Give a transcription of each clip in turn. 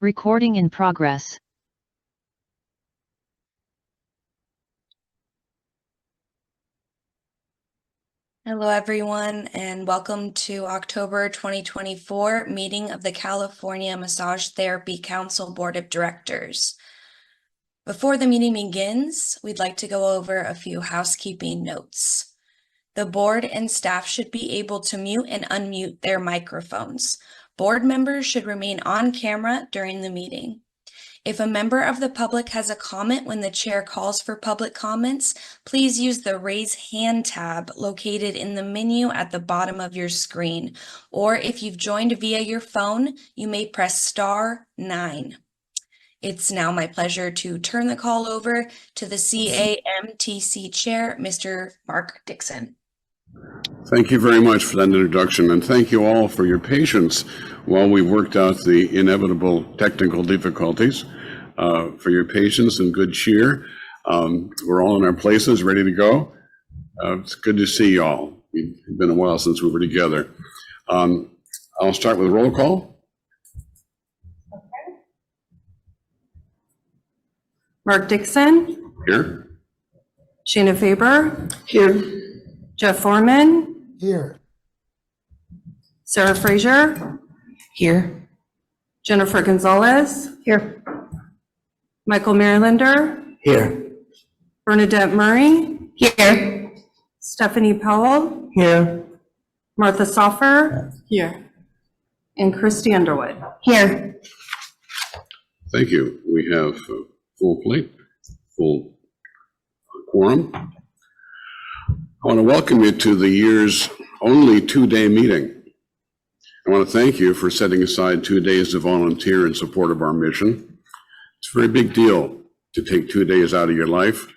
Recording in progress. Hello, everyone, and welcome to October 2024 meeting of the California Massage Therapy Council Board of Directors. Before the meeting begins, we'd like to go over a few housekeeping notes. The board and staff should be able to mute and unmute their microphones. Board members should remain on camera during the meeting. If a member of the public has a comment when the chair calls for public comments, please use the Raise Hand tab located in the menu at the bottom of your screen. Or if you've joined via your phone, you may press *9. It's now my pleasure to turn the call over to the CAMTC chair, Mr. Mark Dixon. Thank you very much for that introduction, and thank you all for your patience while we worked out the inevitable technical difficulties, for your patience and good cheer. We're all in our places, ready to go. It's good to see you all. It's been a while since we were together. I'll start with roll call. Okay. Mark Dixon. Here. Shayna Faber. Here. Jeff Foreman. Here. Sarah Frazier. Here. Jennifer Gonzalez. Here. Michael Marylander. Here. Bernadette Murray. Here. Stephanie Powell. Here. Martha Soffer. Here. And Christy Underwood. Here. Thank you. We have full plate, full quorum. I want to welcome you to the year's only 2-day meeting. I want to thank you for setting aside 2 days to volunteer in support of our mission. It's a very big deal to take 2 days out of your life.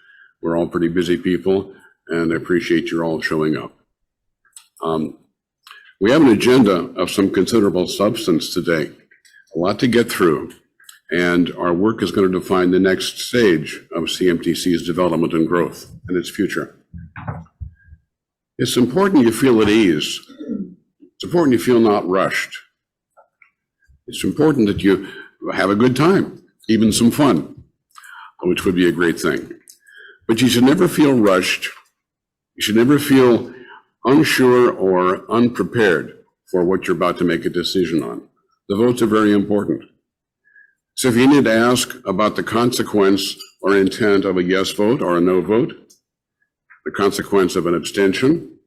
We're all pretty busy people, and I appreciate you all showing up. We have an agenda of some considerable substance today, a lot to get through, and our work is going to define the next stage of CMTC's development and growth and its future. It's important you feel at ease. It's important you feel not rushed. It's important that you have a good time, even some fun, which would be a great thing. But you should never feel rushed. You should never feel unsure or unprepared for what you're about to make a decision on. The votes are very important. So if you need to ask about the consequence or intent of a yes vote or a no vote, the consequence of an abstention,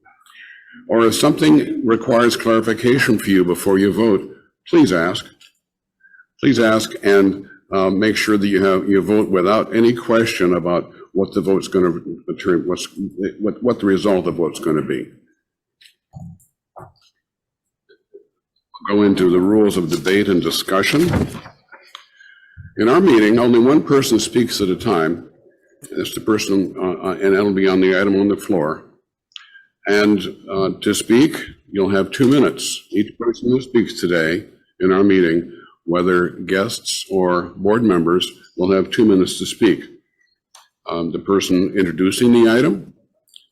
or if something requires clarification for you before you vote, please ask. Please ask and make sure that you vote without any question about what the vote's going to determine, what the result of vote's going to be. I'll go into the rules of debate and discussion. In our meeting, only one person speaks at a time. It's the person, and it'll be on the item on the floor. And to speak, you'll have 2 minutes. Each person who speaks today in our meeting, whether guests or board members, will have 2 minutes to speak. The person introducing the item,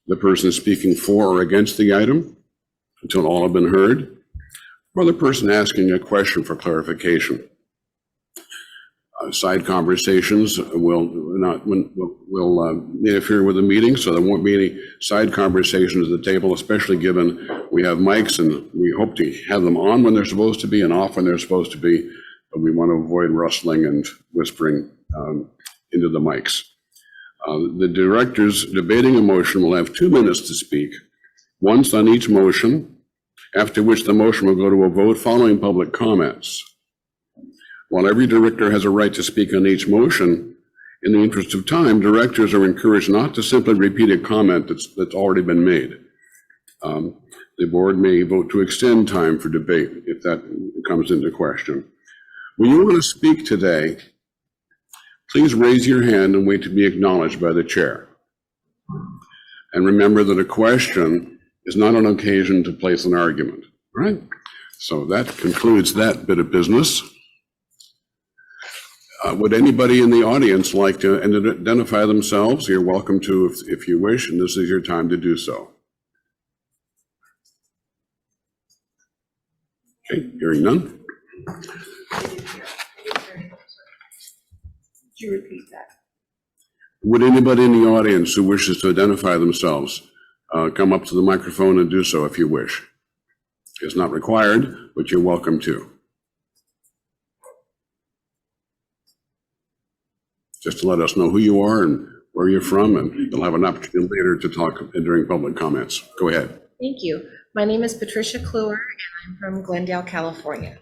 the person speaking for or against the item, until all have been heard, or the person asking a question for clarification. Side conversations will interfere with the meeting, so there won't be any side conversations at the table, especially given we have mics and we hope to have them on when they're supposed to be and off when they're supposed to be, but we want to avoid rustling and whispering into the mics. The directors debating a motion will have 2 minutes to speak, once on each motion, after which the motion will go to a vote following public comments. While every director has a right to speak on each motion, in the interest of time, directors are encouraged not to simply repeat a comment that's already been made. The board may vote to extend time for debate if that comes into question. When you want to speak today, please raise your hand and wait to be acknowledged by the chair. And remember that a question is not an occasion to place an argument, right? So that concludes that bit of business. Would anybody in the audience like to identify themselves? You're welcome to if you wish, and this is your time to do so. Okay, hearing none. you repeat that? Would anybody in the audience who wishes to identify themselves come up to the microphone and do so if you wish? It's not required, but you're welcome to. Just to let us know who you are and where you're from, and you'll have an opportunity later to talk during public comments. Go ahead. Thank you. My name is Patricia Kluwer, and I'm from Glendale, California.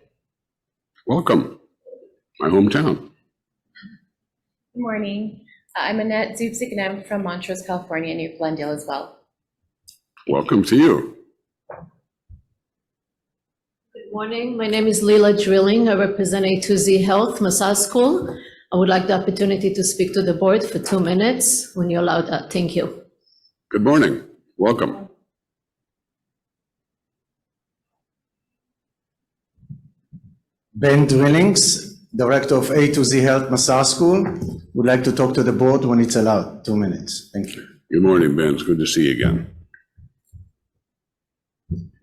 Welcome, my hometown. Good morning. I'm Annette Zubzik, and I'm from Montrose, California, near Glendale as well. Welcome to you. Good morning. My name is Leela Drilling. I represent A2Z Health Massage School. I would like the opportunity to speak to the board for 2 minutes when you allow that. Thank you. Good morning. Welcome. Ben Drillings, Director of A2Z Health Massage School, would like to talk to the board when it's allowed. 2 minutes. Thank you. Good morning, Ben. It's good to see you again.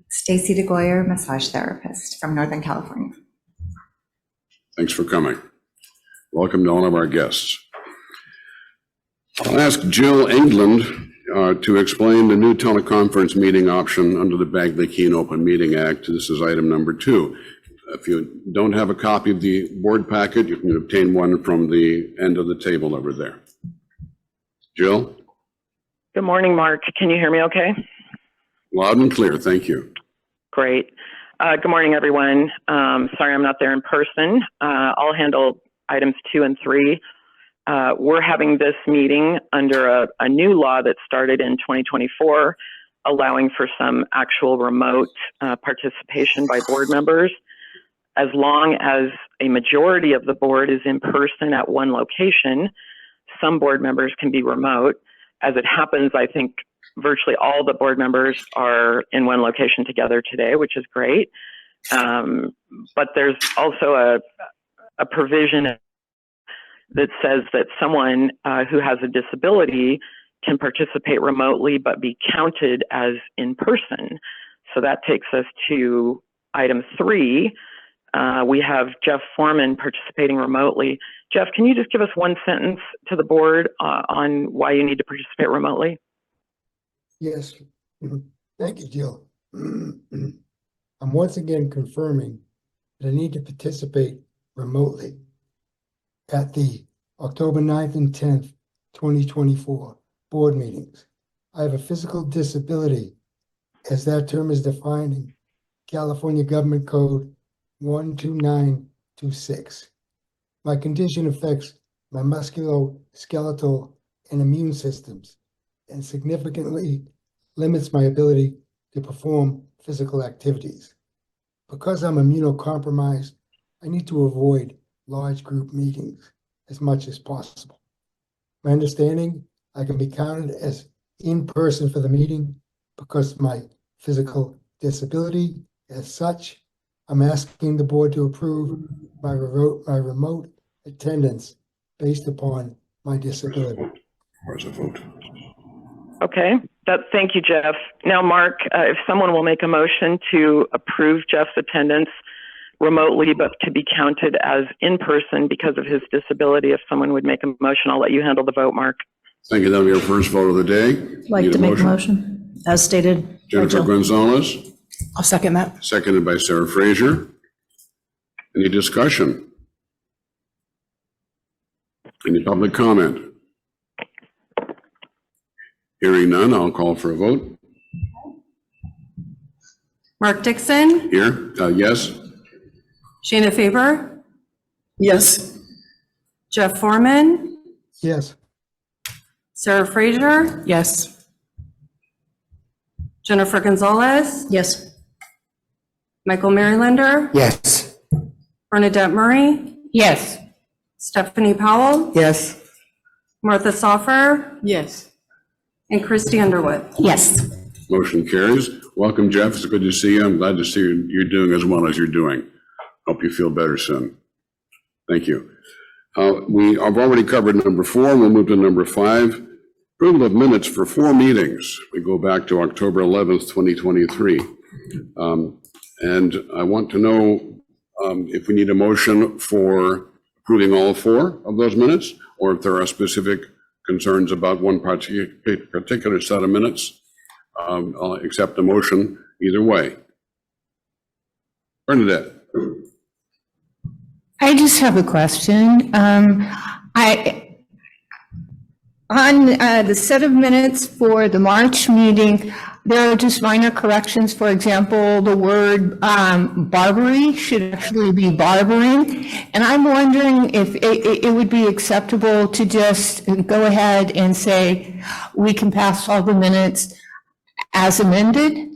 Stacey DeGoyer, massage therapist from Northern California. Thanks for coming. Welcome to all of our guests. I'll ask Jill England to explain the new teleconference meeting option under the Bagley-Keene Open Meeting Act. This is item number 2. If you don't have a copy of the board packet, you can obtain one from the end of the table over there. Jill? Good morning, Mark. Can you hear me okay? Loud and clear. Thank you. Great. Good morning, everyone. Sorry I'm not there in person. I'll handle items 2 and 3. We're having this meeting under a new law that started in 2024, allowing for some actual remote participation by board members. As long as a majority of the board is in person at one location, some board members can be remote. As it happens, I think virtually all the board members are in one location together today, which is great. But there's also a provision that says that someone who has a disability can participate remotely but be counted as in person. So that takes us to item 3. We have Jeff Foreman participating remotely. Jeff, can you just give us one sentence to the board on why you need to participate remotely? Yes. Thank you, Jill. I'm once again confirming that I need to participate remotely at the October 9th and 10th, 2024 board meetings. I have a physical disability, as that term is defined in California Government Code 12926. My condition affects my musculoskeletal and immune systems and significantly limits my ability to perform physical activities. Because I'm immunocompromised, I need to avoid large group meetings as much as possible. My understanding, I can be counted as in person for the meeting because of my physical disability. As such, I'm asking the board to approve my remote attendance based upon my disability. Where's the vote? Okay, thank you, Jeff. Now, Mark, if someone will make a motion to approve Jeff's attendance remotely, but to be counted as in person because of his disability, if someone would make a motion, I'll let you handle the vote, Mark. Thank you. That'll be our first vote of the day. Like Need to make a motion, as stated. by Jennifer Jill. Gonzalez, I'll second that. seconded by Sarah Fraser. Any discussion? Any public comment? Hearing none, I'll call for a vote. Mark Dixon, Here, yes? Shayna Faber, Yes. Jeff Foreman, Yes. Sarah Fraser, Yes. Jennifer Gonzalez, Yes. Michael Marylander, Yes. Bernadette Murray, Yes. Stephanie Powell, Yes. Martha Soffer, Yes. and Christy Underwood. Yes. Motion carries. Welcome, Jeff. It's good to see you. I'm glad to see you're doing as well as you're doing. Hope you feel better soon. Thank you. We have already covered number 4. We'll move to number 5. Approval of minutes for 4 meetings. We go back to October 11th, 2023. And I want to know if we need a motion for approving all 4 of those minutes, or if there are specific concerns about one particular set of minutes, I'll accept the motion either way. Bernadette? I just have a question. On the set of minutes for the March meeting, there are just minor corrections. For example, the word Barbary should actually be barbering. And I'm wondering if it would be acceptable to just go ahead and say, we can pass all the minutes as amended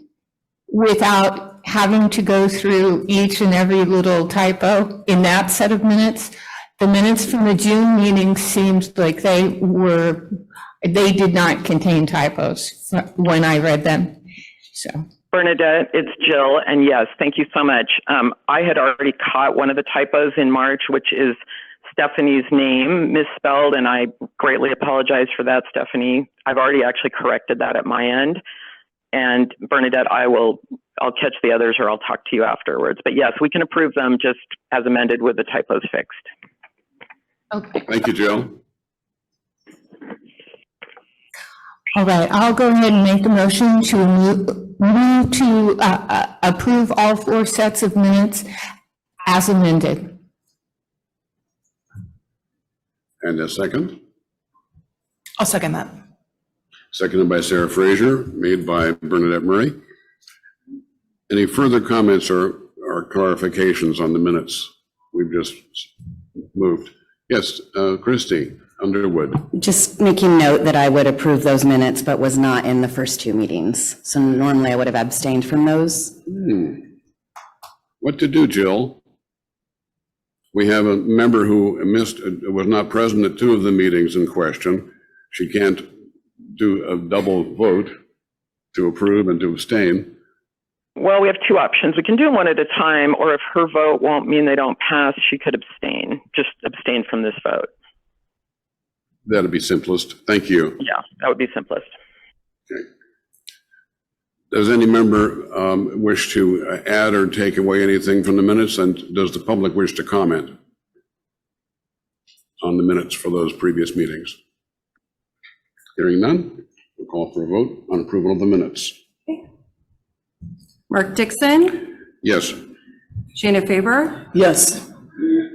without having to go through each and every little typo in that set of minutes. The minutes from the June meeting seems like they did not contain typos when I read them, so. Bernadette, it's Jill, and yes, thank you so much. I had already caught one of the typos in March, which is Stephanie's name misspelled, and I greatly apologize for that, Stephanie. I've already actually corrected that at my end. And Bernadette, I'll catch the others or I'll talk to you afterwards. But yes, we can approve them just as amended with the typos fixed. Okay. Thank you, Jill. All right, I'll go ahead and make a motion to move to approve all 4 sets of minutes as amended. And a second? I'll second that. Seconded by Sarah Fraser, made by Bernadette Murray. Any further comments or clarifications on the minutes we've just moved? Yes, Christy Underwood. Just making note that I would approve those minutes, but was not in the first 2 meetings. So normally I would have abstained from those. What to do, Jill? We have a member who was not present at 2 of the meetings in question. She can't do a double vote to approve and to abstain. Well, we have 2 options. We can do them one at a time, or if her vote won't mean they don't pass, she could abstain, just abstain from this vote. That'd be simplest. Thank you. Yeah, that would be simplest. Okay. Does any member wish to add or take away anything from the minutes? And does the public wish to comment on the minutes for those previous meetings? Hearing none, we'll call for a vote on approval of the minutes. Mark Dixon, Yes. Shayna Faber, Yes.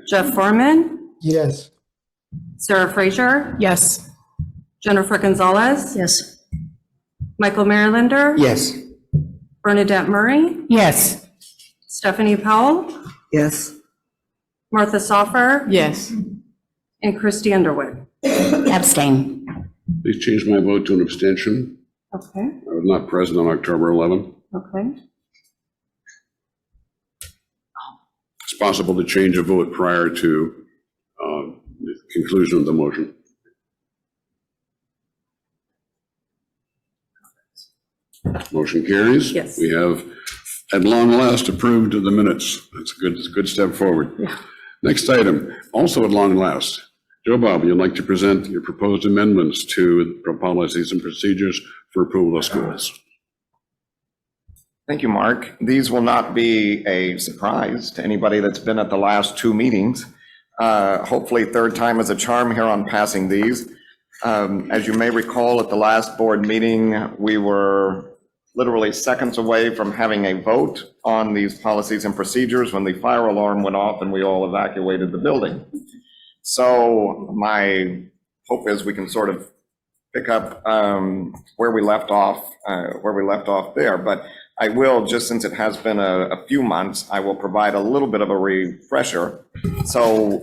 Jeff Foreman, Yes. Sarah Fraser, Yes. Jennifer Gonzalez, Yes. Michael Marylander, Yes. Bernadette Murray, Yes. Stephanie Powell, Yes. Martha Soffer, Yes. and Christy Underwood. Abstain. Please change my vote to an abstention. Okay, I was not present on October 11. okay. It's possible to change a vote prior to the conclusion of the motion. Motion carries. Yes. We have, at long last, approved the minutes. That's a good step forward. Yeah. Next item, also at long last. Joe Bob, you'd like to present your proposed amendments to the policies and procedures for approval of schools. Thank you, Mark. These will not be a surprise to anybody that's been at the last 2 meetings. Hopefully 3rd time is a charm here on passing these. As you may recall, at the last board meeting, we were literally seconds away from having a vote on these policies and procedures when the fire alarm went off and we all evacuated the building. So my hope is we can sort of pick up where we left off there. But I will, just since it has been a few months, I will provide a little bit of a refresher. So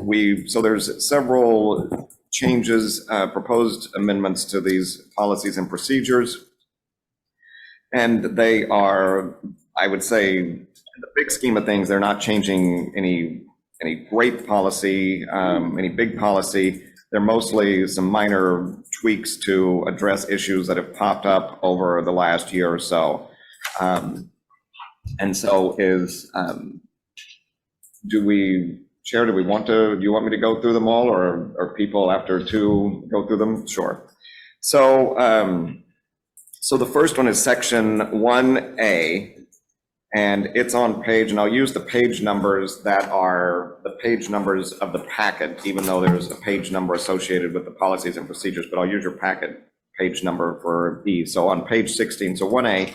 there's several changes, proposed amendments to these policies and procedures. And they are, I would say, in the big scheme of things, they're not changing any great policy, any big policy. They're mostly some minor tweaks to address issues that have popped up over the last year or so. And so do you want me to go through them all, or people after 2 go through them? Sure. So the first one is section 1A, And it's on page, and I'll use the page numbers that are the page numbers of the packet, even though there's a page number associated with the policies and procedures, but I'll use your packet page number for these. So on page 16, so 1A,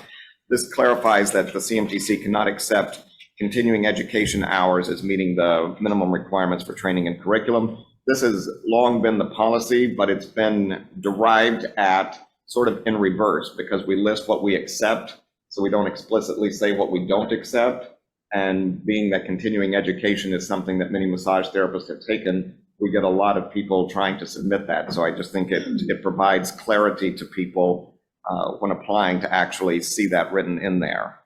this clarifies that the CMTC cannot accept continuing education hours as meeting the minimum requirements for training and curriculum. This has long been the policy, but it's been derived at sort of in reverse, because we list what we accept, so we don't explicitly say what we don't accept. And being that continuing education is something that many massage therapists have taken, we get a lot of people trying to submit that. So I just think it provides clarity to people when applying to actually see that written in there.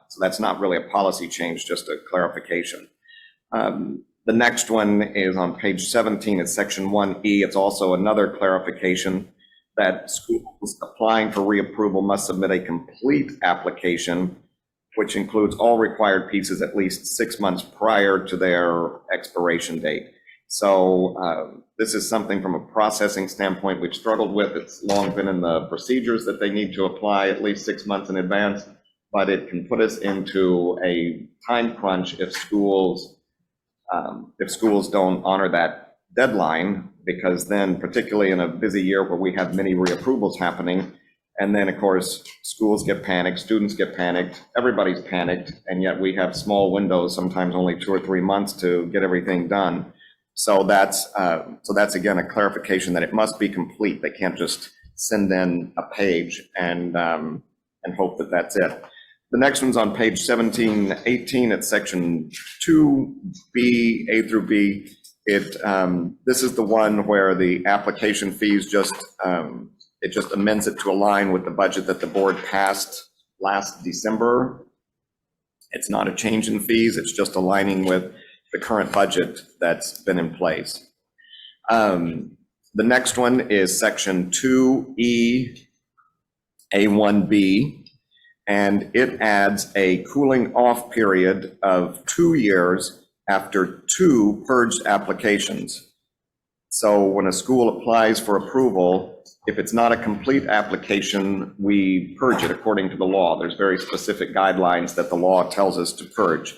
So that's not really a policy change, just a clarification. The next one is on page 17, it's section 1E. It's also another clarification that schools applying for reapproval must submit a complete application, which includes all required pieces at least 6 months prior to their expiration date. So this is something from a processing standpoint we've struggled with. It's long been in the procedures that they need to apply at least 6 months in advance, but it can put us into a time crunch if schools don't honor that deadline, because then, particularly in a busy year where we have many reapprovals happening, and then of course schools get panicked, students get panicked, everybody's panicked, and yet we have small windows, sometimes only 2 or 3 months to get everything done. So that's again a clarification that it must be complete. They can't just send in a page and hope that that's it. The next one's on page 17, 18. It's section 2B, A through B. This is the one where the application fees it just amends it to align with the budget that the board passed last December. It's not a change in fees, it's just aligning with the current budget that's been in place. The next one is section 2E, A1B, and it adds a cooling off period of 2 years after 2 purged applications. So when a school applies for approval, if it's not a complete application, we purge it according to the law. There's very specific guidelines that the law tells us to purge.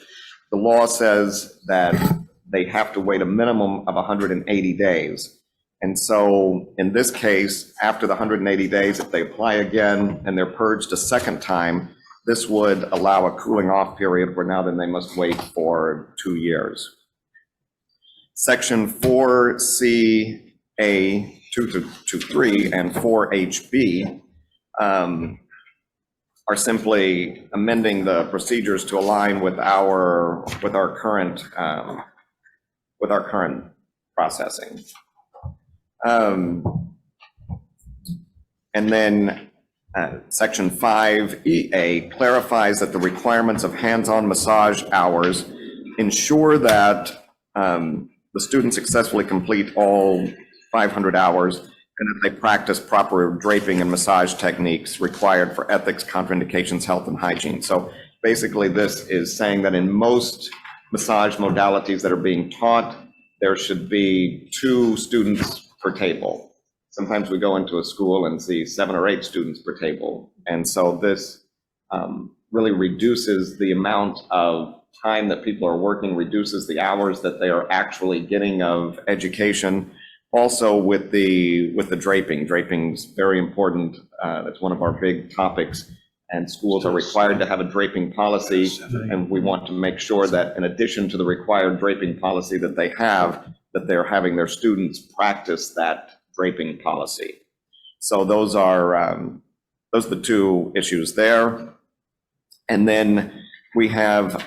The law says that they have to wait a minimum of 180 days. And so in this case, after the 180 days, if they apply again and they're purged a second time, this would allow a cooling off period where now then they must wait for 2 years. Section 4CA 2 to 3 and 4HB are simply amending the procedures to align with our current processing. And then section 5EA clarifies that the requirements of hands-on massage hours ensure that the students successfully complete all 500 hours and that they practice proper draping and massage techniques required for ethics, contraindications, health, and hygiene. So basically this is saying that in most massage modalities that are being taught, there should be 2 students per table. Sometimes we go into a school and see 7 or 8 students per table. And so this really reduces the amount of time that people are working, reduces the hours that they are actually getting of education. Also with the draping. Draping's very important. That's one of our big topics. And schools are required to have a draping policy. And we want to make sure that in addition to the required draping policy that they have, that they're having their students practice that draping policy. So those are the 2 issues there. And then we have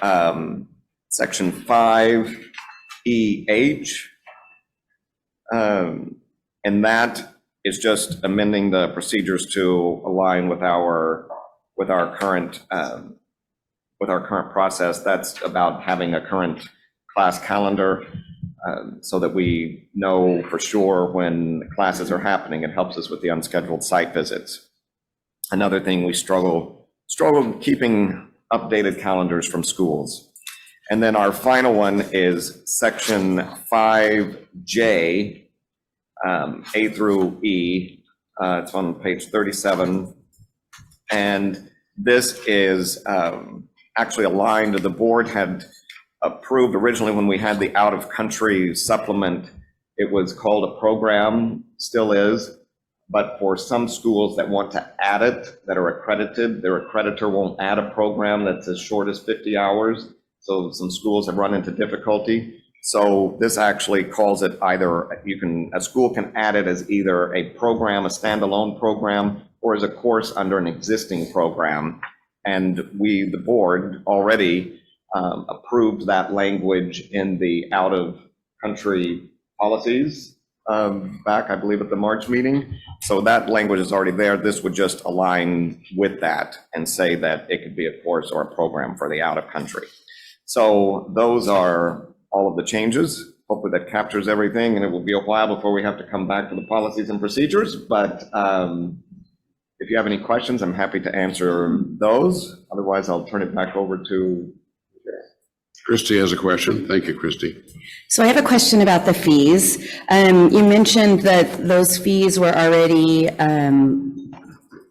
section 5EH, and that is just amending the procedures to align with our current process. That's about having a current class calendar. So that we know for sure when classes are happening. It helps us with the unscheduled site visits. Another thing we struggle keeping updated calendars from schools. And then our final one is section 5J, A through E. It's on page 37. And this is actually aligned. The board had approved originally when we had the out-of-country supplement, it was called a program, still is, but for some schools that want to add it, that are accredited, their accreditor won't add a program that's as short as 50 hours. So some schools have run into difficulty. So this actually calls it either, a school can add it as either a program, a standalone program, or as a course under an existing program. And we, the board, already approved that language in the out-of-country policies back, I believe, at the March meeting. So that language is already there. This would just align with that and say that it could be a course or a program for the out-of-country. So those are all of the changes. Hopefully that captures everything, and it will be a while before we have to come back to the policies and procedures. But if you have any questions, I'm happy to answer those. Otherwise, I'll turn it back over to Christy has a question. Thank you, Christy. So I have a question about the fees. You mentioned that those fees were already in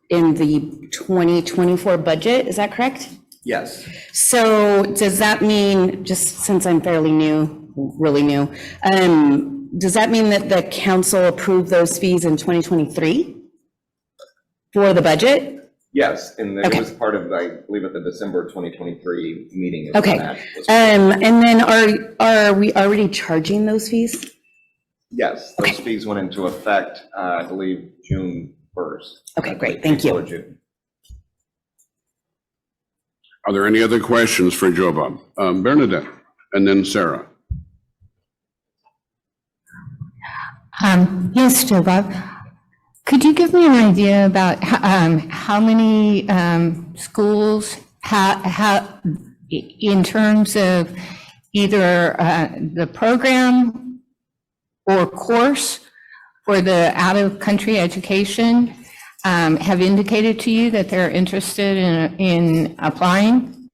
the 2024 budget. Is that correct? Yes. So does that mean, just since I'm fairly new, really new, does that mean that the council approved those fees in 2023 for the budget? Yes, and it Okay. was part of, I believe, at the December 2023 meeting. is Okay. when that was- And then are we already charging those fees? Yes, those fees went into effect, I believe, June 1st. Okay, great. Thank you. Before June. Are there any other questions for Joe Bob? Bernadette, and then Sarah. Yes, Joe Bob. Could you give me an idea about how many schools, how, in terms of either the program or course for the out-of-country education, have indicated to you that they're interested in applying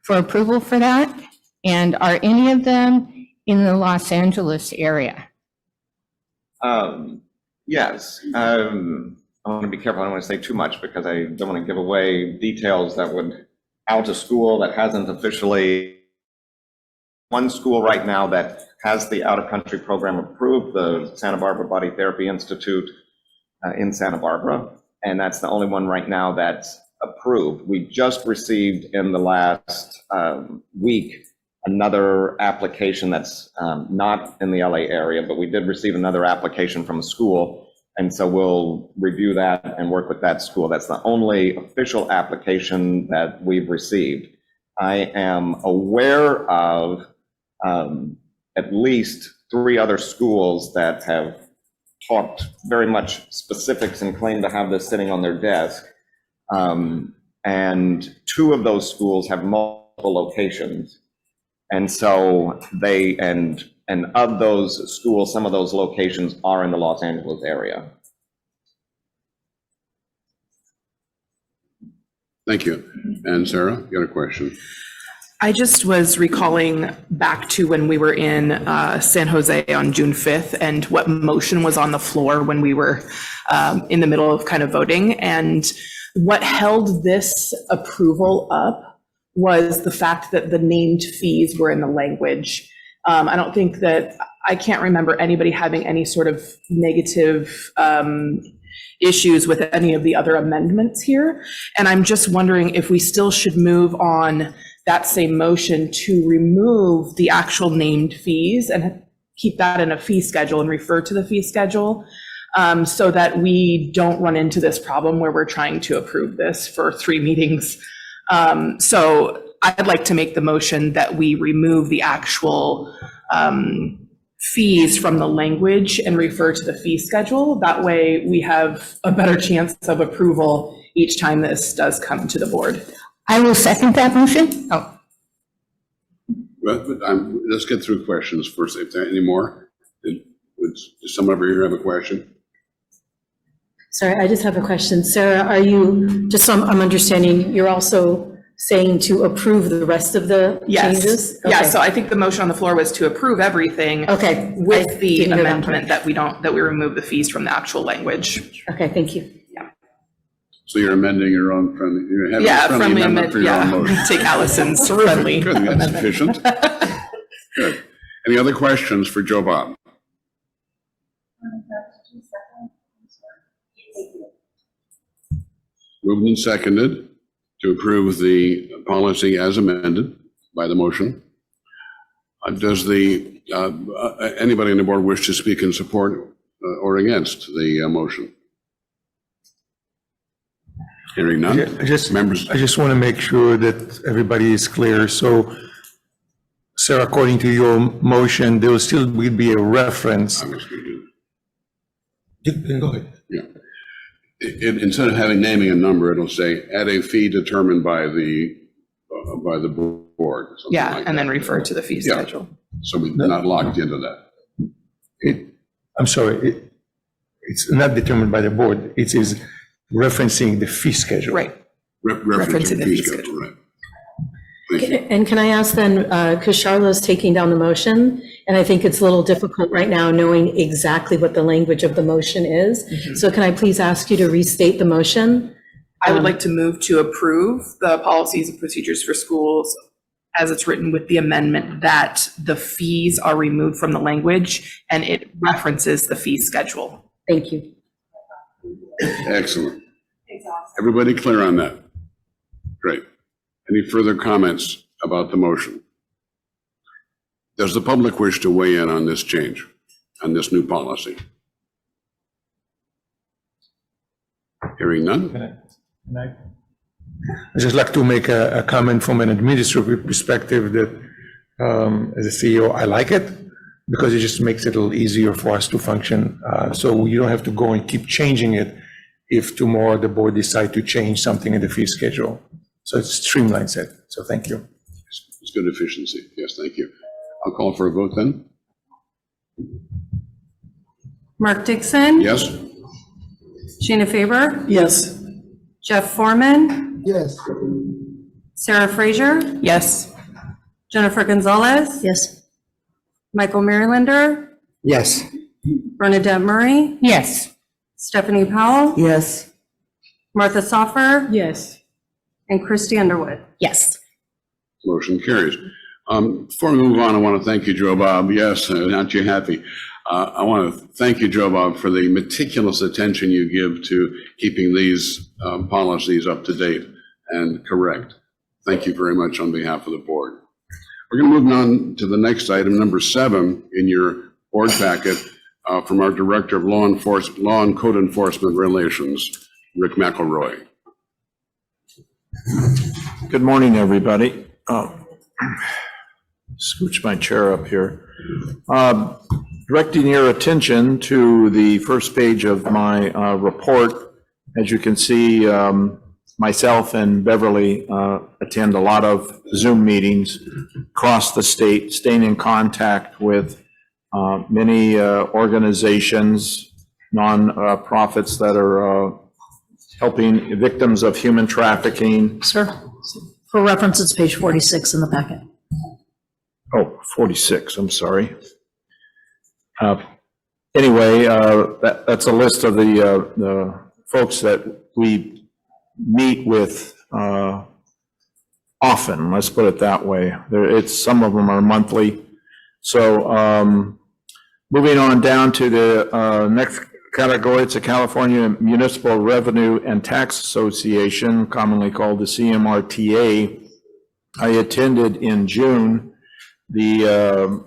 for approval for that? And are any of them in the Los Angeles area? Yes, I want to be careful. I don't want to say too much because I don't want to give away details that would out a school that hasn't officially. One school right now that has the out-of-country program approved, the Santa Barbara Body Therapy Institute in Santa Barbara, and that's the only one right now that's approved. We just received in the last week another application that's not in the LA area, but we did receive another application from a school. And so we'll review that and work with that school. That's the only official application that we've received. I am aware of at least 3 other schools that have talked very much specifics and claim to have this sitting on their desk. And 2 of those schools have multiple locations. And so they, and of those schools, some of those locations are in the Los Angeles area. Thank you. And Sarah, you got a question? I just was recalling back to when we were in San Jose on June 5th and what motion was on the floor when we were in the middle of kind of voting. And what held this approval up was the fact that the named fees were in the language. I don't think that, I can't remember anybody having any sort of negative issues with any of the other amendments here. And I'm just wondering if we still should move on that same motion to remove the actual named fees and keep that in a fee schedule and refer to the fee schedule, so that we don't run into this problem where we're trying to approve this for 3 meetings. So I'd like to make the motion that we remove the actual fees from the language and refer to the fee schedule. That way we have a better chance of approval each time this does come to the board. I will second that motion. Well, let's get through questions first. If there are any more, does someone over here have a question? Sorry, I just have a question. Sarah, are you, just so I'm understanding, you're also saying to approve the rest of the changes? Yeah, Okay. so I think the motion on the floor was to approve everything. Okay. With I the didn't hear that amendment that we remove the fees from the actual language. Okay, thank you. Yeah. So you're amending your own friendly, you're having Yeah, a friendly amendment for your own motion. Take Allison's friendly. Good, that's amendment. sufficient. Good. Any other questions for Joe Bob? Moved and seconded to approve the policy as amended by the motion. Does anybody on the board wish to speak in support or against the motion? Hearing none. I just Members. want to make sure that everybody is clear. So, Sarah, according to your motion, there will still be a reference. I'm just going to do Go ahead. Yeah. Instead of having naming a number, it'll say at a fee determined by the board. something Yeah, like and then that. refer to the fee Yeah. schedule. So we're not locked into that. I'm sorry, it's not determined by the board. It is referencing the fee schedule. Right. Referencing the fee schedule, right. Thank you. And can I ask then, because Charlotte's taking down the motion, and I think it's a little difficult right now knowing exactly what the language of the motion is. So can I please ask you to restate the motion? I would like to move to approve the policies and procedures for schools as it's written with the amendment that the fees are removed from the language and it references the fee schedule. Thank you. Excellent. Everybody clear on that? Great. Any further comments about the motion? Does the public wish to weigh in on this change, on this new policy? Hearing none? I'd just like to make a comment from an administrative perspective that, as a CEO, I like it because it just makes it a little easier for us to function. So you don't have to go and keep changing it if tomorrow the board decide to change something in the fee schedule. So it streamlines it. So thank you. It's good efficiency. Yes, thank you. I'll call for a vote then. Mark Dixon? Yes? Sheena Faber? Yes. Jeff Foreman? Yes. Sarah Fraser? Yes. Jennifer Gonzalez? Yes. Michael Marylander? Yes. Bernadette Murray? Yes. Stephanie Powell? Yes. Martha Soffer? Yes. And Christy Underwood. Yes. Motion carries. Before we move on, I want to thank you, Joe Bob. Yes, aren't you happy? I want to thank you, Joe Bob, for the meticulous attention you give to keeping these policies up to date and correct. Thank you very much on behalf of the board. We're going to move on to the next item, number 7 in your board packet, from our Director of Law and Code Enforcement Relations, Rick McElroy. Good morning, everybody. Scooch my chair up here. Directing your attention to the first page of my report. As you can see, myself and Beverly attend a lot of Zoom meetings across the state, staying in contact with many organizations, non-profits that are helping victims of human trafficking. Sir, for reference, it's page 46 in the packet. Oh, 46, I'm sorry. Anyway, that's a list of the folks that we meet with often, let's put it that way. Some of them are monthly. So moving on down to the next category, it's the California Municipal Revenue and Tax Association, commonly called the CMRTA. I attended in June their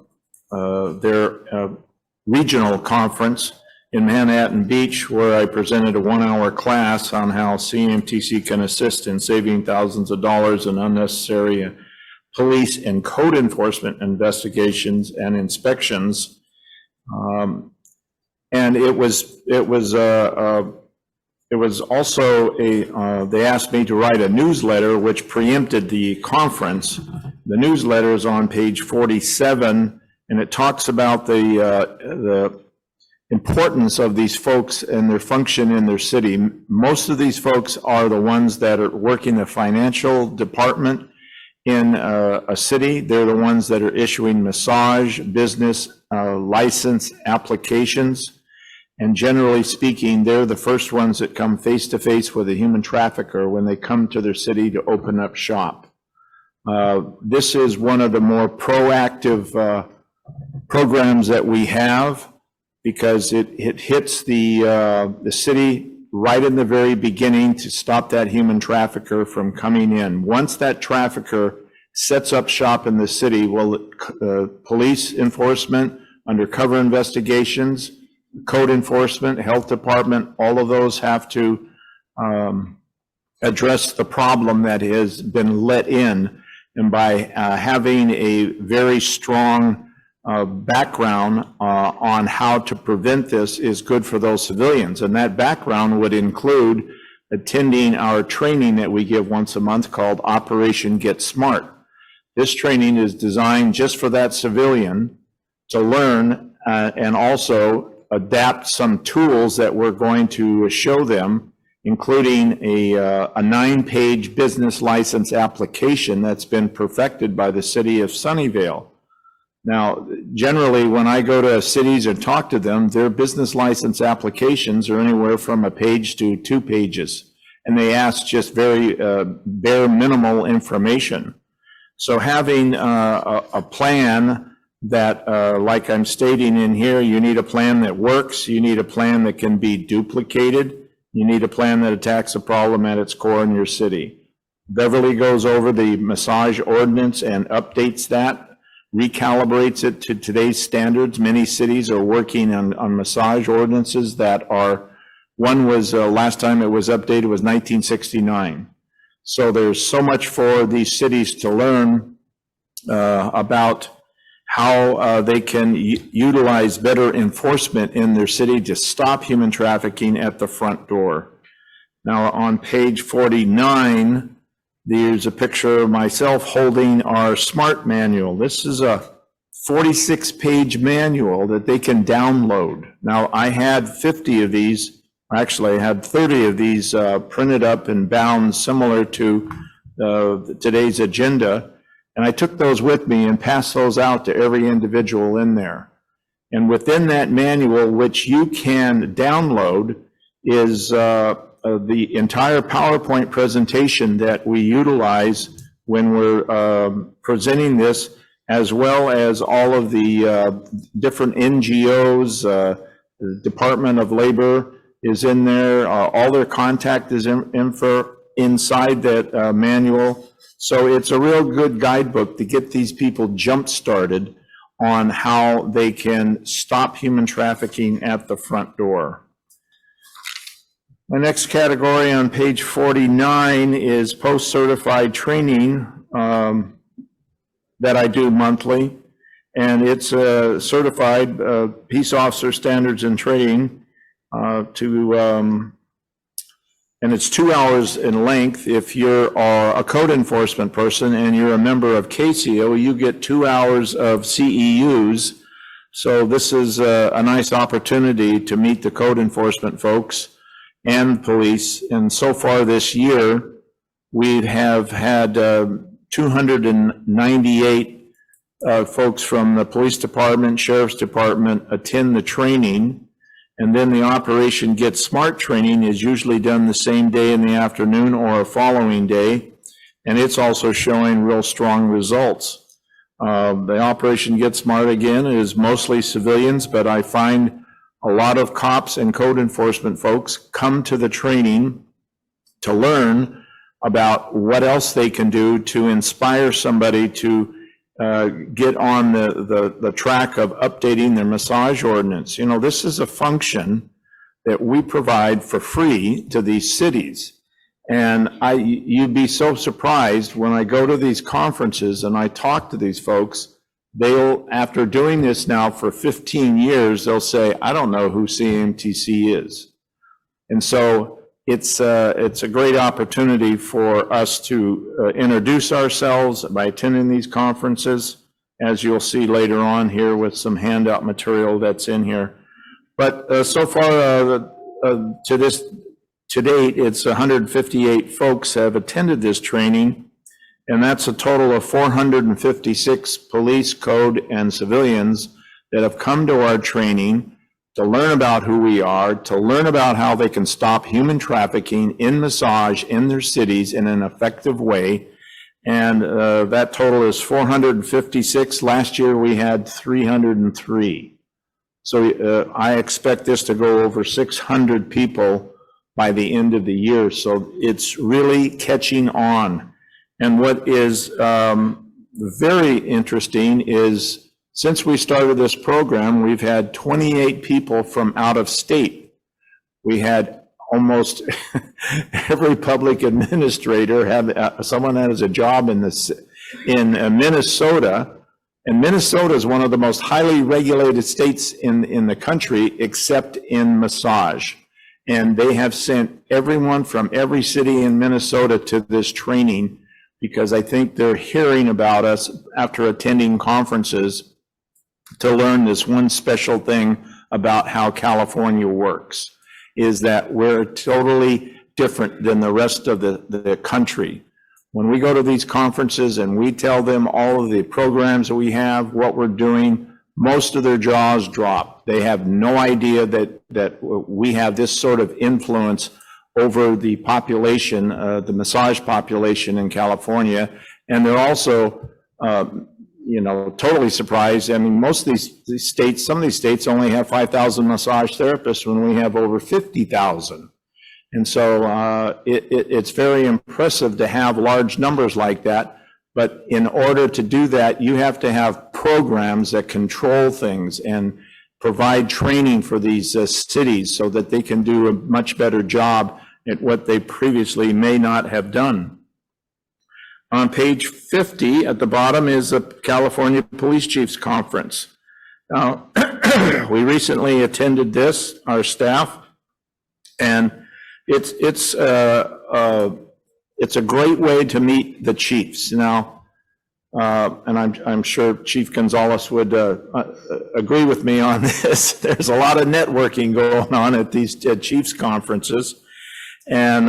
regional conference in Manhattan Beach, where I presented a 1-hour class on how CAMTC can assist in saving thousands of dollars in unnecessary police and code enforcement investigations and inspections. And it was also they asked me to write a newsletter which preempted the conference. The newsletter is on page 47, and it talks about the importance of these folks and their function in their city. Most of these folks are the ones that are working the financial department in a city. They're the ones that are issuing massage business license applications. And generally speaking, they're the first ones that come face to face with a human trafficker when they come to their city to open up shop. This is one of the more proactive programs that we have, because it hits the city right in the very beginning to stop that human trafficker from coming in. Once that trafficker sets up shop in the city, well, police enforcement, undercover investigations, code enforcement, health department, all of those have to address the problem that has been let in. And by having a very strong background on how to prevent this is good for those civilians. And that background would include attending our training that we give once a month called Operation Get Smart. This training is designed just for that civilian to learn and also adapt some tools that we're going to show them, including a 9-page business license application that's been perfected by the city of Sunnyvale. Now, generally, when I go to cities and talk to them, their business license applications are anywhere from a page to 2 pages, and they ask just very bare minimal information. So having a plan that, like I'm stating in here, you need a plan that works, you need a plan that can be duplicated, you need a plan that attacks a problem at its core in your city. Beverly goes over the massage ordinance and updates that, recalibrates it to today's standards. Many cities are working on massage ordinances that are, one was, last time it was updated was 1969. So there's so much for these cities to learn about how they can utilize better enforcement in their city to stop human trafficking at the front door. Now on page 49, there's a picture of myself holding our SMART manual. This is a 46-page manual that they can download. Now, I had 50 of these, actually I had 30 of these printed up and bound similar to today's agenda, and I took those with me and passed those out to every individual in there. And within that manual, which you can download, is the entire PowerPoint presentation that we utilize when we're presenting this, as well as all of the different NGOs, the Department of Labor is in there, all their contact is info inside that manual. So it's a real good guidebook to get these people jump-started on how they can stop human trafficking at the front door. My next category on page 49 is post-certified training that I do monthly. And it's certified peace officer standards and training and it's 2 hours in length. If you're a code enforcement person and you're a member of CACIO, you get 2 hours of CEUs. So this is a nice opportunity to meet the code enforcement folks and police. And so far this year, we have had 298 folks from the police department, sheriff's department attend the training. And then the Operation Get Smart training is usually done the same day in the afternoon or a following day. And it's also showing real strong results. The Operation Get Smart, again, is mostly civilians, but I find a lot of cops and code enforcement folks come to the training to learn about what else they can do to inspire somebody to get on the track of updating their massage ordinance. You know, this is a function that we provide for free to these cities. And you'd be so surprised when I go to these conferences and I talk to these folks, they'll, after doing this now for 15 years, they'll say, I don't know who CAMTC is. And so it's a great opportunity for us to introduce ourselves by attending these conferences, as you'll see later on here with some handout material that's in here. But so far to date, it's 158 folks have attended this training. And that's a total of 456 police, code, and civilians that have come to our training. to learn about who we are, to learn about how they can stop human trafficking in massage in their cities in an effective way. And that total is 456. Last year we had 303. So I expect this to go over 600 people by the end of the year. So it's really catching on. And what is very interesting is since we started this program, we've had 28 people from out of state. We had almost every public administrator have someone that has a job in Minnesota. And Minnesota is one of the most highly regulated states in the country, except in massage. And they have sent everyone from every city in Minnesota to this training because I think they're hearing about us after attending conferences to learn this one special thing about how California works, is that we're totally different than the rest of the country. When we go to these conferences and we tell them all of the programs that we have, what we're doing, most of their jaws drop. They have no idea that we have this sort of influence over the population, the massage population in California. And they're also, totally surprised. I mean, most of these states, some of these states only have 5,000 massage therapists when we have over 50,000. And so it's very impressive to have large numbers like that. But in order to do that, you have to have programs that control things and provide training for these cities so that they can do a much better job at what they previously may not have done. On page 50 at the bottom is the California Police Chiefs Conference. Now, we recently attended this, our staff, and it's a great way to meet the chiefs. Now, and I'm sure Chief Gonzalez would agree with me on this. There's a lot of networking going on at these chiefs conferences. And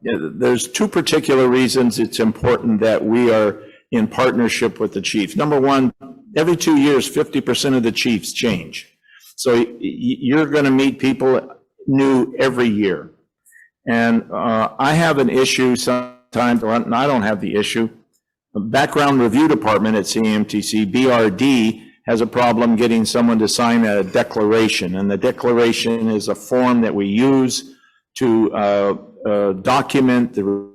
there's two particular reasons it's important that we are in partnership with the chiefs. Number one, every 2 years, 50% of the chiefs change. So you're going to meet people new every year. And I have an issue sometimes, or I don't have the issue. The Background Review Department at CAMTC, BRD, has a problem getting someone to sign a declaration. And the declaration is a form that we use to document the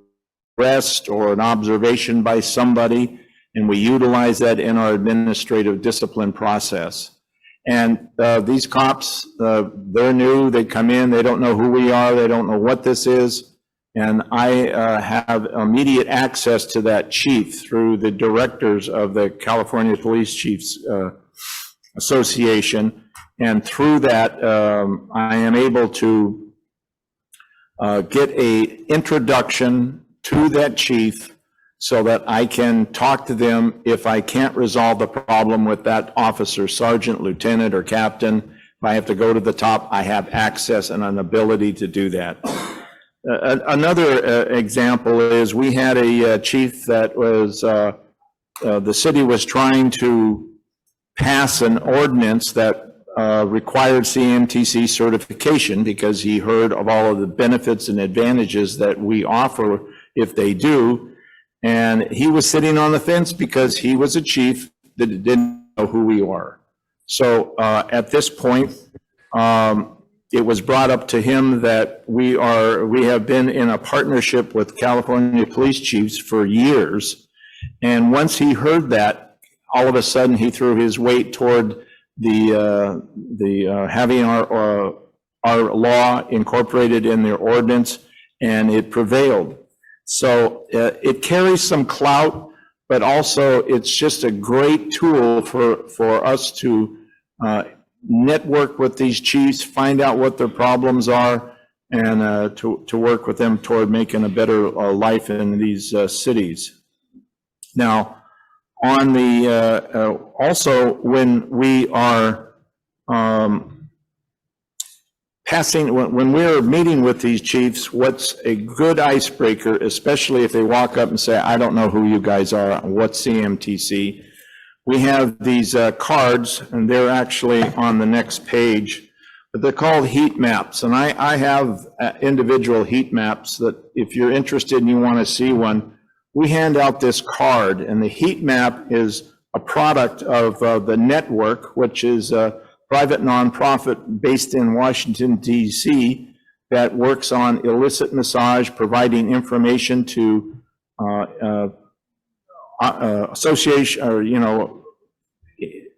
arrest or an observation by somebody, and we utilize that in our administrative discipline process. And these cops, they're new, they come in, they don't know who we are, they don't know what this is, and I have immediate access to that chief through the directors of the California Police Chiefs Association, and through that I am able to get a introduction to that chief so that I can talk to them if I can't resolve the problem with that officer, sergeant, lieutenant, or captain. If I have to go to the top, I have access and an ability to do that. Another example is we had a chief that was, the city was trying to pass an ordinance that required CAMTC certification because he heard of all of the benefits and advantages that we offer if they do. And he was sitting on the fence because he was a chief that didn't know who we are. So at this point, it was brought up to him that we have been in a partnership with California police chiefs for years. And once he heard that, all of a sudden he threw his weight toward having our law incorporated in their ordinance, and it prevailed. So it carries some clout, but also it's just a great tool for us to network with these chiefs, find out what their problems are, and to work with them toward making a better life in these cities. Now, on the also when we are when we're meeting with these chiefs, what's a good icebreaker, especially if they walk up and say, I don't know who you guys are, what's CAMTC? We have these cards, and they're actually on the next page, They're called heat maps, and I have individual heat maps that if you're interested and you want to see one, we hand out this card, and the heat map is a product of the network, which is a private nonprofit based in Washington, D.C., that works on illicit massage, providing information to association, or, you know,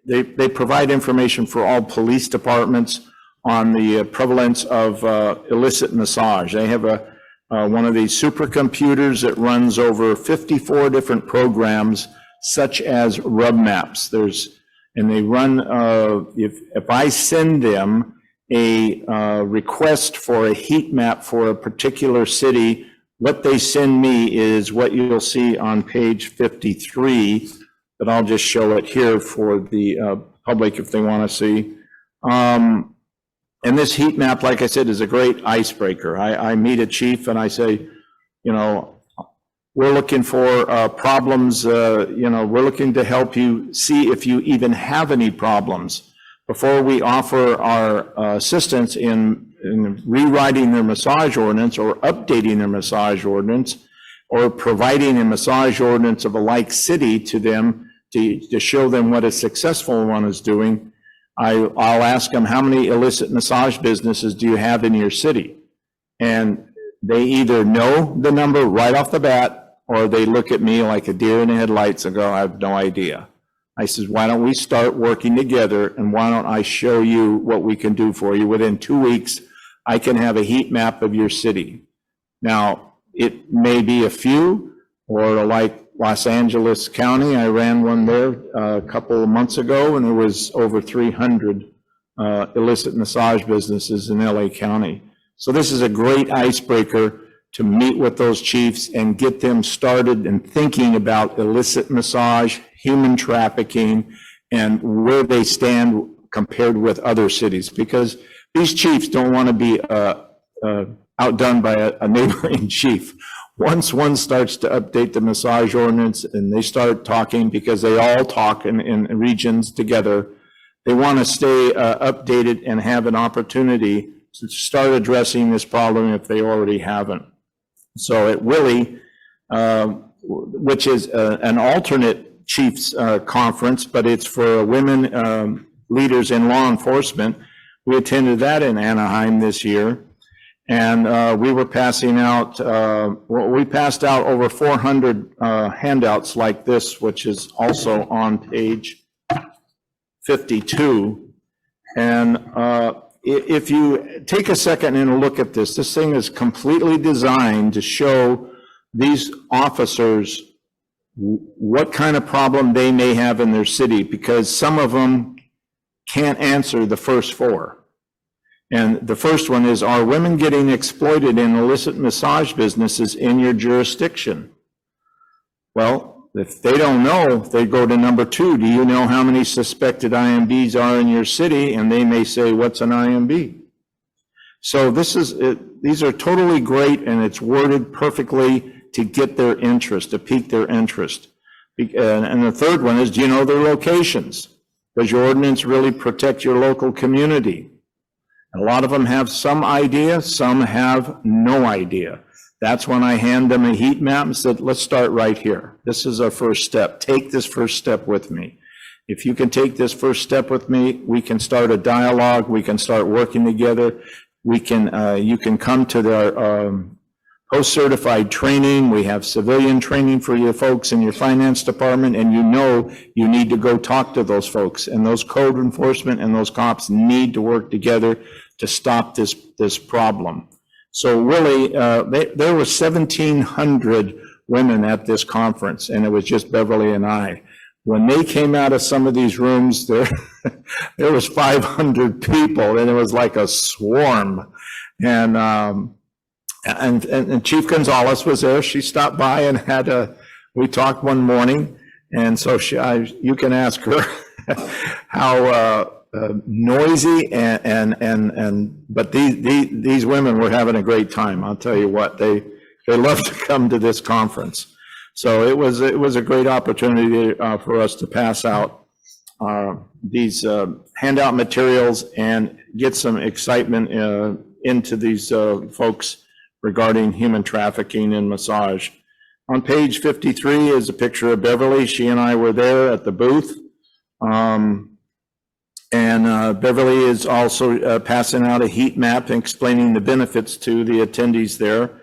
they provide information for all police departments on the prevalence of illicit massage. They have one of these supercomputers that runs over 54 different programs, such as rub maps. And they run, if I send them a request for a heat map for a particular city, what they send me is what you'll see on page 53, but I'll just show it here for the public if they want to see. And this heat map, like I said, is a great icebreaker. I meet a chief and I say, you know, we're looking for problems, you know, we're looking to help you see if you even have any problems before we offer our assistance in rewriting their massage ordinance or updating their massage ordinance or providing a massage ordinance of a like city to them to show them what a successful one is doing. I'll ask them, how many illicit massage businesses do you have in your city? And they either know the number right off the bat, or they look at me like a deer in the headlights and go, I have no idea. I says, why don't we start working together, and why don't I show you what we can do for you? Within 2 weeks, I can have a heat map of your city. Now, it may be a few, or like Los Angeles County, I ran one there a couple of months ago, and there was over 300 illicit massage businesses in LA County. So this is a great icebreaker to meet with those chiefs and get them started and thinking about illicit massage, human trafficking, and where they stand compared with other cities, because these chiefs don't want to be outdone by a neighboring chief. Once one starts to update the massage ordinance and they start talking, because they all talk in regions together, they want to stay updated and have an opportunity to start addressing this problem if they already haven't. So at Willie, which is an alternate chiefs conference, but it's for women leaders in law enforcement, we attended that in Anaheim this year. And we were passing out, we passed out over 400 handouts like this, which is also on page 52. And if you take a second and look at this, this thing is completely designed to show these officers what kind of problem they may have in their city, because some of them can't answer the first four. And the first one is, are women getting exploited in illicit massage businesses in your jurisdiction? Well, if they don't know, they go to number 2. Do you know how many suspected IMBs are in your city? And they may say, what's an IMB? So these are totally great, and it's worded perfectly to get their interest, to pique their interest. And the third one is, do you know their locations? Does your ordinance really protect your local community? A lot of them have some idea, some have no idea. That's when I hand them a heat map and said, let's start right here. This is our first step. Take this first step with me. If you can take this first step with me, we can start a dialogue. We can start working together. We can, you can come to their post-certified training. We have civilian training for you folks in your finance department, and you know you need to go talk to those folks, and those code enforcement and those cops need to work together to stop this problem. So really, there were 1,700 women at this conference, and it was just Beverly and I. When they came out of some of these rooms, there was 500 people, and it was like a swarm. And Chief Gonzalez was there. She stopped by and we talked one morning, and so you can ask her how noisy but these women were having a great time. I'll tell you what, they love to come to this conference. So it was a great opportunity for us to pass out these handout materials and get some excitement into these folks regarding human trafficking and massage. On page 53 is a picture of Beverly. She and I were there at the booth. Beverly is also passing out a heat map and explaining the benefits to the attendees there.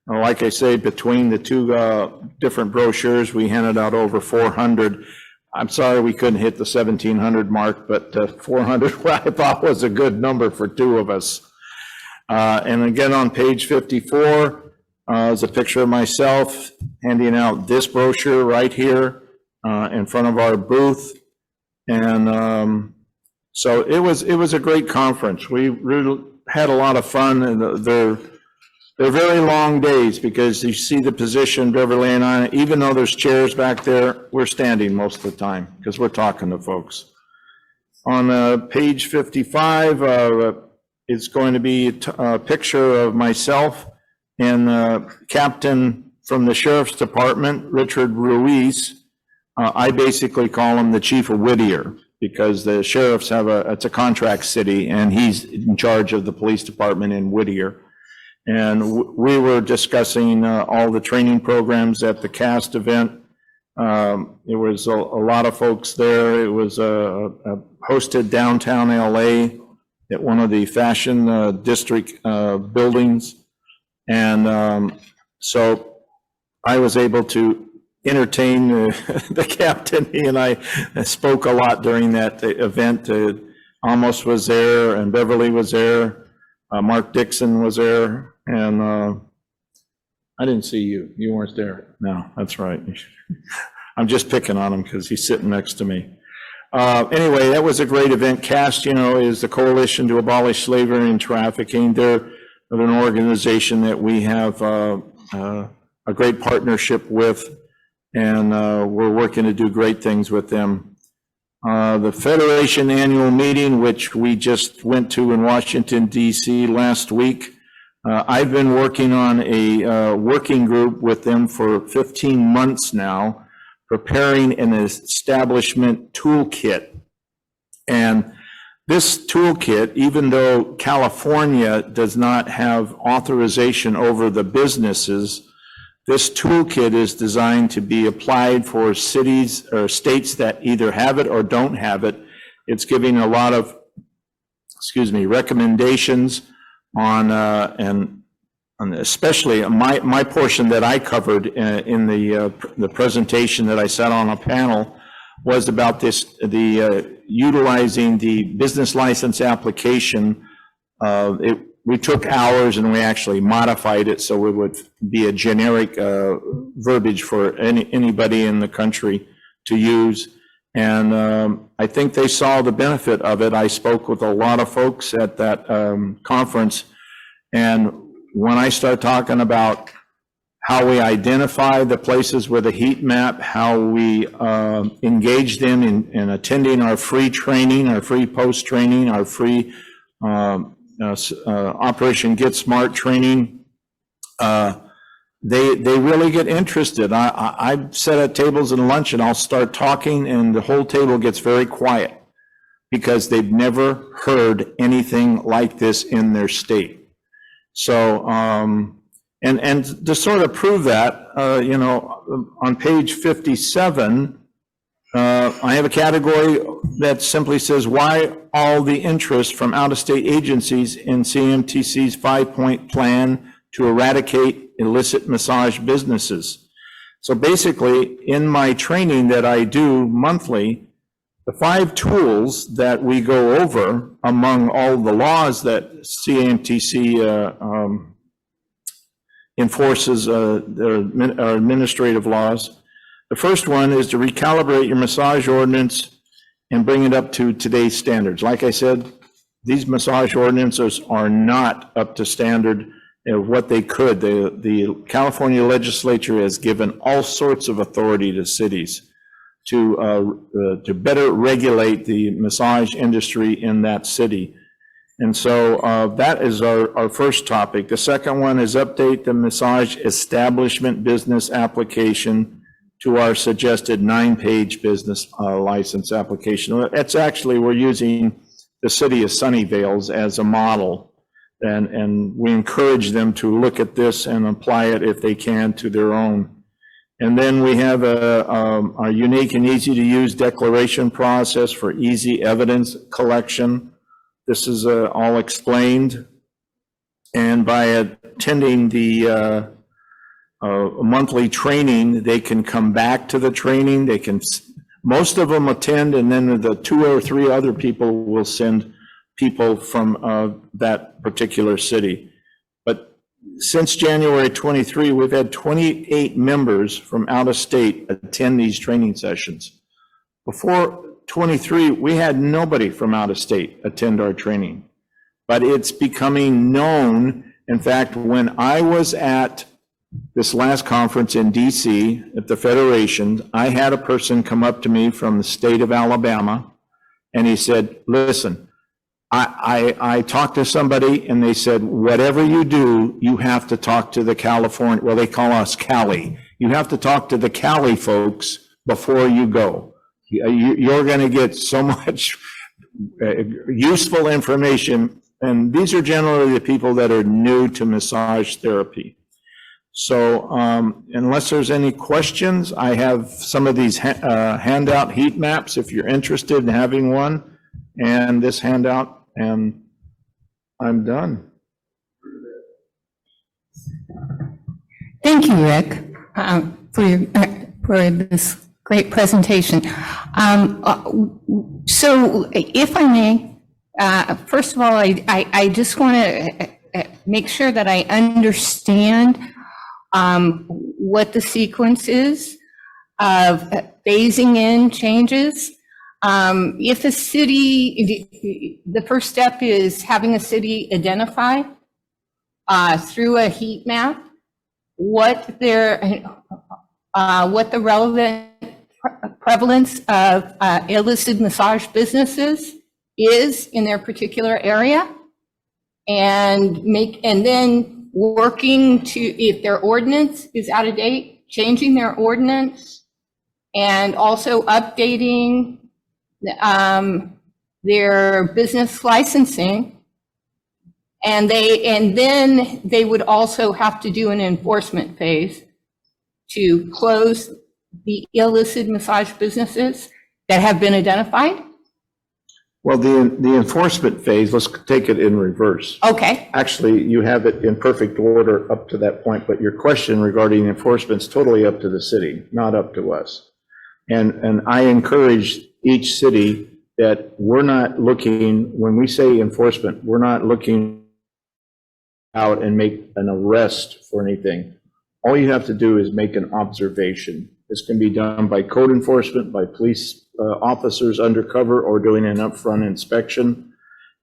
Like I say, between the two different brochures, we handed out over 400. I'm sorry we couldn't hit the 1,700 mark, but 400 I thought was a good number for two of us. And again, on page 54 is a picture of myself handing out this brochure right here in front of our booth. And so it was a great conference. We really had a lot of fun, and they're very long days because you see the position, Beverly and I, even though there's chairs back there, we're standing most of the time because we're talking to folks. On page 55, it's going to be a picture of myself and Captain from the Sheriff's Department, Richard Ruiz. I basically call him the Chief of Whittier because the sheriffs have it's a contract city and he's in charge of the police department in Whittier. And we were discussing all the training programs at the CAST event. There was a lot of folks there. It was hosted downtown LA at one of the fashion district buildings. And so I was able to entertain the captain. He and I spoke a lot during that event. Amos was there and Beverly was there. Mark Dixon was there. And I didn't see you. You weren't there. No, that's right. I'm just picking on him because he's sitting next to me. Anyway, that was a great event. CAST, is the Coalition to Abolish Slavery and Trafficking. They're an organization that we have a great partnership with, and we're working to do great things with them. The Federation annual meeting, which we just went to in Washington, D.C. last week, I've been working on a working group with them for 15 months now, preparing an establishment toolkit. And this toolkit, even though California does not have authorization over the businesses, this toolkit is designed to be applied for cities or states that either have it or don't have it. It's giving a lot of, recommendations on, and especially my portion that I covered in the presentation that I sat on a panel was about utilizing the business license application. We took ours and we actually modified it so it would be a generic verbiage for anybody in the country to use. And I think they saw the benefit of it. I spoke with a lot of folks at that conference. And when I start talking about how we identify the places with a heat map, how we engage them in attending our free training, our free post training, our free Operation Get Smart training, they really get interested. I sit at tables and lunch and I'll start talking and the whole table gets very quiet because they've never heard anything like this in their state. So, and to sort of prove that, on page 57, I have a category that simply says, why all the interest from out-of-state agencies in CAMTC's 5-point plan to eradicate illicit massage businesses. So basically, in my training that I do monthly, the 5 tools that we go over among all the laws that CAMTC enforces, our administrative laws. The first one is to recalibrate your massage ordinance and bring it up to today's standards. Like I said, these massage ordinances are not up to standard of what they could. The California legislature has given all sorts of authority to cities to better regulate the massage industry in that city. And so that is our first topic. The second one is update the massage establishment business application to our suggested 9-page business license application. It's actually, we're using the city of Sunnyvale's as a model, and we encourage them to look at this and apply it if they can to their own. And then we have a unique and easy to use declaration process for easy evidence collection. This is all explained. And by attending the monthly training, they can come back to the training. They can, most of them attend, and then the 2 or 3 other people will send people from that particular city. But since January 23, we've had 28 members from out of state attend these training sessions. Before 23, we had nobody from out of state attend our training, but it's becoming known. In fact, when I was at this last conference in DC at the Federation, I had a person come up to me from the state of Alabama, and he said, listen, I talked to somebody and they said, whatever you do, you have to talk to the California, well, they call us Cali. You have to talk to the Cali folks before you go. You're going to get so much useful information. And these are generally the people that are new to massage therapy. So unless there's any questions, I have some of these handout heat maps if you're interested in having one, and this handout, and I'm done. Thank you, Rick, for this great presentation. So if I may, first of all, I just want to make sure that I understand what the sequence is of phasing in changes. If a city, the first step is having a city identify through a heat map what the relevant prevalence of illicit massage businesses is in their particular area, and then working to, if their ordinance is out of date, changing their ordinance, and also updating their business licensing. And then they would also have to do an enforcement phase to close the illicit massage businesses that have been identified. Well, the enforcement phase, let's take it in reverse. Okay. Actually, you have it in perfect order up to that point, but your question regarding enforcement is totally up to the city, not up to us. And I encourage each city that we're not looking, when we say enforcement, we're not looking out and make an arrest for anything. All you have to do is make an observation. This can be done by code enforcement, by police officers undercover, or doing an upfront inspection.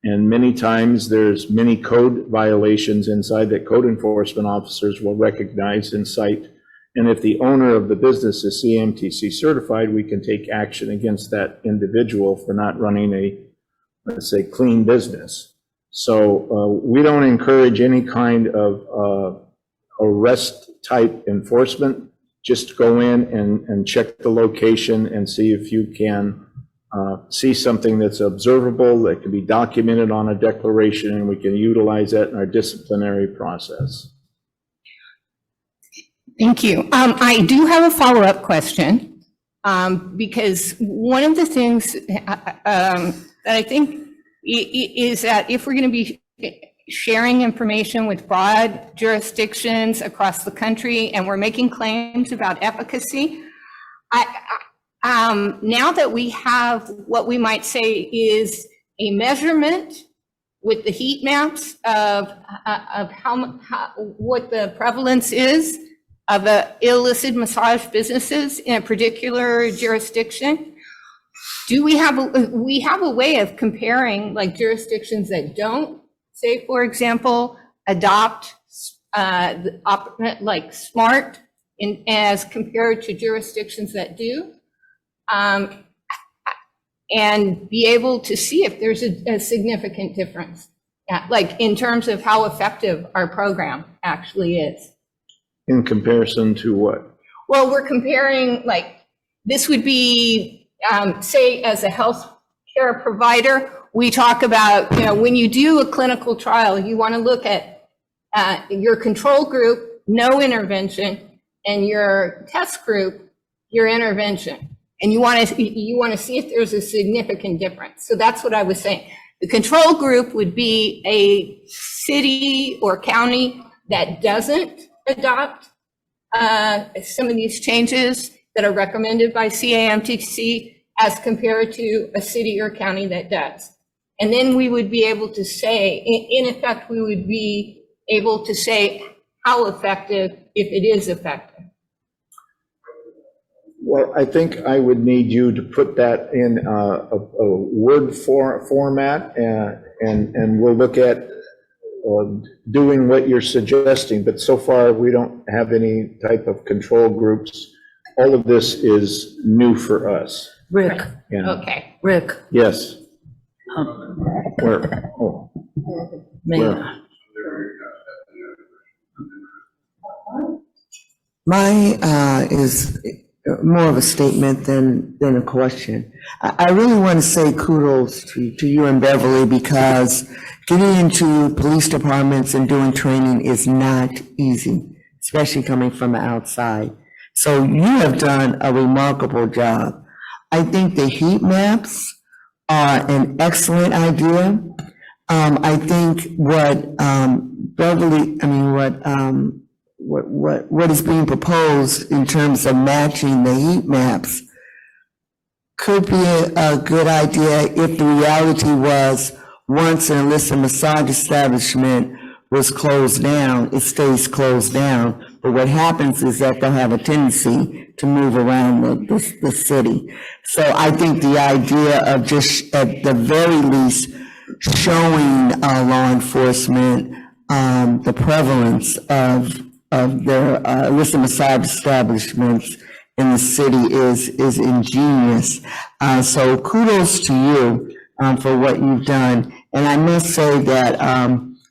And many times there's many code violations inside that code enforcement officers will recognize and cite. And if the owner of the business is CAMTC certified, we can take action against that individual for not running a, let's say, clean business. So we don't encourage any kind of arrest type enforcement. Just go in and check the location and see if you can see something that's observable, that can be documented on a declaration, and we can utilize that in our disciplinary process. Thank you. I do have a follow-up question, because one of the things that I think is that if we're going to be sharing information with broad jurisdictions across the country and we're making claims about efficacy, now that we have what we might say is a measurement with the heat maps of what the prevalence is of illicit massage businesses in a particular jurisdiction, do we have a way of comparing, like, jurisdictions that don't, say, for example, adopt like SMART as compared to jurisdictions that do, and be able to see if there's a significant difference, like in terms of how effective our program actually is? In comparison to what? well, we're comparing, like, this would be, say, as a healthcare provider, we talk about, when you do a clinical trial, you want to look at your control group, no intervention, and your test group, your intervention. And you want to see if there's a significant difference. So that's what I was saying. The control group would be a city or county that doesn't adopt some of these changes that are recommended by CAMTC as compared to a city or county that does. And then we would be able to say, in effect, we would be able to say how effective, if it is effective. Well, I think I would need you to put that in a Word format, and we'll look at doing what you're suggesting. But so far, we don't have any type of control groups. All of this is new for us. Rick, Okay. Rick. Yes. Where? Oh. Where? Mine is more of a statement than a question. I really want to say kudos to you and Beverly, because getting into police departments and doing training is not easy, especially coming from the outside. So you have done a remarkable job. I think the heat maps are an excellent idea. I think what what is being proposed in terms of matching the heat maps could be a good idea if the reality was once an illicit massage establishment was closed down, it stays closed down. But what happens is that they'll have a tendency to move around the city. So I think the idea of just at the very least showing law enforcement the prevalence of their illicit massage establishments in the city is ingenious. So kudos to you for what you've done. And I must say that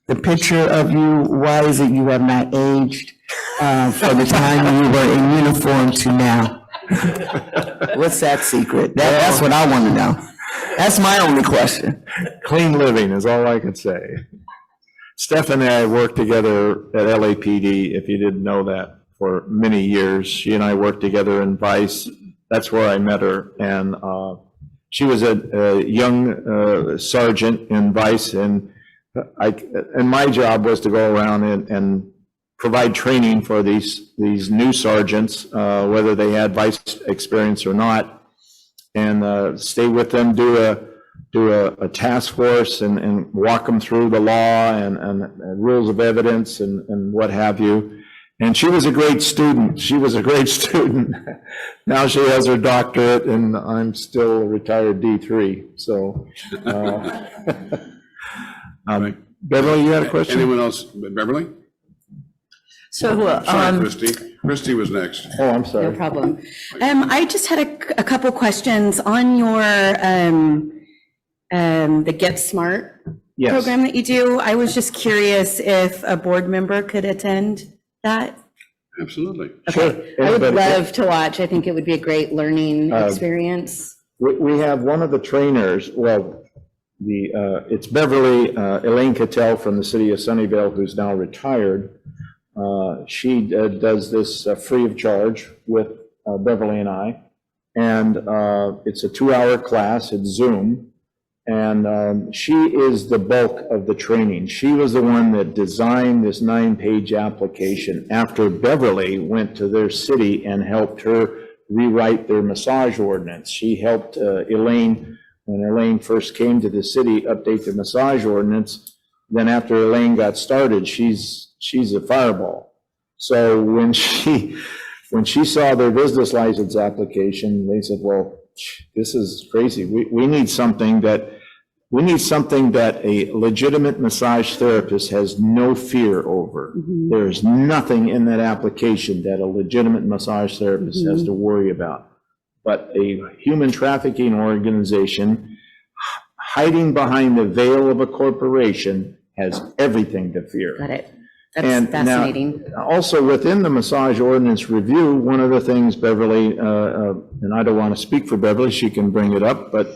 the picture of you, why is it you have not aged for the time you were in uniform to now? What's that secret? That's what I want to know. That's my only question. Clean living is all I could say. Steph and I worked together at LAPD, if you didn't know that, for many years. She and I worked together in Vice. That's where I met her. And she was a young sergeant in Vice, and my job was to go around and provide training for these new sergeants, whether they had Vice experience or not, and stay with them, do a task force and walk them through the law and rules of evidence and what have you. And she was a great student. Now she has her doctorate, and I'm still a retired D3. So, Beverly, you had a question? Anyone else? Beverly? So, Sorry, Christy. Christy was next. Oh, I'm sorry. No problem. I just had a couple questions on your the Get Smart program that you do. I was just curious if a board member could attend that. Absolutely. Okay. Sure. I would love to watch. I think it would be a great learning experience. We have one of the trainers, well, it's Beverly Elaine Cattell from the city of Sunnyvale, who's now retired. She does this free of charge with Beverly and I. And it's a 2-hour class, it's Zoom. And she is the bulk of the training. She was the one that designed this 9-page application after Beverly went to their city and helped her rewrite their massage ordinance. She helped Elaine, when Elaine first came to the city, update the massage ordinance. Then after Elaine got started, she's a fireball. So when she saw their business license application, they said, well, this is crazy. We need something that a legitimate massage therapist has no fear over. Mm-hmm. There's nothing in that application that a legitimate massage therapist has to worry about. But a human trafficking organization hiding behind the veil of a corporation has everything to fear. Got it. That's And now, fascinating. also within the massage ordinance review, one of the things Beverly, and I don't want to speak for Beverly, she can bring it up, but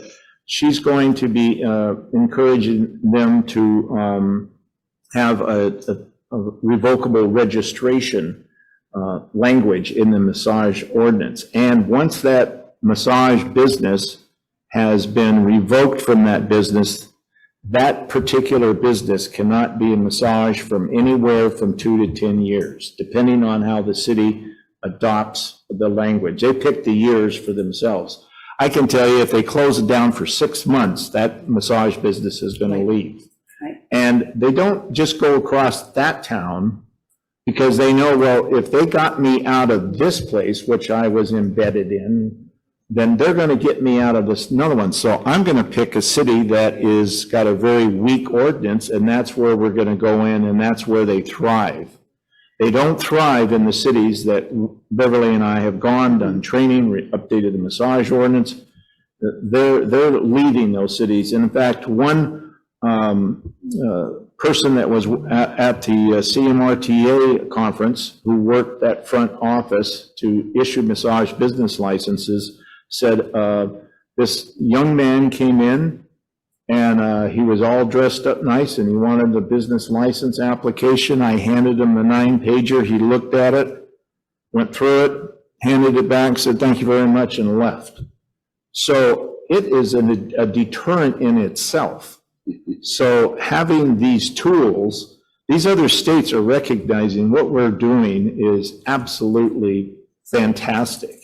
she's going to be encouraging them to have a revocable registration language in the massage ordinance. And once that massage business has been revoked from that business, that particular business cannot be a massage from anywhere from 2 to 10 years, depending on how the city adopts the language. They pick the years for themselves. I can tell you, if they close it down for 6 months, that massage business is going to leave. Right. And they don't just go across that town because they know, well, if they got me out of this place, which I was embedded in, then they're going to get me out of this another one. So I'm going to pick a city that is got a very weak ordinance, and that's where we're going to go in, and that's where they thrive. They don't thrive in the cities that Beverly and I have gone, done training, updated the massage ordinance. They're leading those cities. And in fact, one person that was at the CMRTA conference who worked that front office to issue massage business licenses said this young man came in and he was all dressed up nice and he wanted the business license application. I handed him the 9-pager. He looked at it, went through it, handed it back, said, "Thank you very much," and left. So it is a deterrent in itself. So having these tools, these other states are recognizing what we're doing is absolutely fantastic.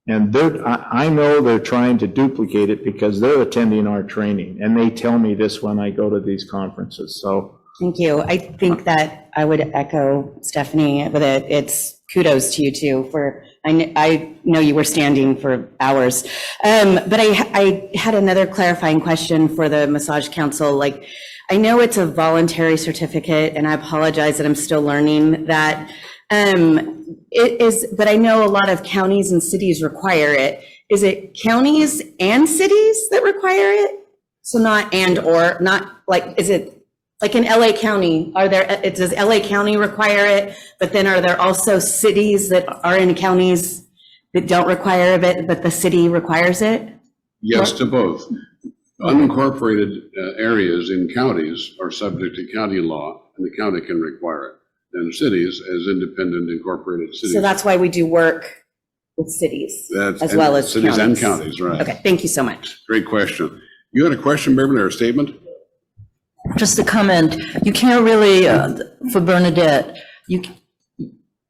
And I know they're trying to duplicate it because they're attending our training, and they tell me this when I go to these conferences, so. Thank you. I think that I would echo Stephanie, but it's kudos to you too for, I know you were standing for hours. But I had another clarifying question for the Massage Council. Like, I know it's a voluntary certificate, and I apologize that I'm still learning that. It is, but I know a lot of counties and cities require it. Is it counties and cities that require it? So not and or, not like, is it like in LA County, does LA County require it? But then are there also cities that are in counties that don't require it, but the city requires it? Yes to both. Unincorporated areas in counties are subject to county law, and the county can require it. And cities as independent incorporated cities. So that's why we do work with cities as well as cities counties. and counties, right. Okay, thank you so much. Great question. You had a question, Beverly, or a statement? Just a comment. You can't really, for Bernadette,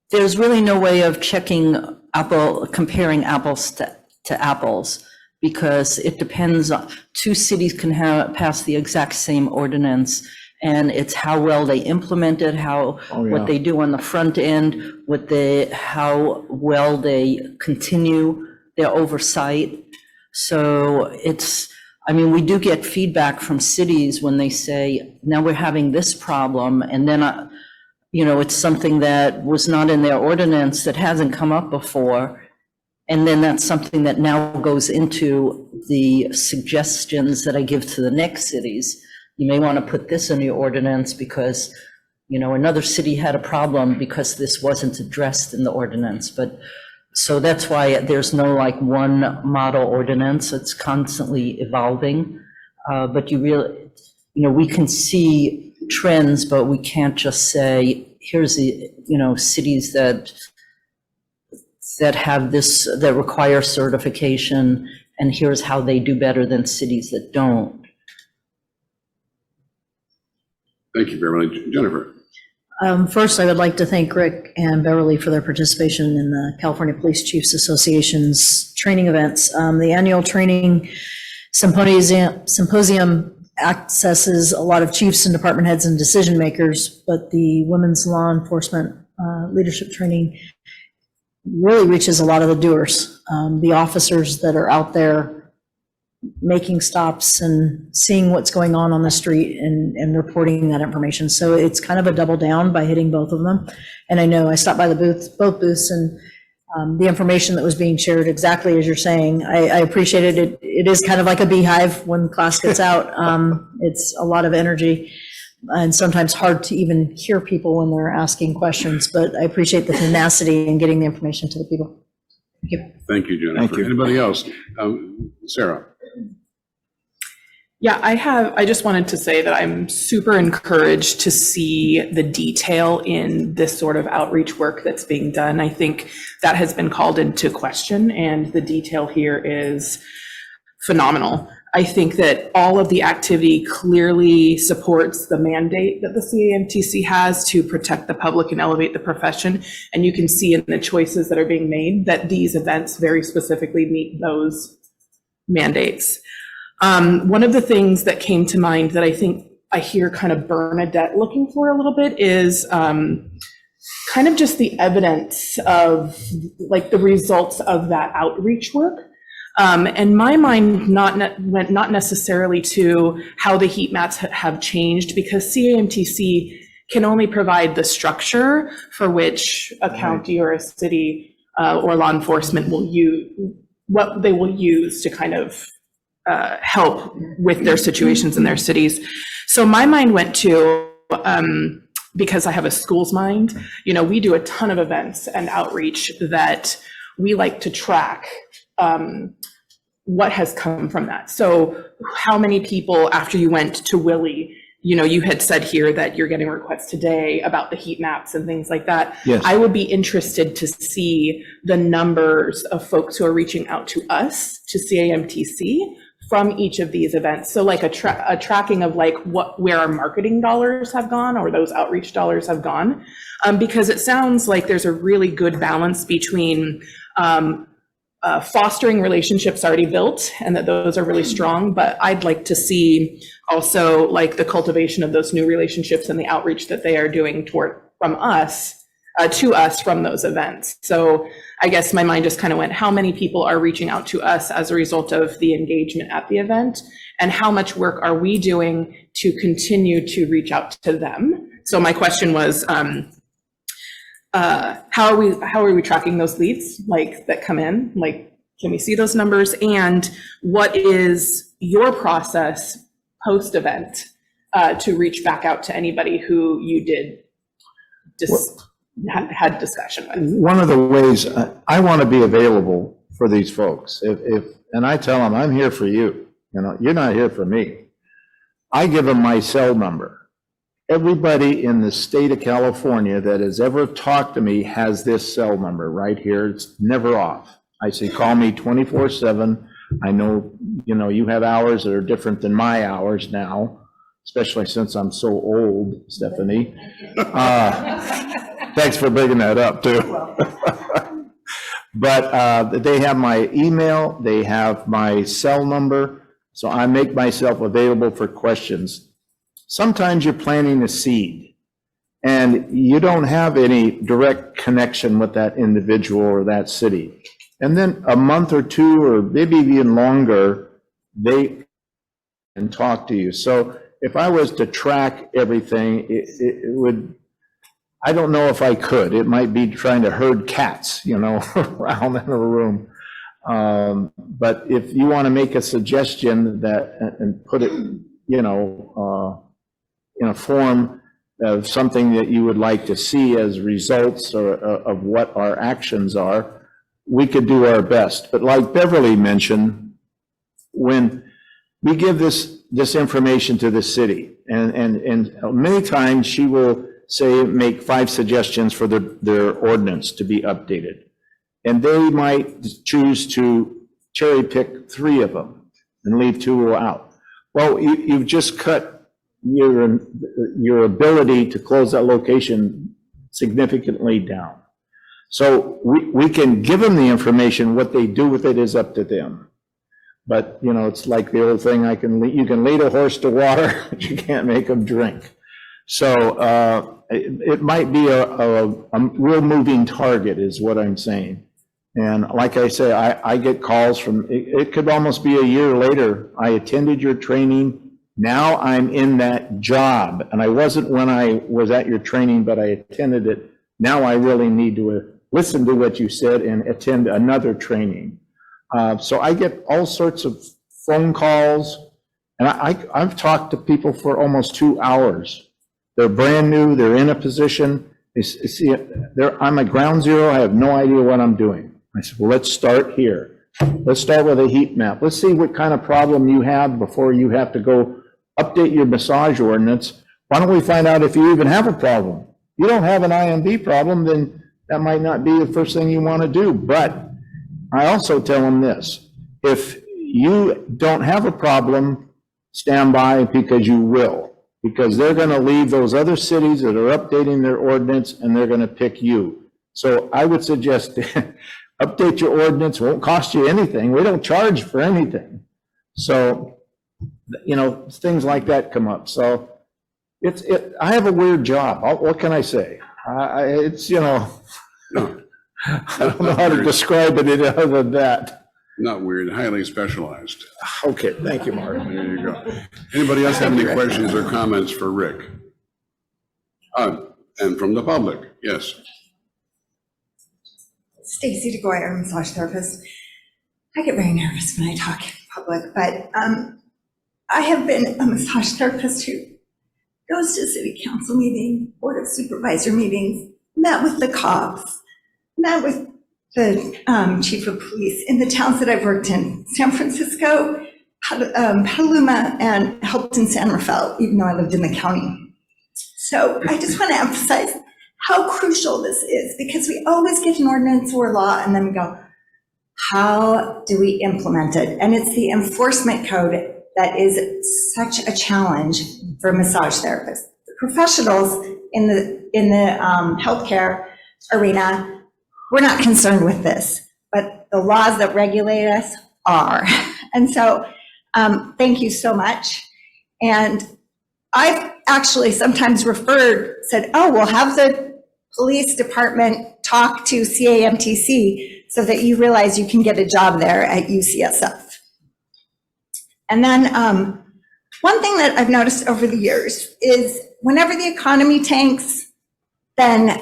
there's really no way of comparing apples to apples, because it depends on, 2 cities can pass the exact same ordinance, and it's how well they implement it, what they do on the front end, how well they continue their oversight. So we do get feedback from cities when they say, now we're having this problem, and then, it's something that was not in their ordinance that hasn't come up before. And then that's something that now goes into the suggestions that I give to the next cities. You may want to put this in your ordinance because, another city had a problem because this wasn't addressed in the ordinance. But so that's why there's no like one model ordinance. It's constantly evolving. But we can see trends, but we can't just say, here's the, cities that have this, that require certification, and here's how they do better than cities that don't. Thank you, Beverly. Jennifer. First, I would like to thank Rick and Beverly for their participation in the California Police Chiefs Association's training events. The annual training symposium accesses a lot of chiefs and department heads and decision makers, but the women's law enforcement leadership training really reaches a lot of the doers, the officers that are out there making stops and seeing what's going on the street and reporting that information. So it's kind of a double down by hitting both of them. And I know I stopped by both booths, and the information that was being shared exactly as you're saying, I appreciated it. It is kind of like a beehive when class gets out. It's a lot of energy. and sometimes hard to even hear people when they're asking questions, but I appreciate the tenacity in getting the information to the people. Thank you. Thank you, Jennifer. Thank you. Anybody else? Sarah? Yeah, I just wanted to say that I'm super encouraged to see the detail in this sort of outreach work that's being done. I think that has been called into question, and the detail here is phenomenal. I think that all of the activity clearly supports the mandate that the CAMTC has to protect the public and elevate the profession. And you can see in the choices that are being made that these events very specifically meet those mandates. One of the things that came to mind that I think I hear kind of Bernadette looking for a little bit is kind of just the evidence of like the results of that outreach work. And my mind went not necessarily to how the heat maps have changed, because CAMTC can only provide the structure for which a county or a city or law enforcement will use, what they will use to kind of help with their situations in their cities. So my mind went to, because I have a schools mind, you know, we do a ton of events and outreach that we like to track what has come from that. So how many people, after you went to Willie, you know, you had said here that you're getting requests today about the heat maps and things like that. Yes. I would be interested to see the numbers of folks who are reaching out to us, to CAMTC, from each of these events. So like a tracking of like where our marketing dollars have gone, or those outreach dollars have gone. Because it sounds like there's a really good balance between fostering relationships already built, and that those are really strong, but I'd like to see also like the cultivation of those new relationships and the outreach that they are doing from us to us from those events. So I guess my mind just kind of went, how many people are reaching out to us as a result of the engagement at the event, and how much work are we doing to continue to reach out to them? So my question was, how are we tracking those leads like that come in? Like, can we see those numbers? And what is your process post-event to reach back out to anybody who you did had discussion with? One of the ways I want to be available for these folks, and I tell them, I'm here for you. You know, you're not here for me. I give them my cell number. Everybody in the state of California that has ever talked to me has this cell number right here. It's never off. I say, call me 24/7. I know, you know, you have hours that are different than my hours now, especially since I'm so old, Stephanie. Thanks for bringing that up too. But they have my email, they have my cell number, so I make myself available for questions. Sometimes you're planting a seed and you don't have any direct connection with that individual or that city. And then a month or two, or maybe even longer, they can talk to you. So if I was to track everything, it would, I don't know if I could. It might be trying to herd cats, you know, around in a room. But if you want to make a suggestion that, and put it, you know, in a form of something that you would like to see as results or of what our actions are, we could do our best. But like Beverly mentioned, when we give this information to the city, and many times she will say, make 5 suggestions for their ordinance to be updated. And they might choose to cherry pick 3 of them and leave 2 out. Well, you've just cut your ability to close that location significantly down. So we can give them the information. What they do with it is up to them. But, you know, it's like the old thing, you can lead a horse to water, but you can't make them drink. So it might be a real moving target is what I'm saying. And like I say, I get calls from, it could almost be a year later, I attended your training, now I'm in that job. And I wasn't when I was at your training, but I attended it. Now I really need to listen to what you said and attend another training. So I get all sorts of phone calls, and I've talked to people for almost 2 hours They're brand new, they're in a position, see, I'm at ground zero, I have no idea what I'm doing. I said, well, let's start here. Let's start with a heat map. Let's see what kind of problem you have before you have to go update your massage ordinance. Why don't we find out if you even have a problem? If you don't have an IMB problem, then that might not be the first thing you want to do. But I also tell them this, if you don't have a problem, stand by because you will. Because they're going to leave those other cities that are updating their ordinance and they're going to pick you. So I would suggest update your ordinance, won't cost you anything. We don't charge for anything. So, you know, things like that come up. So I have a weird job. What can I say? It's, you know, I don't know how to describe it other than that. Not weird, highly specialized. Okay, thank you, Mark. There you go. Anybody else have any questions or comments for Rick? And from the public, yes. Stacey DeGoyer, massage therapist. I get very nervous when I talk in public, but I have been a massage therapist who goes to city council meetings, board of supervisor meetings, met with the cops, met with the chief of police in the towns that I've worked in, San Francisco, Petaluma, and Hilton, San Rafael, even though I lived in the county. So I just want to emphasize how crucial this is, because we always get an ordinance or law and then we go, how do we implement it? And it's the enforcement code that is such a challenge for massage therapists. The professionals in the healthcare arena, we're not concerned with this, but the laws that regulate us are. And so thank you so much. And I've actually sometimes said, oh, we'll have the police department talk to CAMTC so that you realize you can get a job there at UCSF. And then one thing that I've noticed over the years is whenever the economy tanks, then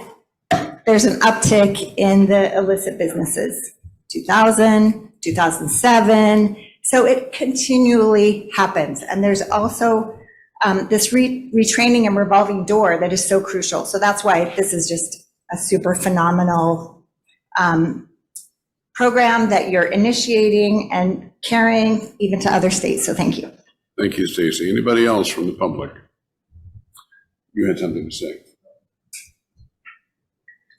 there's an uptick in the illicit businesses, 2000, 2007. So it continually happens. And there's also this retraining and revolving door that is so crucial. So that's why this is just a super phenomenal program that you're initiating and carrying even to other states. So thank you. Thank you, Stacey. Anybody else from the public? You had something to say.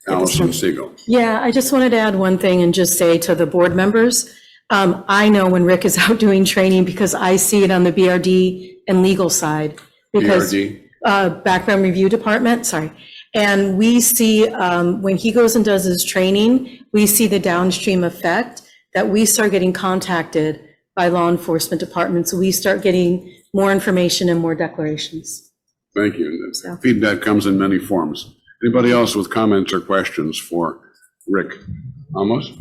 Allison Siegel. Yeah, I just wanted to add one thing and just say to the board members, I know when Rick is out doing training because I see it on the BRD and legal side. Because BRD? Background Review Department, sorry. And we see when he goes and does his training, we see the downstream effect that we start getting contacted by law enforcement departments. We start getting more information and more declarations. Thank you. Feedback comes in many forms. Anybody else with comments or questions for Rick? Almost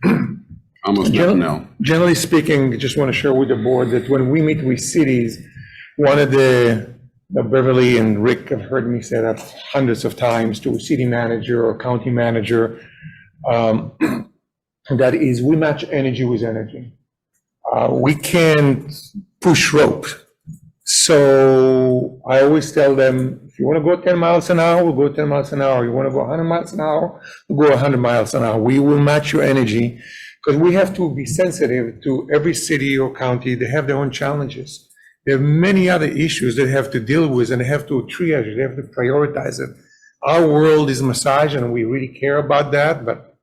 nothing else. Generally speaking, I just want to share with the board that when we meet with cities, one of the Beverly and Rick have heard me say that hundreds of times to a city manager or county manager, that is we match energy with energy. We can't push rope. So I always tell them, if you want to go 10 miles an hour, we'll go 10 miles an hour. You want to go 100 miles an hour, we'll go 100 miles an hour. We will match your energy because we have to be sensitive to every city or county. They have their own challenges. There are many other issues they have to deal with and they have to triage it. They have to prioritize it. Our world is massage and we really care about that, but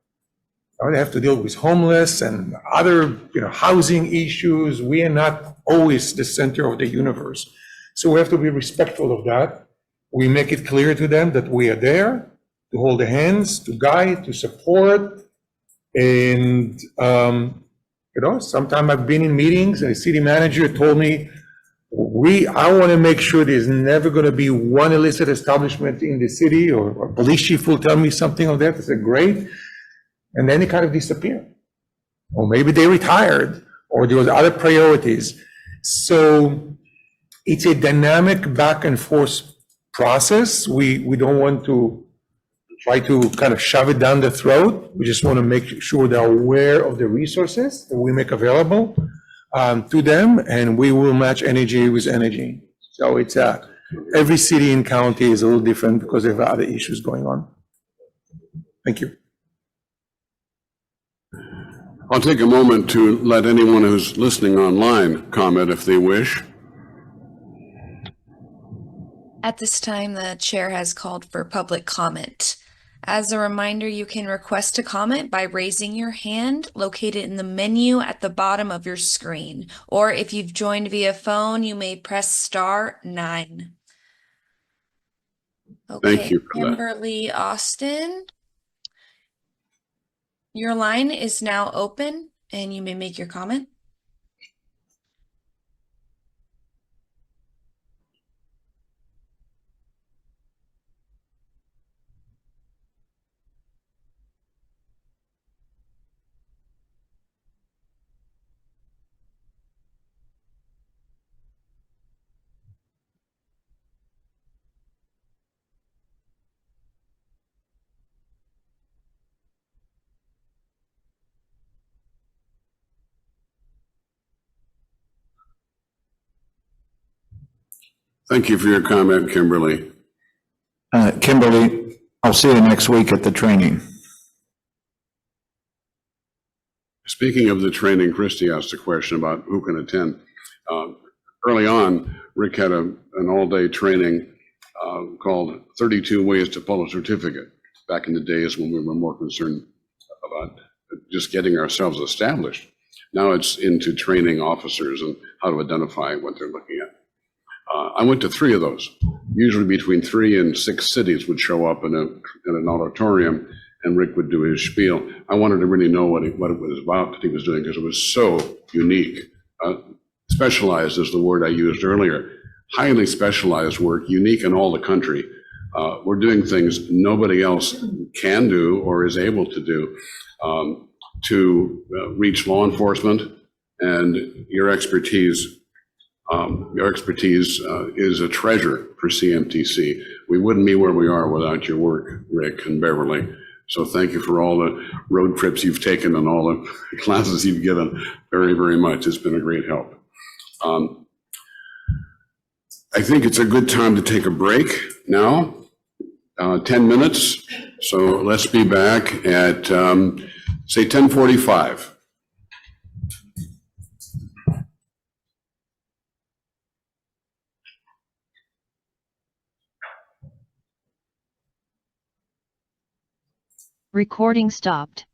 they have to deal with homeless and other, housing issues. We are not always the center of the universe. So we have to be respectful of that. We make it clear to them that we are there to hold their hands, to guide, to support. And, sometimes I've been in meetings and the city manager told me, I want to make sure there's never going to be one illicit establishment in the city, or a police chief will tell me something of that. I said, great. And then they kind of disappear. Or maybe they retired, or there was other priorities. So it's a dynamic back and forth process. We don't want to try to kind of shove it down the throat. We just want to make sure they're aware of the resources that we make available to them, and we will match energy with energy. So it's every city and county is a little different because they have other issues going on. Thank you. I'll take a moment to let anyone who's listening online comment if they wish. At this time, the chair has called for public comment. As a reminder, you can request a comment by raising your hand located in the menu at the bottom of your screen. Or if you've joined via phone, you may press *9. Okay, Thank you for that. Kimberly Austin, your line is now open and you may make your comment. Thank you for your comment, Kimberly. Kimberly, I'll see you next week at the training. Speaking of the training, Christy asked a question about who can attend. Early on, Rick had an all-day training called 32 Ways to Pull a Certificate, back in the days when we were more concerned about just getting ourselves established. Now it's into training officers and how to identify what they're looking at. I went to 3 of those. Usually between 3 and 6 cities would show up in an auditorium, and Rick would do his spiel. I wanted to really know what it was about that he was doing, because it was so unique. Specialized is the word I used earlier. Highly specialized work, unique in all the country. We're doing things nobody else can do or is able to do to reach law enforcement, and your expertise is a treasure for CMTC. We wouldn't be where we are without your work, Rick and Beverly. So thank you for all the road trips you've taken and all the classes you've given very, very much. It's been a great help. I think it's a good time to take a break now, 10 minutes. So let's be back at, say, 10:45. Recording stopped.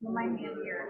Remind me of your.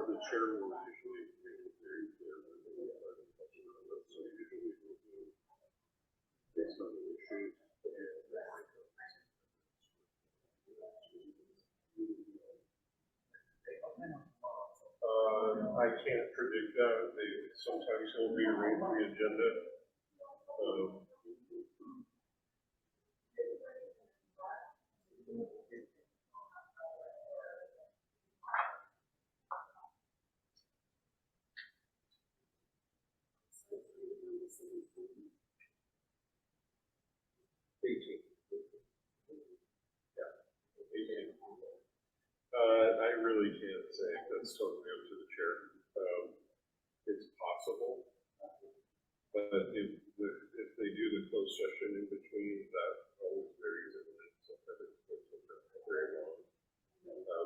The chair will usually make it very clear that they are so usually we'll do based on the issues. I can't predict that. Sometimes he'll rearrange the agenda. I really can't say. That's totally up to the chair. It's possible, but if they do the closed session in between, that always varies. Sometimes it's very long.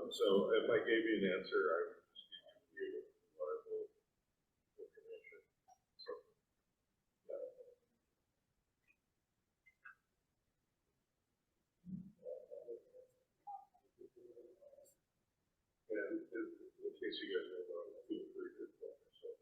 So if I gave you an answer, I would just give you reliable information. So, and in case you guys know, feel free to call yourself.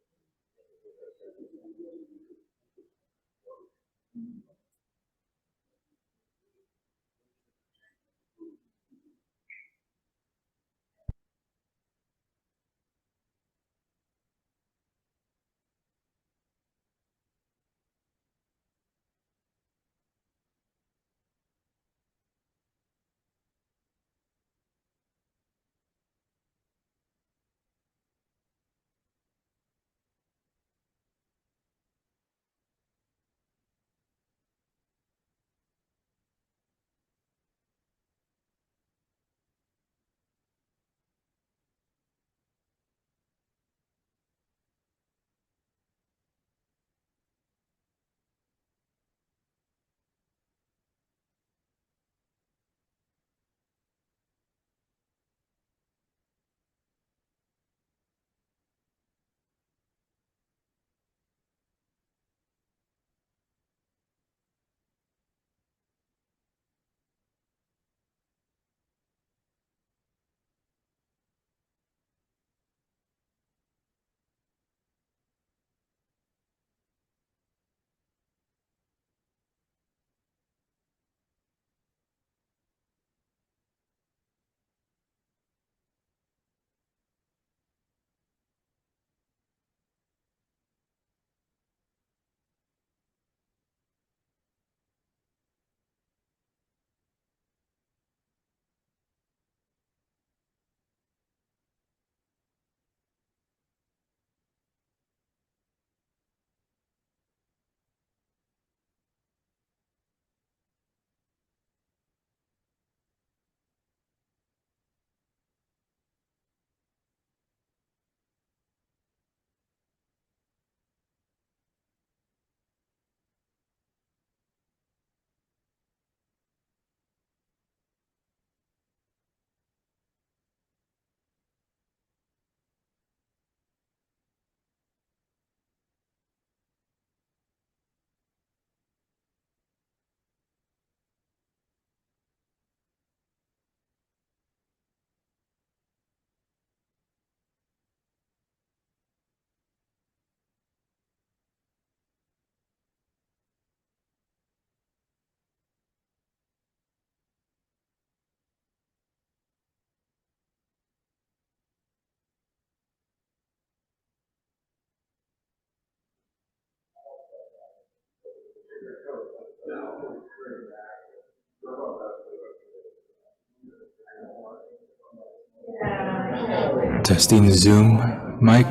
Testing Zoom mic,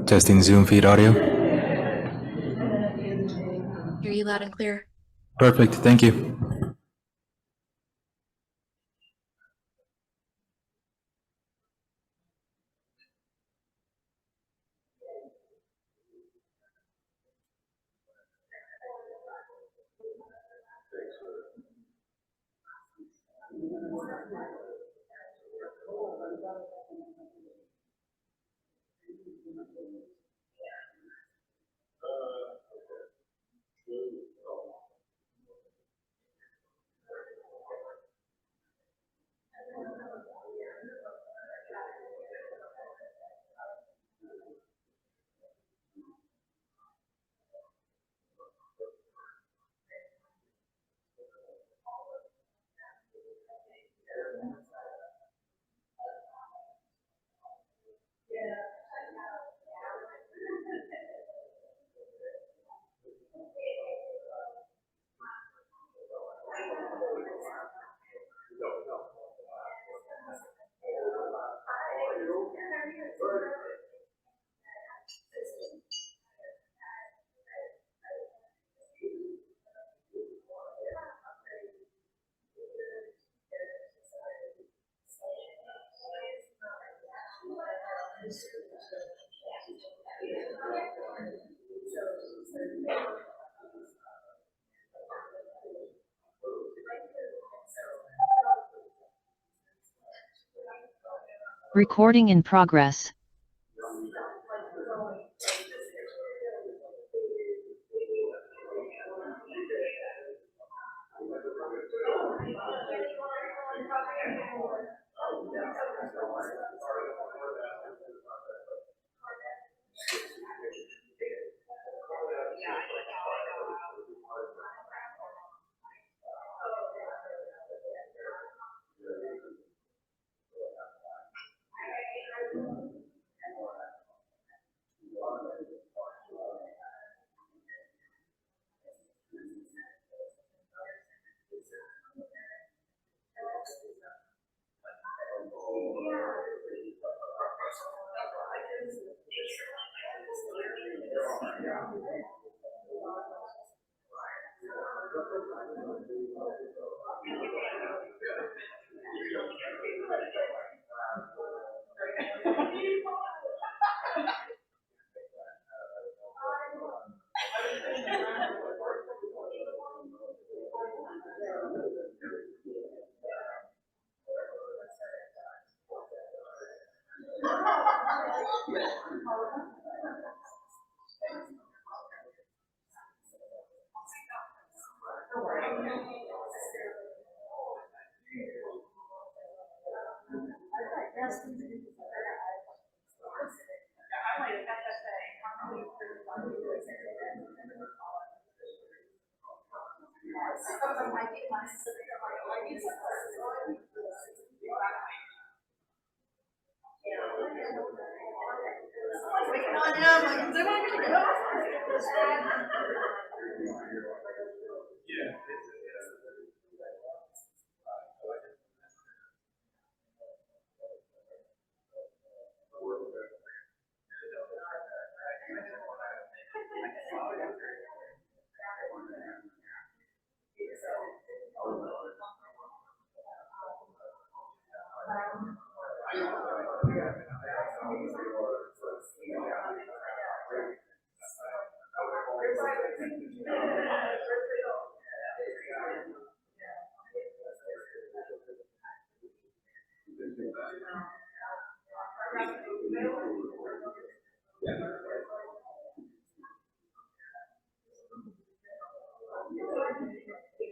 testing Zoom feed audio. Hear you loud and clear. Perfect, thank you. Recording in progress.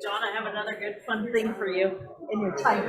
John, I have another good fun thing for you in your time.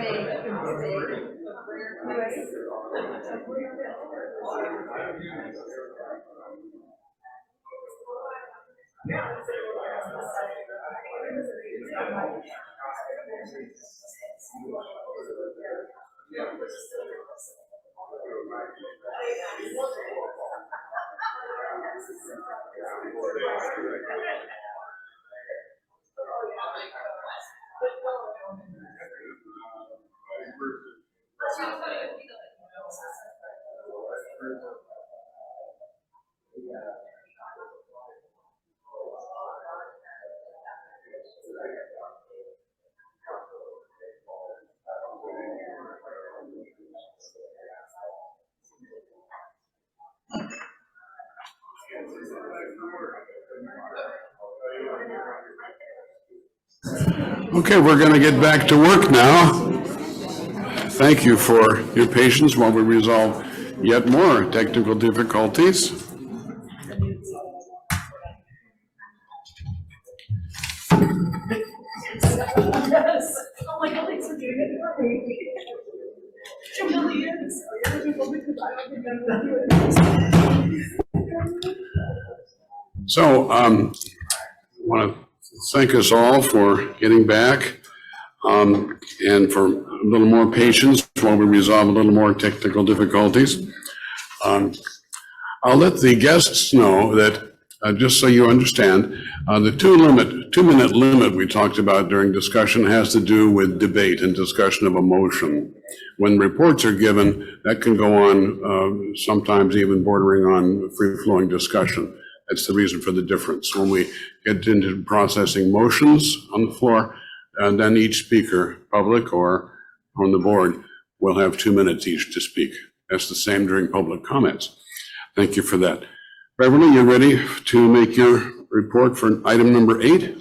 Okay, we're going to get back to work now. Thank you for your patience while we resolve yet more technical difficulties. Oh my God, thanks for doing it for me. It really is. So, I want to thank us all for getting back and for a little more patience while we resolve a little more technical difficulties. I'll let the guests know that, just so you understand, the 2-minute limit we talked about during discussion has to do with debate and discussion of a motion. When reports are given, that can go on sometimes even bordering on free-flowing discussion. That's the reason for the difference. When we get into processing motions on the floor, and then each speaker, public or on the board, will have 2 minutes each to speak. That's the same during public comments. Thank you for that. Beverly, you ready to make your report for item number 8?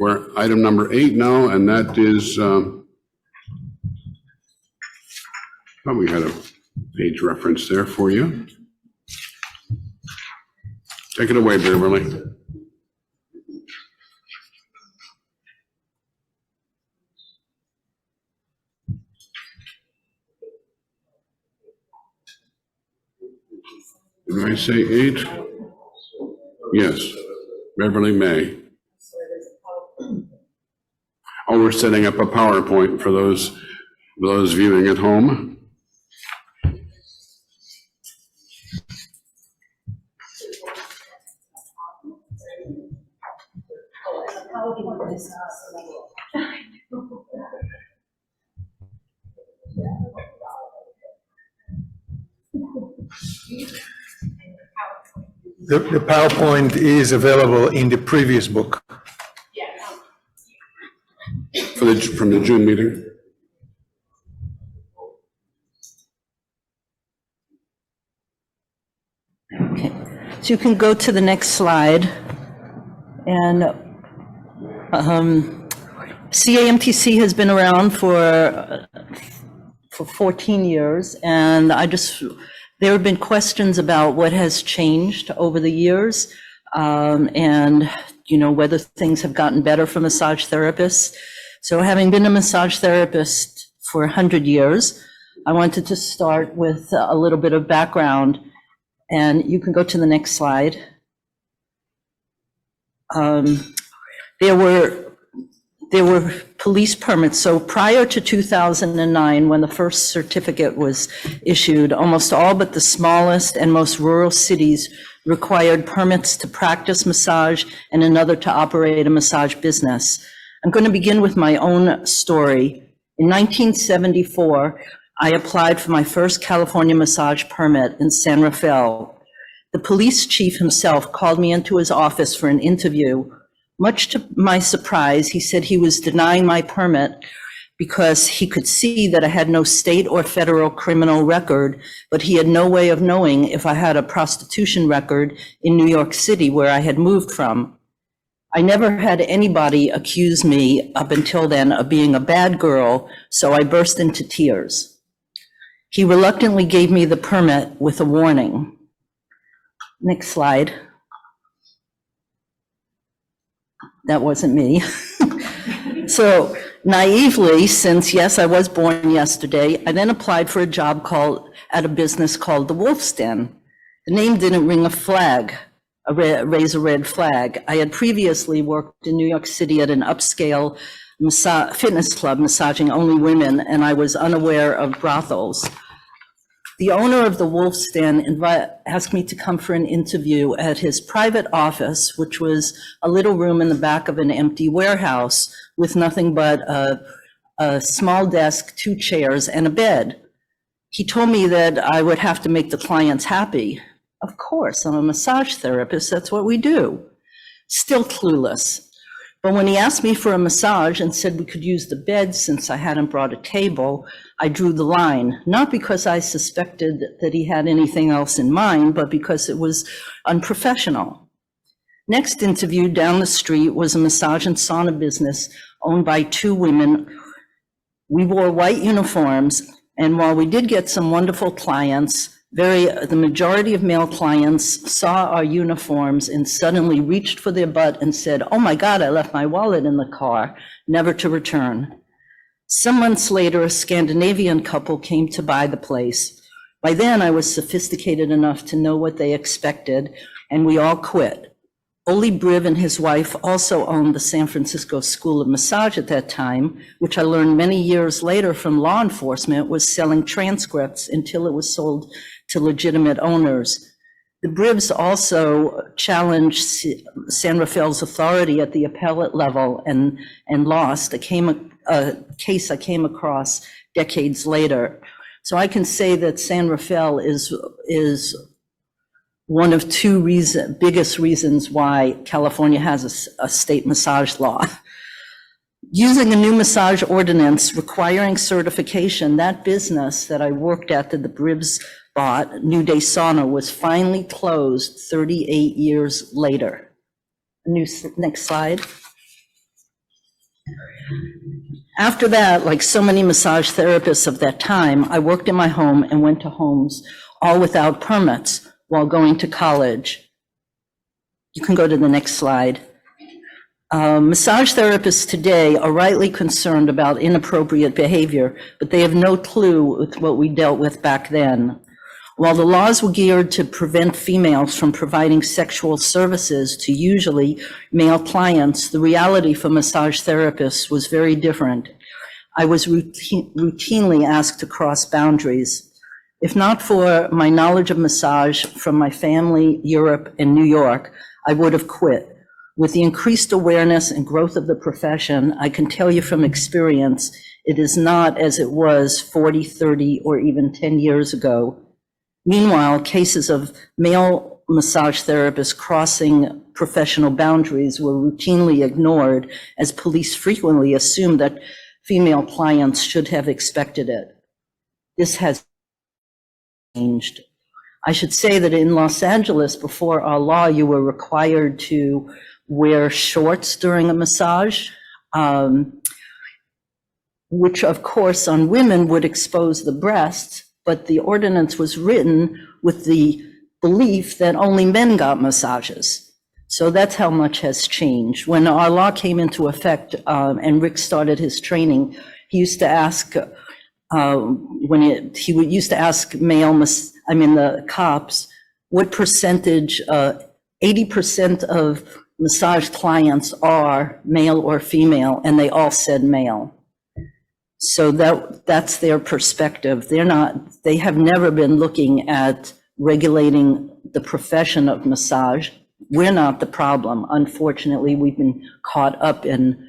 We're item number 8 now, and that is, we had a page reference there for you. Take it away, Beverly. Did I say 8? Yes, Beverly May. Oh, we're setting up a PowerPoint for those viewing at home. The PowerPoint is available in the previous book. From the June meeting. Okay, so you can go to the next slide. And CAMTC has been around for 14 years, and there have been questions about what has changed over the years, and whether things have gotten better for massage therapists. So having been a massage therapist for 100 years, I wanted to start with a little bit of background, and you can go to the next slide. There were police permits. So prior to 2009, when the first certificate was issued, almost all but the smallest and most rural cities required permits to practice massage and another to operate a massage business. I'm going to begin with my own story. In 1974, I applied for my first California massage permit in San Rafael. The police chief himself called me into his office for an interview. Much to my surprise, he said he was denying my permit because he could see that I had no state or federal criminal record, but he had no way of knowing if I had a prostitution record in New York City, where I had moved from. I never had anybody accuse me up until then of being a bad girl, so I burst into tears. He reluctantly gave me the permit with a warning. Next slide. That wasn't me. So naively, since yes, I was born yesterday, I then applied for a job at a business called the Wolf's Den. The name didn't ring a flag, raise a red flag. I had previously worked in New York City at an upscale fitness club massaging only women, and I was unaware of brothels. The owner of the Wolf's Den asked me to come for an interview at his private office, which was a little room in the back of an empty warehouse with nothing but a small desk, 2 chairs, and a bed. He told me that I would have to make the clients happy. Of course, I'm a massage therapist, that's what we do. Still clueless. But when he asked me for a massage and said we could use the bed since I hadn't brought a table, I drew the line, not because I suspected that he had anything else in mind, but because it was unprofessional. Next interview down the street was a massage and sauna business owned by two women. We wore white uniforms, and while we did get some wonderful clients, the majority of male clients saw our uniforms and suddenly reached for their butt and said, "Oh my God, I left my wallet in the car," never to return. Some months later, a Scandinavian couple came to buy the place. By then, I was sophisticated enough to know what they expected, and we all quit. Ole Briv and his wife also owned the San Francisco School of Massage at that time, which I learned many years later from law enforcement was selling transcripts until it was sold to legitimate owners. The Brivs also challenged San Rafael's authority at the appellate level and lost a case I came across decades later. So I can say that San Rafael is one of two biggest reasons why California has a state massage law. Using a new massage ordinance requiring certification, that business that I worked at that the Brivs bought, New Day Sauna, was finally closed 38 years later. Next slide. After that, like so many massage therapists of that time, I worked in my home and went to homes, all without permits, while going to college. You can go to the next slide. Massage therapists today are rightly concerned about inappropriate behavior, but they have no clue with what we dealt with back then. While the laws were geared to prevent females from providing sexual services to usually male clients, the reality for massage therapists was very different. I was routinely asked to cross boundaries. If not for my knowledge of massage from my family, Europe, and New York, I would have quit. With the increased awareness and growth of the profession, I can tell you from experience, it is not as it was 40, 30, or even 10 years ago. Meanwhile, cases of male massage therapists crossing professional boundaries were routinely ignored, as police frequently assumed that female clients should have expected it. This has changed. I should say that in Los Angeles, before our law, you were required to wear shorts during a massage, which of course on women would expose the breasts, but the ordinance was written with the belief that only men got massages. So that's how much has changed. When our law came into effect and Rick started his training, he used to ask, used to ask the cops, what percentage, 80% of massage clients are male or female, and they all said male. So that's their perspective. They have never been looking at regulating the profession of massage. We're not the problem. Unfortunately, we've been caught up in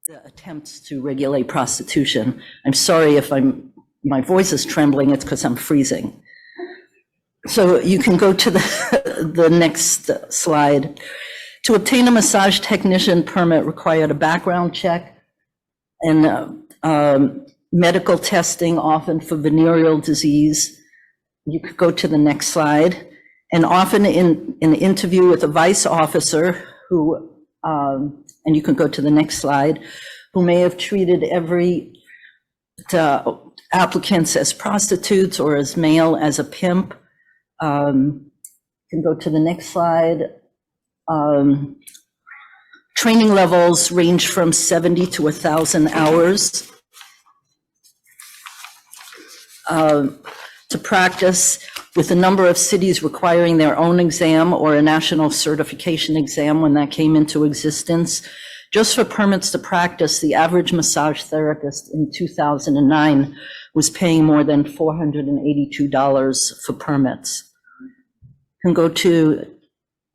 the attempts to regulate prostitution. I'm sorry if my voice is trembling, it's because I'm freezing. So you can go to the next slide. To obtain a massage technician permit required a background check and medical testing, often for venereal disease. You could go to the next slide. And often in an interview with a vice officer who, and you can go to the next slide, who may have treated every applicants as prostitutes or as male as a pimp. You can go to the next slide. Training levels range from 70 to 1,000 hours to practice, with a number of cities requiring their own exam or a national certification exam when that came into existence. Just for permits to practice, the average massage therapist in 2009 was paying more than $482 for permits. You can go to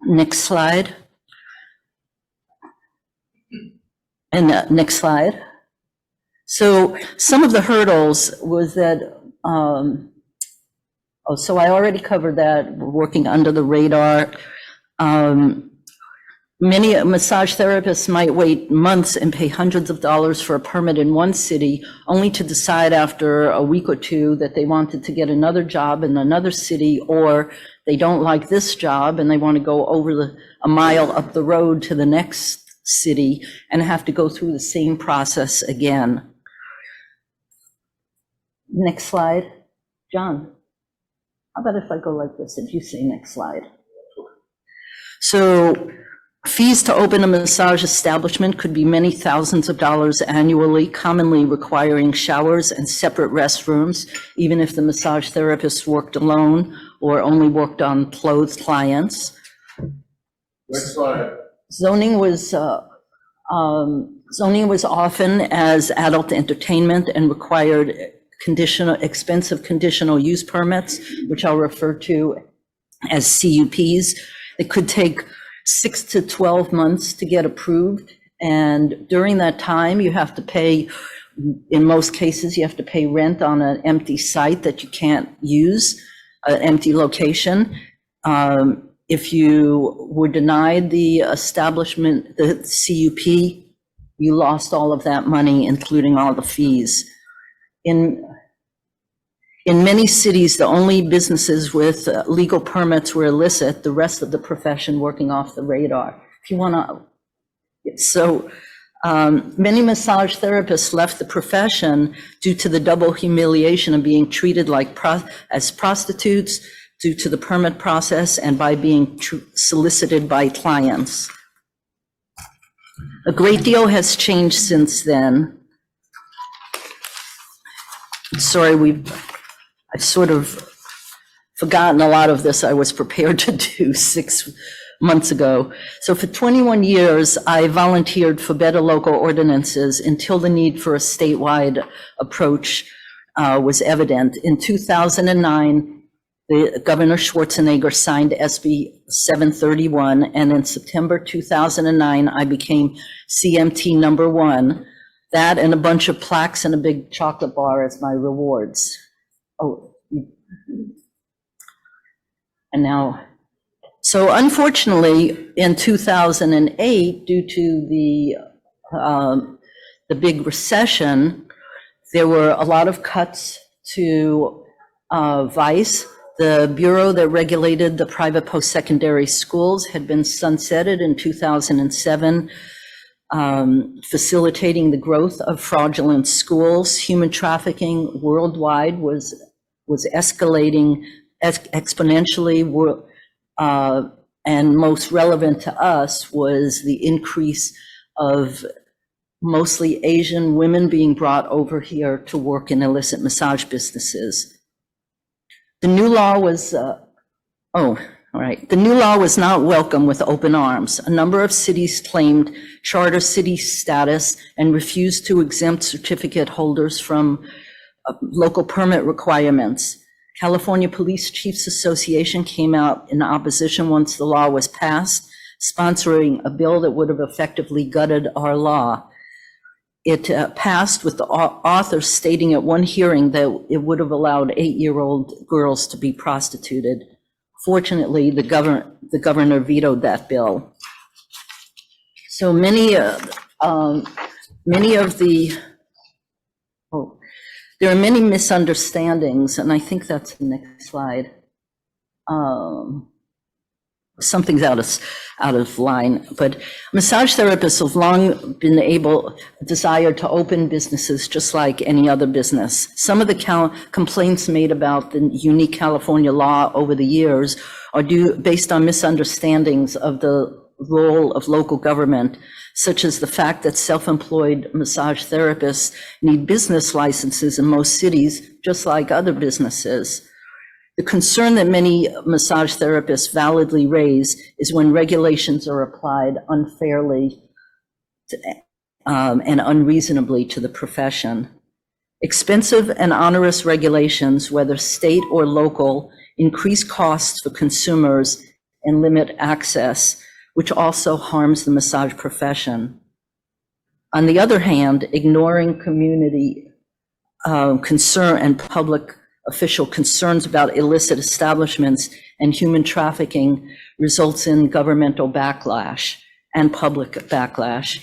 next slide. And next slide. So some of the hurdles was that, so I already covered that, working under the radar. Many massage therapists might wait months and pay hundreds of dollars for a permit in one city, only to decide after a week or two that they wanted to get another job in another city or they don't like this job and they want to go over a mile up the road to the next city and have to go through the same process again. Next slide. John, how about if I go like this? If you say next slide. So fees to open a massage establishment could be many thousands of dollars annually, commonly requiring showers and separate restrooms, even if the massage therapist worked alone or only worked on clothed clients. Next slide. Zoning was often as adult entertainment and required expensive conditional use permits, which I'll refer to as CUPs. It could take 6 to 12 months to get approved. And during that time, you have to pay, in most cases, you have to pay rent on an empty site that you can't use, an empty location. If you were denied the establishment, the CUP, you lost all of that money, including all the fees. In many cities, the only businesses with legal permits were illicit, the rest of the profession working off the radar. If you want to, so many massage therapists left the profession due to the double humiliation of being treated like as prostitutes, due to the permit process, and by being solicited by clients. A great deal has changed since then. Sorry, I've sort of forgotten a lot of this I was prepared to do 6 months ago. So for 21 years, I volunteered for better local ordinances until the need for a statewide approach was evident. In 2009, Governor Schwarzenegger signed SB 731, and in September 2009, I became CMT #1. That and a bunch of plaques and a big chocolate bar as my rewards. Oh, and now, so unfortunately, in 2008, due to the big recession, there were a lot of cuts to Vice. The bureau that regulated the private post-secondary schools had been sunsetted in 2007. Facilitating the growth of fraudulent schools. Human trafficking worldwide was escalating exponentially, and most relevant to us was the increase of mostly Asian women being brought over here to work in illicit massage businesses. The new law was, the new law was not welcome with open arms. A number of cities claimed charter city status and refused to exempt certificate holders from local permit requirements. California Police Chiefs Association came out in opposition once the law was passed, sponsoring a bill that would have effectively gutted our law. It passed with the author stating at one hearing that it would have allowed 8-year-old girls to be prostituted. Fortunately, the governor vetoed that bill. So there are many misunderstandings, and I think that's the next slide. Something's out of line, but massage therapists have long been desired to open businesses just like any other business. Some of the complaints made about the unique California law over the years are based on misunderstandings of the role of local government, such as the fact that self-employed massage therapists need business licenses in most cities, just like other businesses. The concern that many massage therapists validly raise is when regulations are applied unfairly and unreasonably to the profession. Expensive and onerous regulations, whether state or local, increase costs for consumers and limit access, which also harms the massage profession. On the other hand, ignoring community concern and public official concerns about illicit establishments and human trafficking results in governmental backlash and public backlash.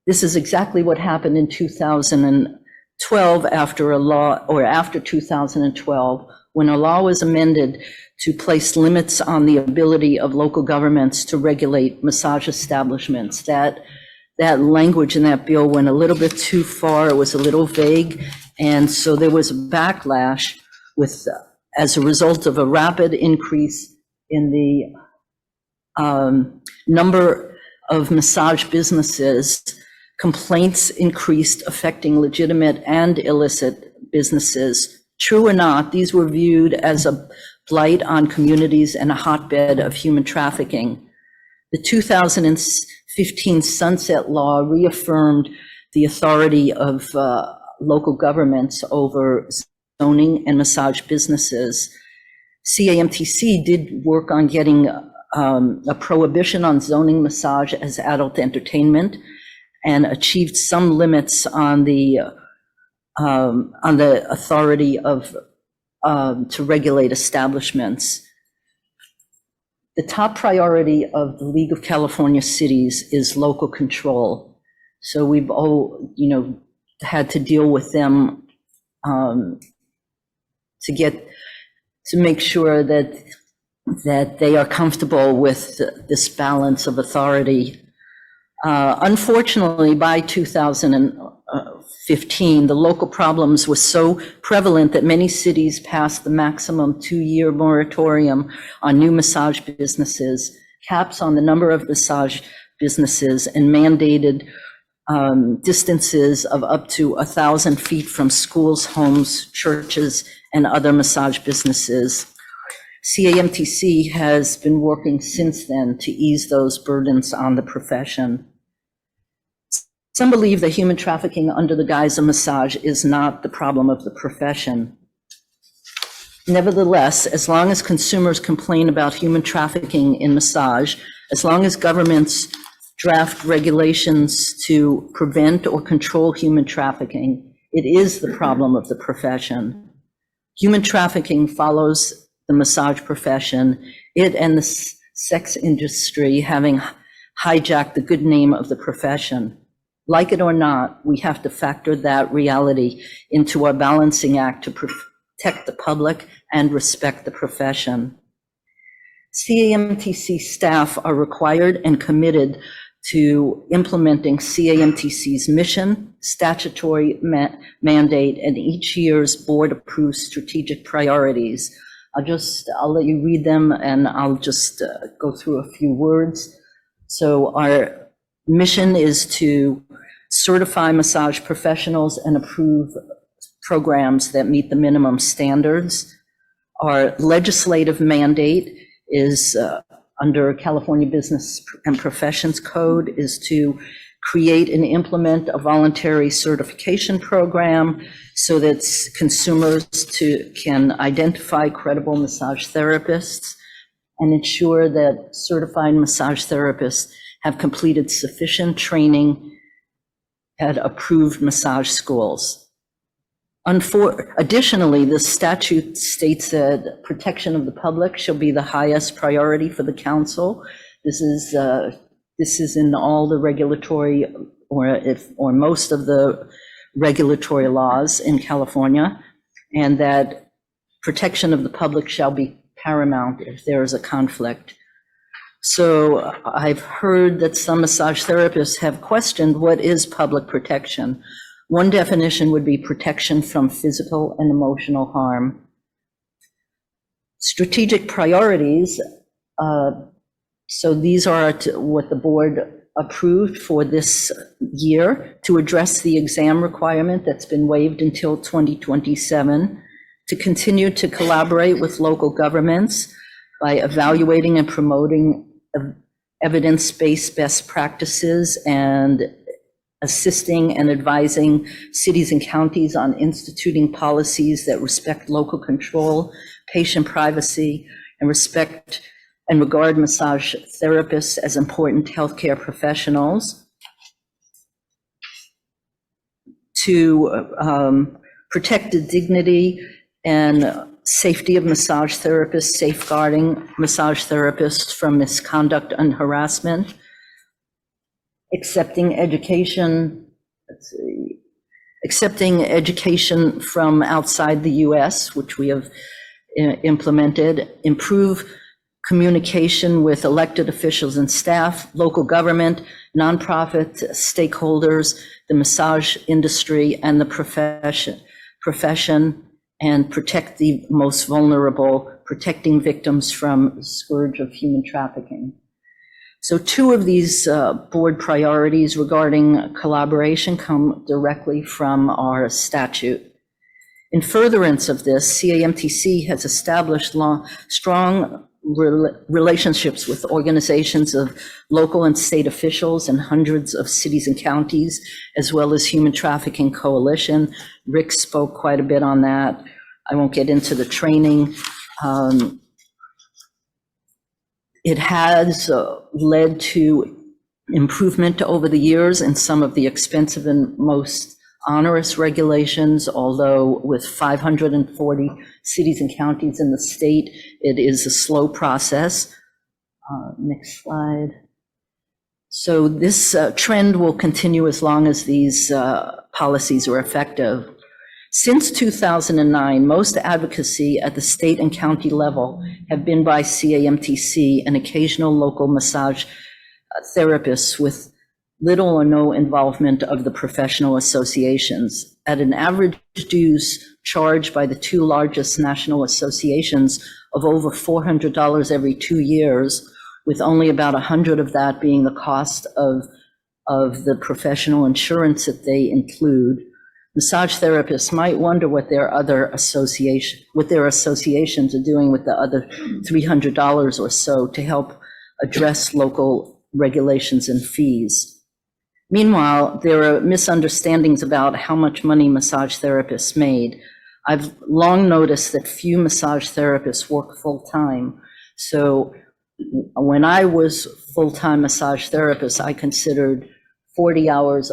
This is exactly what happened in 2012 after 2012, when a law was amended to place limits on the ability of local governments to regulate massage establishments. That language in that bill went a little bit too far. It was a little vague. And so there was a backlash as a result of a rapid increase in the number of massage businesses. Complaints increased affecting legitimate and illicit businesses. True or not, these were viewed as a blight on communities and a hotbed of human trafficking. The 2015 Sunset Law reaffirmed the authority of local governments over zoning and massage businesses. CAMTC did work on getting a prohibition on zoning massage as adult entertainment and achieved some limits on the authority of to regulate establishments. The top priority of the League of California Cities is local control. So we've all, had to deal with them to make sure that they are comfortable with this balance of authority. Unfortunately, by 2015, the local problems were so prevalent that many cities passed the maximum 2-year moratorium on new massage businesses, caps on the number of massage businesses, and mandated distances of up to 1,000 feet from schools, homes, churches, and other massage businesses. CAMTC has been working since then to ease those burdens on the profession. Some believe that human trafficking under the guise of massage is not the problem of the profession. Nevertheless, as long as consumers complain about human trafficking in massage, as long as governments draft regulations to prevent or control human trafficking, it is the problem of the profession. Human trafficking follows the massage profession, it and the sex industry having hijacked the good name of the profession. Like it or not, we have to factor that reality into our balancing act to protect the public and respect the profession. CAMTC staff are required and committed to implementing CAMTC's mission, statutory mandate, and each year's board-approved strategic priorities. I'll let you read them, and I'll just go through a few words. So our mission is to certify massage professionals and approve programs that meet the minimum standards. Our legislative mandate is under California Business and Professions Code is to create and implement a voluntary certification program so that consumers can identify credible massage therapists and ensure that certified massage therapists have completed sufficient training at approved massage schools. Additionally, the statute states that protection of the public shall be the highest priority for the council. This is in all the regulatory or most of the regulatory laws in California, and that protection of the public shall be paramount if there is a conflict. So I've heard that some massage therapists have questioned what is public protection. One definition would be protection from physical and emotional harm. Strategic priorities, so these are what the board approved for this year to address the exam requirement that's been waived until 2027, to continue to collaborate with local governments by evaluating and promoting evidence-based best practices and assisting and advising cities and counties on instituting policies that respect local control, patient privacy, and respect and regard massage therapists as important healthcare professionals, to protect the dignity and safety of massage therapists, safeguarding massage therapists from misconduct and harassment, accepting education from outside the US, which we have implemented, improve communication with elected officials and staff, local government, nonprofit stakeholders, the massage industry, and the profession, and protect the most vulnerable, protecting victims from the scourge of human trafficking. So 2 of these board priorities regarding collaboration come directly from our statute. In furtherance of this, CAMTC has established strong relationships with organizations of local and state officials and hundreds of cities and counties, as well as Human Trafficking Coalition. Rick spoke quite a bit on that. I won't get into the training. It has led to improvement over the years in some of the expensive and most onerous regulations, although with 540 cities and counties in the state, it is a slow process. Next slide. So this trend will continue as long as these policies are effective. Since 2009, most advocacy at the state and county level have been by CAMTC and occasional local massage therapists with little or no involvement of the professional associations. At an average dues charged by the 2 largest national associations of over $400 every 2 years, with only about 100 of that being the cost of the professional insurance that they include, massage therapists might wonder what their associations are doing with the other $300 or so to help address local regulations and fees. Meanwhile, there are misunderstandings about how much money massage therapists made. I've long noticed that few massage therapists work full-time. So when I was full-time massage therapist, I considered 40 hours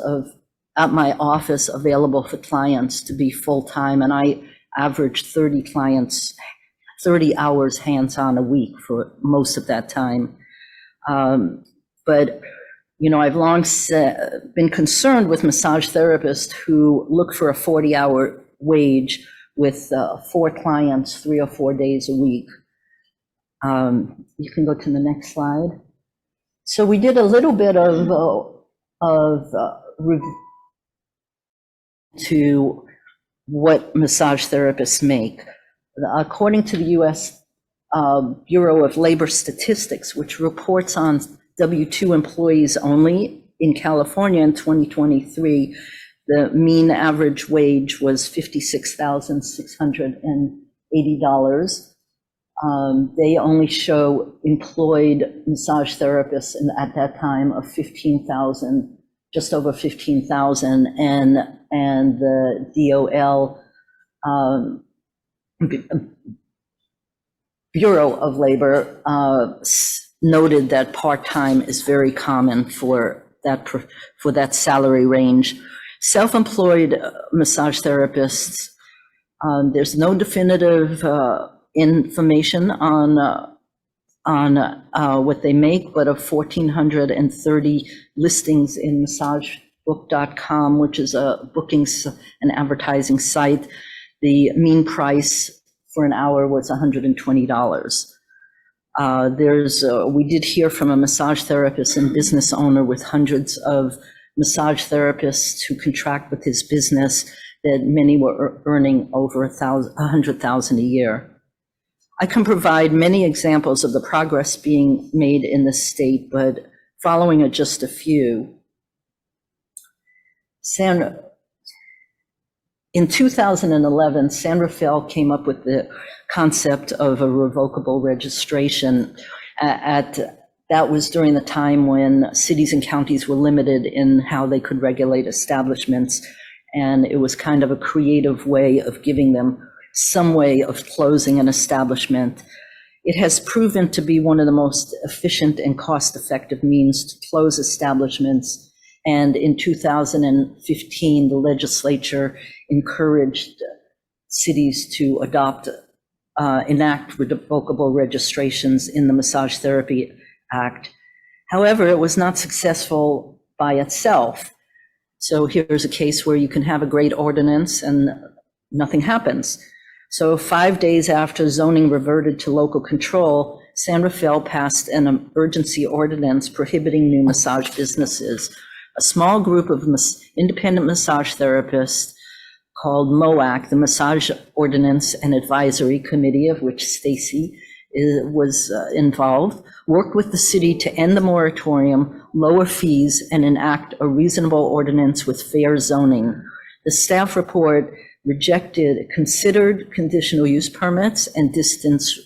at my office available for clients to be full-time, and I averaged 30 hours hands-on a week for most of that time. But I've long been concerned with massage therapists who look for a 40-hour wage with 4 clients, 3 or 4 days a week. You can go to the next slide. So we did a little bit of review to what massage therapists make. According to the U.S. Bureau of Labor Statistics, which reports on W-2 employees only in California in 2023, the mean average wage was $56,680. They only show employed massage therapists at that time of 15,000, just over 15,000, and the DOL Bureau of Labor noted that part-time is very common for that salary range. Self-employed massage therapists, there's no definitive information on what they make, but of 1,430 listings in massagebook.com, which is a an advertising site, the mean price for an hour was $120. We did hear from a massage therapist and business owner with hundreds of massage therapists who contract with his business that many were earning over $100,000 a year. I can provide many examples of the progress being made in the state, but following just a few. In 2011, San Rafael came up with the concept of a revocable registration. That was during the time when cities and counties were limited in how they could regulate establishments, and it was kind of a creative way of giving them some way of closing an establishment. It has proven to be one of the most efficient and cost-effective means to close establishments. And in 2015, the legislature encouraged cities to enact revocable registrations in the Massage Therapy Act. However, it was not successful by itself. So here's a case where you can have a great ordinance and nothing happens. So 5 days after zoning reverted to local control, San Rafael passed an emergency ordinance prohibiting new massage businesses. A small group of independent massage therapists called MOAC, the Massage Ordinance and Advisory Committee, of which Stacey was involved, worked with the city to end the moratorium, lower fees, and enact a reasonable ordinance with fair zoning. The staff report considered conditional use permits and distance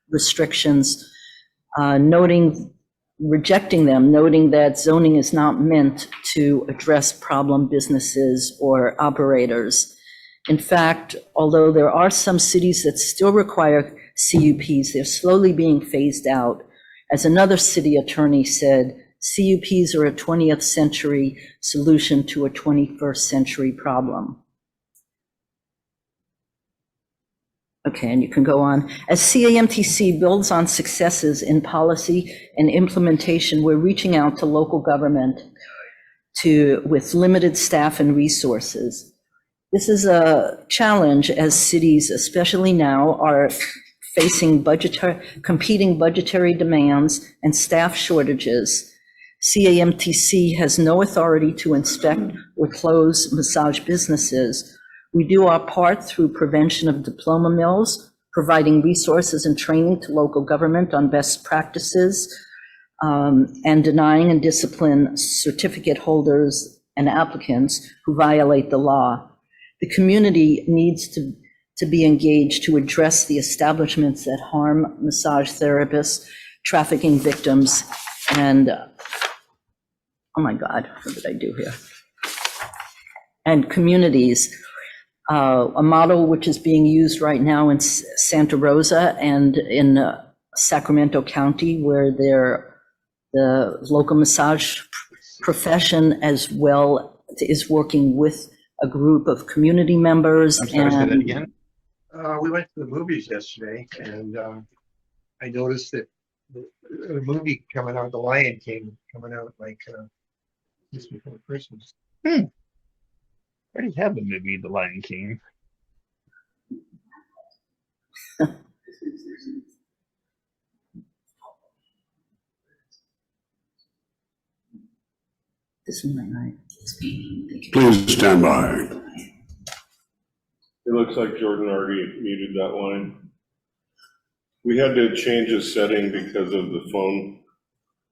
restrictions, rejecting them, noting that zoning is not meant to address problem businesses or operators. In fact, although there are some cities that still require CUPs, they're slowly being phased out. As another city attorney said, CUPs are a 20th century solution to a 21st century problem. Okay, and you can go on. As CAMTC builds on successes in policy and implementation, we're reaching out to local government with limited staff and resources. This is a challenge as cities, especially now, are facing competing budgetary demands and staff shortages. CAMTC has no authority to inspect or close massage businesses. We do our part through prevention of diploma mills, providing resources and training to local government on best practices, and denying and discipline certificate holders and applicants who violate the law. The community needs to be engaged to address the establishments that harm massage therapists, trafficking victims, and, oh my God, what did I do here? And communities. A model which is being used right now in Santa Rosa and in Sacramento County, where the local massage profession as well is working with a group of community members. I'm sorry, say that again? We went to the movies yesterday, and I noticed that the movie coming out, The Lion King, coming out like just before Christmas. I already have the movie, The Lion King. This one, right? Please stand by. It looks like Jordan already muted that line. We had to change a setting because of the phone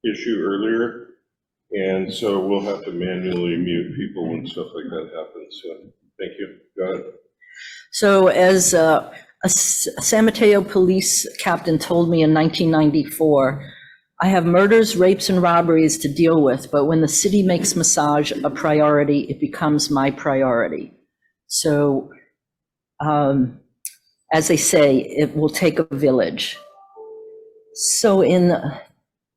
issue earlier. And so we'll have to manually mute people when stuff like that happens. So thank you. Go ahead. So as a San Mateo police captain told me in 1994, I have murders, rapes, and robberies to deal with, but when the city makes massage a priority, it becomes my priority. So as they say, it will take a village. So in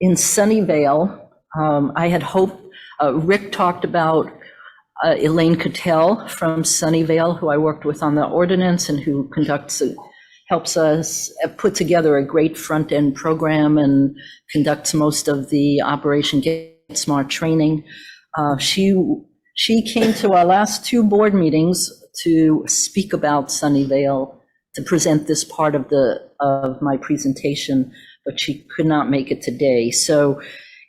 Sunnyvale, I had hoped, Rick talked about Elaine Cattell from Sunnyvale, who I worked with on the ordinance and who helps us put together a great front-end program and conducts most of the Operation Get Smart training. She came to our last 2 board meetings to speak about Sunnyvale, to present this part of my presentation, but she could not make it today. So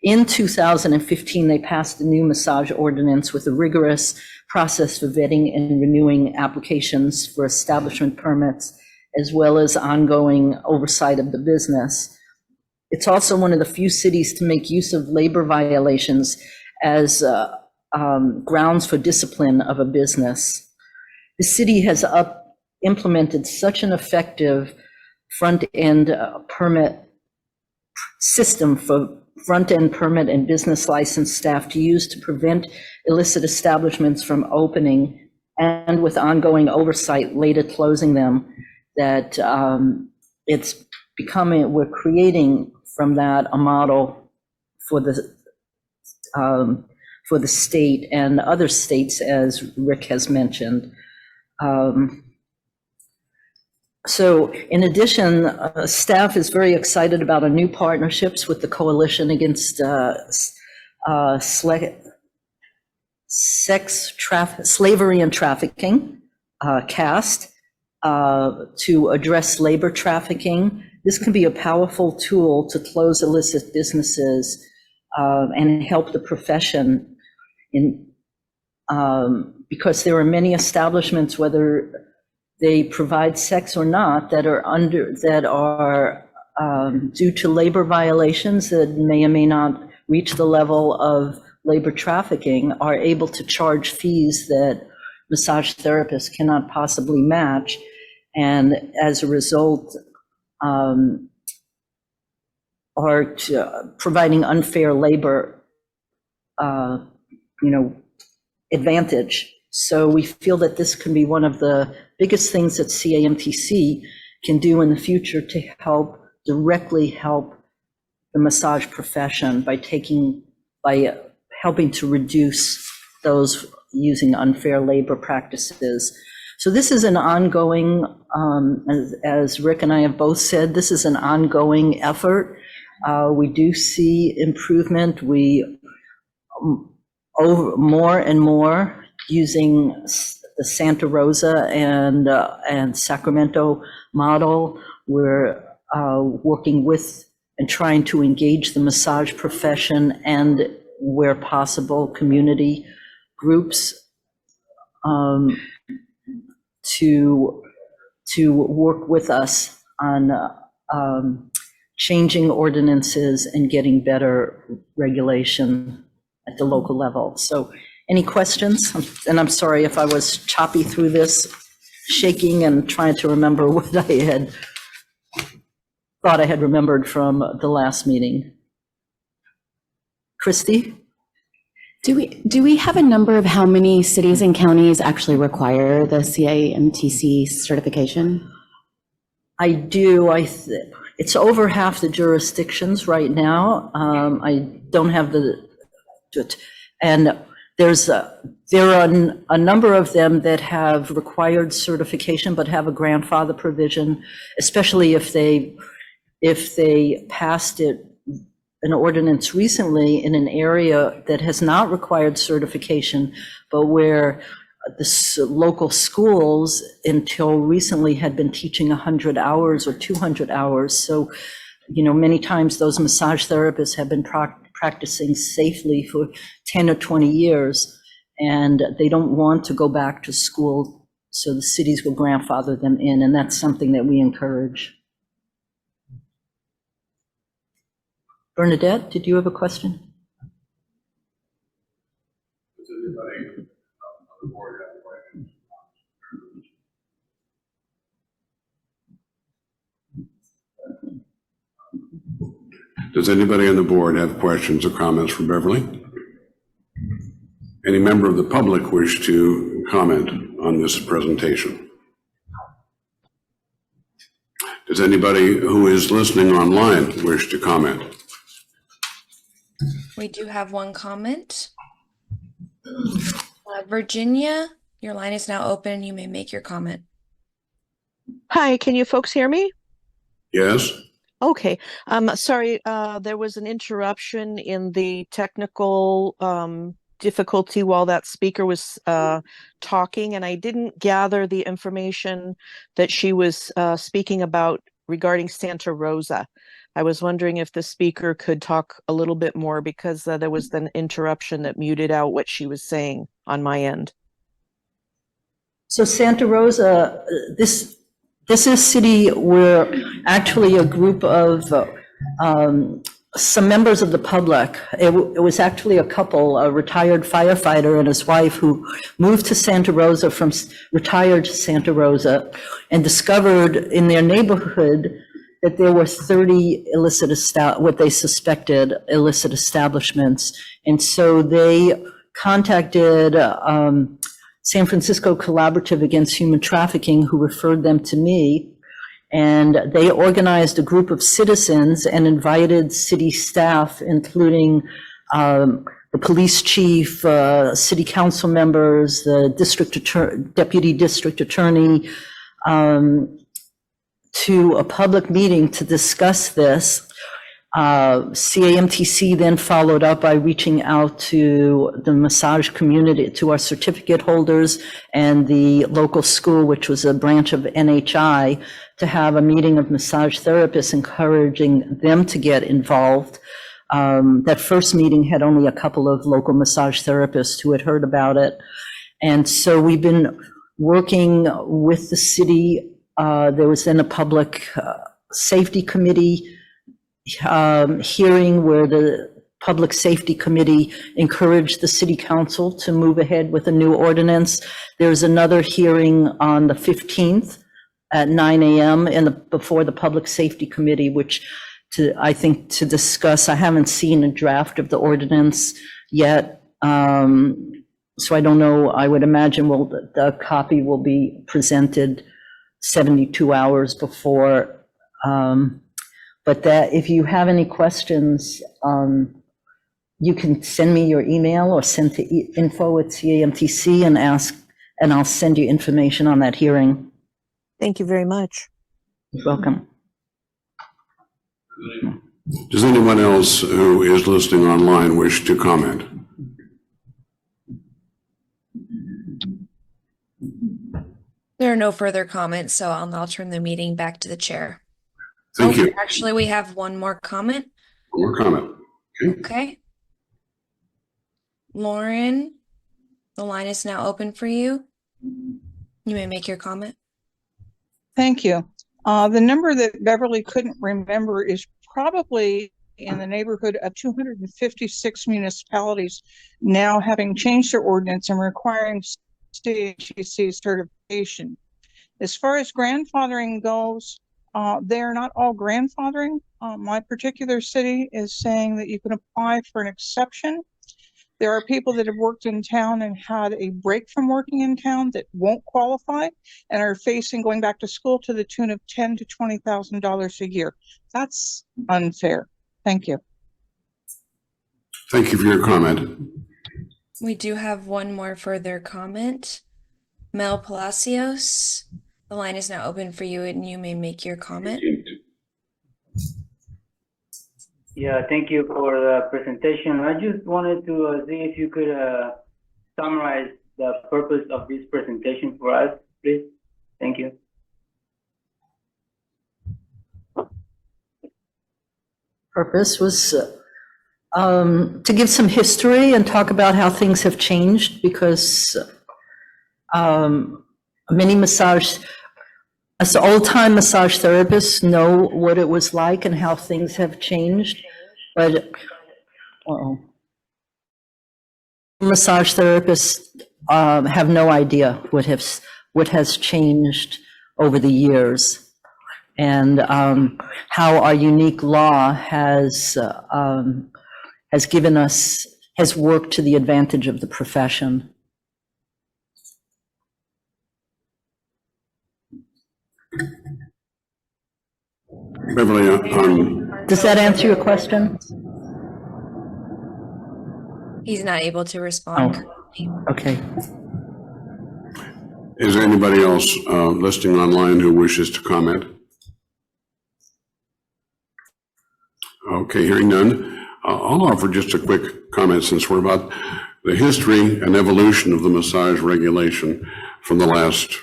in 2015, they passed a new massage ordinance with a rigorous process for vetting and renewing applications for establishment permits, as well as ongoing oversight of the business. It's also one of the few cities to make use of labor violations as grounds for discipline of a business. The city has implemented such an effective front-end permit system for front-end permit and business license staff to use to prevent illicit establishments from opening, and with ongoing oversight later closing them, that it's becoming, we're creating from that a model for the state and other states, as Rick has mentioned. So in addition, staff is very excited about our new partnerships with the Coalition Against Slavery and Trafficking, CAST, to address labor trafficking. This can be a powerful tool to close illicit businesses and help the profession because there are many establishments, whether they provide sex or not, that are due to labor violations that may or may not reach the level of labor trafficking, are able to charge fees that massage therapists cannot possibly match, and as a result are providing unfair labor advantage. So we feel that this can be one of the biggest things that CAMTC can do in the future to directly help the massage profession by helping to reduce those using unfair labor practices. So this is an ongoing, as Rick and I have both said, this is an ongoing effort. We do see improvement. We more and more using the Santa Rosa and Sacramento model. We're working with and trying to engage the massage profession and, where possible, community groups to work with us on changing ordinances and getting better regulation at the local level. So any questions? And I'm sorry if I was choppy through this, shaking and trying to remember what I thought I had remembered from the last meeting. Christy? Do we have a number of how many cities and counties actually require the CAMTC certification? I do. It's over half the jurisdictions right now. I don't have and there are a number of them that have required certification but have a grandfather provision, especially if they passed an ordinance recently in an area that has not required certification, but where the local schools until recently had been teaching 100 hours or 200 hours. So, many times those massage therapists have been practicing safely for 10 or 20 years, and they don't want to go back to school, so the cities will grandfather them in, and that's something that we encourage. Bernadette, did you have a question? Does anybody on the board have questions? Does anybody on the board have questions or comments for Beverly? Any member of the public wish to comment on this presentation? Does anybody who is listening online wish to comment? We do have one comment. Virginia, your line is now open. You may make your comment. Hi, can you folks hear me? Yes. Okay. Sorry, there was an interruption in the technical difficulty while that speaker was talking, and I didn't gather the information that she was speaking about regarding Santa Rosa. I was wondering if the speaker could talk a little bit more, because there was an interruption that muted out what she was saying on my end. So Santa Rosa, this is a city where actually a group of some members of the public, it was actually a couple, a retired firefighter and his wife, who moved to Santa Rosa retired to Santa Rosa, and discovered in their neighborhood that there were 30 what they suspected illicit establishments. And so they contacted San Francisco Collaborative Against Human Trafficking, who referred them to me. And they organized a group of citizens and invited city staff, including the police chief, city council members, the deputy district attorney, to a public meeting to discuss this. CAMTC then followed up by reaching out to the massage community, to our certificate holders and the local school, which was a branch of NHI, to have a meeting of massage therapists, encouraging them to get involved. That first meeting had only a couple of local massage therapists who had heard about it. And so we've been working with the city. There was then a public safety committee hearing where the Public Safety Committee encouraged the City Council to move ahead with a new ordinance. There's another hearing on the 15th at 9 a.m. before the Public Safety Committee, which I think to discuss. I haven't seen a draft of the ordinance yet, so I don't know. I would imagine the copy will be presented 72 hours before. But that, if you have any questions, you can send me your email or send to info@CAMTC and ask, and I'll send you information on that hearing. Thank you very much. You're welcome. Does anyone else who is listening online wish to comment? There are no further comments, so I'll now turn the meeting back to the chair. Thank you. Actually, we have one more comment. One more comment. Okay. Lauren, the line is now open for you. You may make your comment. Thank you. The number that Beverly couldn't remember is probably in the neighborhood of 256 municipalities now having changed their ordinance and requiring CATC certification. As far as grandfathering goes, they're not all grandfathering. My particular city is saying that you can apply for an exception. There are people that have worked in town and had a break from working in town that won't qualify and are facing going back to school to the tune of $10,000 to $20,000 a year. That's unfair. Thank you. Thank you for your comment. We do have one more further comment. Mel Palacios, the line is now open for you and you may make your comment. Yeah, thank you for the presentation. I just wanted to see if you could summarize the purpose of this presentation for us, please. Thank you. Purpose was to give some history and talk about how things have changed, because many us old-time massage therapists know what it was like and how things have changed, but massage therapists have no idea what has changed over the years, and how our unique law has worked to the advantage of the profession. Beverly, does that answer your question? He's not able to respond. Oh, okay. Is there anybody else listening online who wishes to comment? Okay, hearing none. I'll offer just a quick comment since we're about the history and evolution of the massage regulation from the last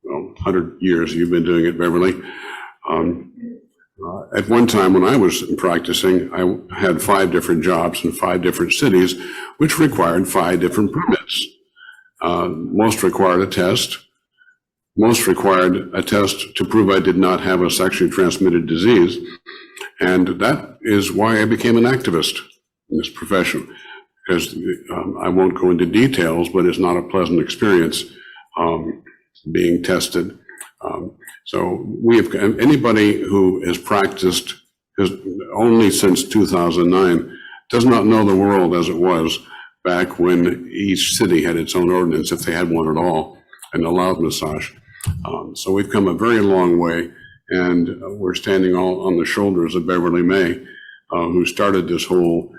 100 years you've been doing it, Beverly. At one time when I was practicing, I had 5 different jobs in 5 different cities, which required 5 different permits. Most required a test. Most required a test to prove I did not have a sexually transmitted disease. And that is why I became an activist in this profession, because I won't go into details, but it's not a pleasant experience being tested. So we have, anybody who has practiced only since 2009 does not know the world as it was back when each city had its own ordinance, if they had one at all, and allowed massage. So we've come a very long way, and we're standing all on the shoulders of Beverly May, who started this whole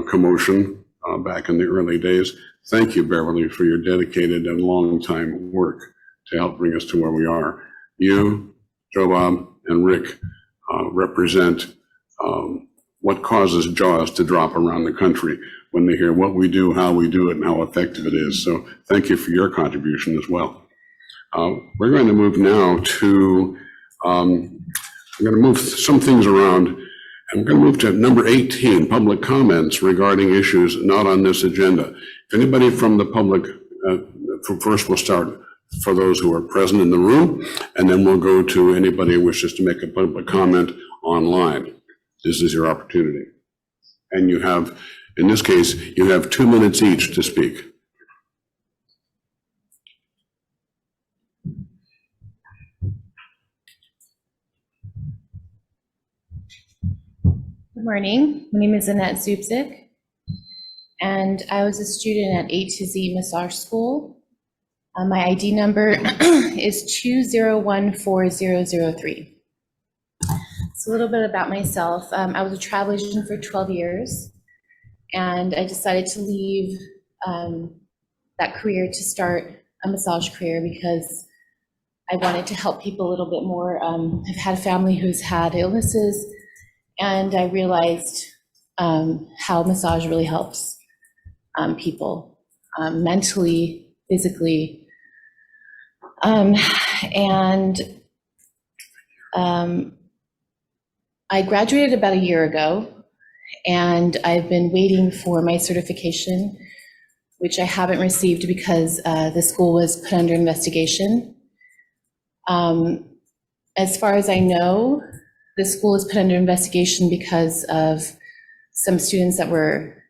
commotion back in the early days. Thank you, Beverly, for your dedicated and long time work to help bring us to where we are. You, Joe Bob, and Rick represent what causes jaws to drop around the country when they hear what we do, how we do it, and how effective it is. So thank you for your contribution as well. We're going to move now to, I'm going to move some things around. I'm going to move to number 18, public comments regarding issues not on this agenda. If anybody from the public, first we'll start for those who are present in the room, and then we'll go to anybody who wishes to make a public comment online. This is your opportunity. And you have, in this case, you have 2 minutes each to speak. Good morning. My name is Annette Zubzik, and I was a student at A to Z Massage School. My ID number is 2014003. It's a little bit about myself. I was a travel agent for 12 years, and I decided to leave that career to start a massage career because I wanted to help people a little bit more. I've had a family who's had illnesses, and I realized how massage really helps people mentally, physically. I graduated about a year ago, and I've been waiting for my certification, which I haven't received because the school was put under investigation. As far as I know, the school is put under investigation because of some students that were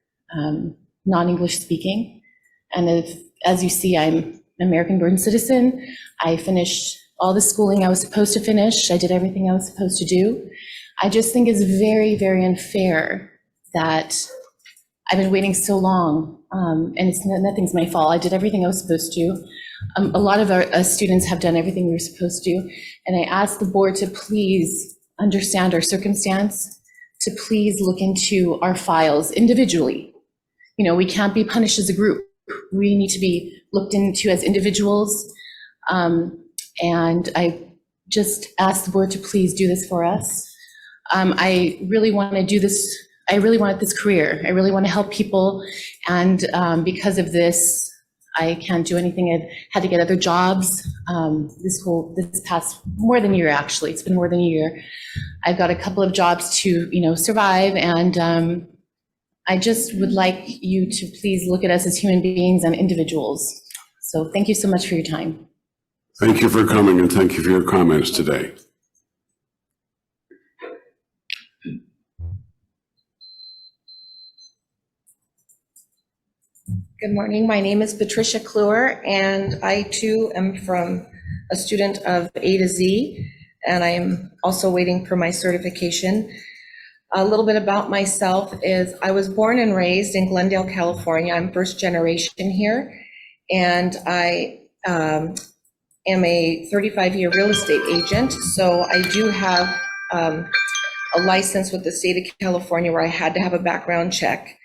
non-English speaking. And as you see, I'm an American-born citizen. I finished all the schooling I was supposed to finish. I did everything I was supposed to do. I just think it's very, very unfair that I've been waiting so long, and nothing's my fault. I did everything I was supposed to. A lot of our students have done everything we were supposed to, and I asked the board to please understand our circumstance, to please look into our files individually. You know, we can't be punished as a group. We need to be looked into as individuals, and I just asked the board to please do this for us. I really want to do this. I really wanted this career. I really want to help people, and because of this, I can't do anything. I've had to get other jobs. This past more than a year, actually, it's been more than a year. I've got a couple of jobs to, survive, and I just would like you to please look at us as human beings and individuals. So thank you so much for your time. Thank you for coming, and thank you for your comments today. Good morning. My name is Patricia Kluwer, and I too am from a student of A to Z, and I'm also waiting for my certification. A little bit about myself is I was born and raised in Glendale, California. I'm first generation here, and I am a 35-year real estate agent. So I do have a license with the state of California where I had to have a background check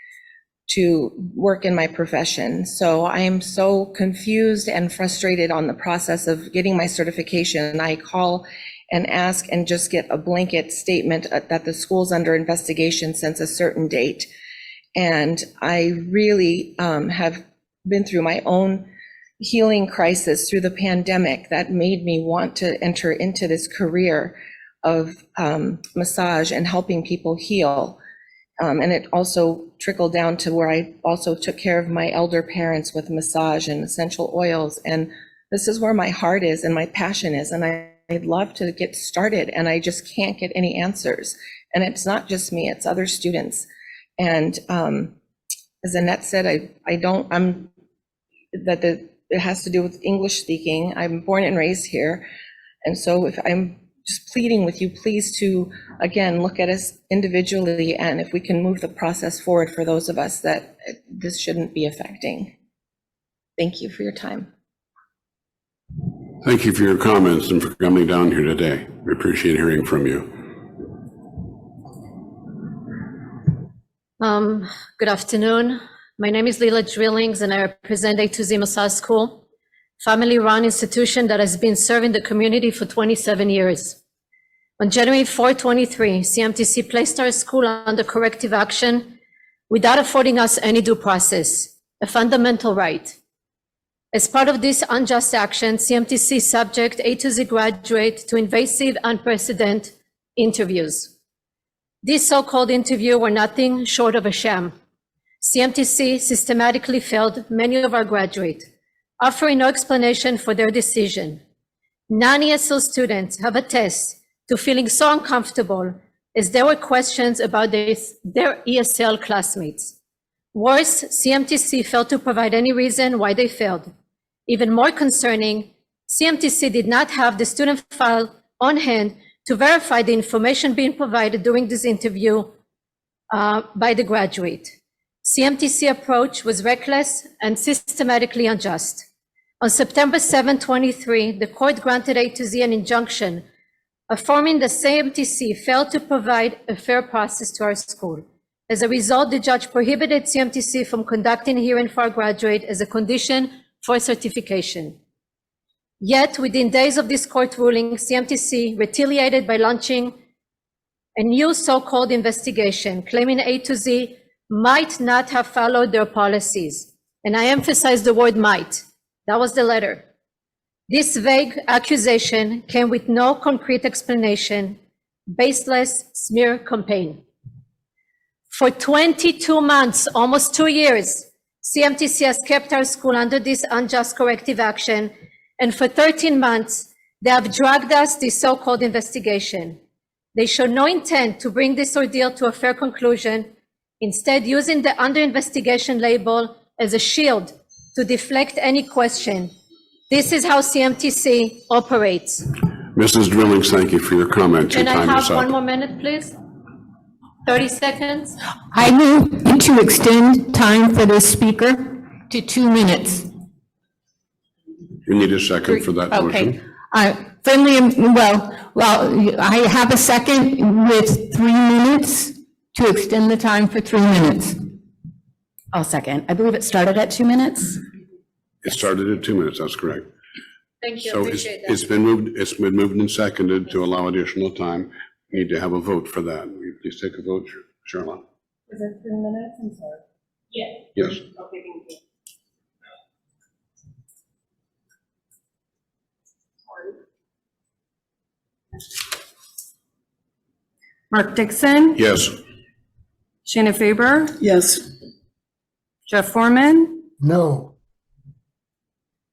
to work in my profession. So I am so confused and frustrated on the process of getting my certification. I call and ask and just get a blanket statement that the school's under investigation since a certain date. And I really have been through my own healing crisis through the pandemic that made me want to enter into this career of massage and helping people heal. And it also trickled down to where I also took care of my elder parents with massage and essential oils. And this is where my heart is and my passion is. And I'd love to get started, and I just can't get any answers. And it's not just me, it's other students. And as Annette said, it has to do with English speaking. I'm born and raised here. And so if I'm just pleading with you, please to, again, look at us individually, and if we can move the process forward for those of us that this shouldn't be affecting. Thank you for your time. Thank you for your comments and for coming down here today. We appreciate hearing from you. Good afternoon. My name is Leila Drillings, and I represent A to Z Massage School, family-run institution that has been serving the community for 27 years. On January 4, 23, CMTC placed our school under corrective action without affording us any due process, a fundamental right. As part of this unjust action, CMTC subject A to Z graduate to invasive, unprecedented interviews. These so-called interviews were nothing short of a sham. CMTC systematically failed many of our graduates, offering no explanation for their decision. Non-ESL students have attested to feeling so uncomfortable as there were questions about their ESL classmates. Worse, CMTC failed to provide any reason why they failed. Even more concerning, CMTC did not have the student file on hand to verify the information being provided during this interview by the graduate. CMTC approach was reckless and systematically unjust. On September 7, 23, the court granted A to Z an injunction affirming the CMTC failed to provide a fair process to our school. As a result, the judge prohibited CMTC from conducting a hearing for our graduate as a condition for certification. Yet, within days of this court ruling, CMTC retaliated by launching a new so-called investigation, claiming A to Z might not have followed their policies. And I emphasize the word might. That was the letter. This vague accusation came with no concrete explanation, baseless smear campaign. For 22 months, almost 2 years, CMTC has kept our school under this unjust corrective action, and for 13 months, they have dragged us this so-called investigation. They show no intent to bring this ordeal to a fair conclusion, instead using the under investigation label as a shield to deflect any question. This is how CMTC operates. Mrs. Drillings, thank you for your comment. Can Your I time is have up. one more minute, please? 30 seconds? I move to extend time for this speaker to 2 minutes. You need a second for that motion. Okay. Well, I have a second with 3 minutes to extend the time for 3 minutes. I'll second. I believe it started at 2 minutes. It started at 2 minutes, that's correct. Thank you, So appreciate that. it's been moved and seconded to allow additional time. We need to have a vote for that. Will you please take a vote, Charlotte? Is it 3 minutes? I'm sorry. Yeah. Yes. Okay, thank you. Mark Dixon, Yes. Shanna Faber, Yes. Jeff Foreman, No.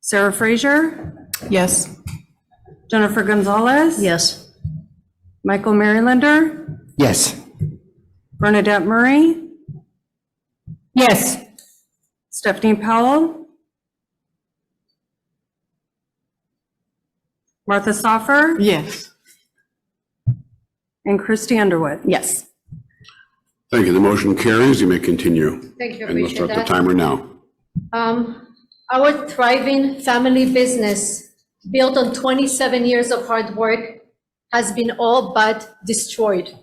Sarah Frazier, Yes. Jennifer Gonzalez. Yes. Michael Marylander, Yes. Bernadette Murray, Yes. Stephanie Powell, Martha Stoffer, Yes. and Christy Underwood. Yes. Thank you. The motion carries. You may continue. Thank you, And we'll appreciate start the that. timer now. Our thriving family business, built on 27 years of hard work, has been all but destroyed.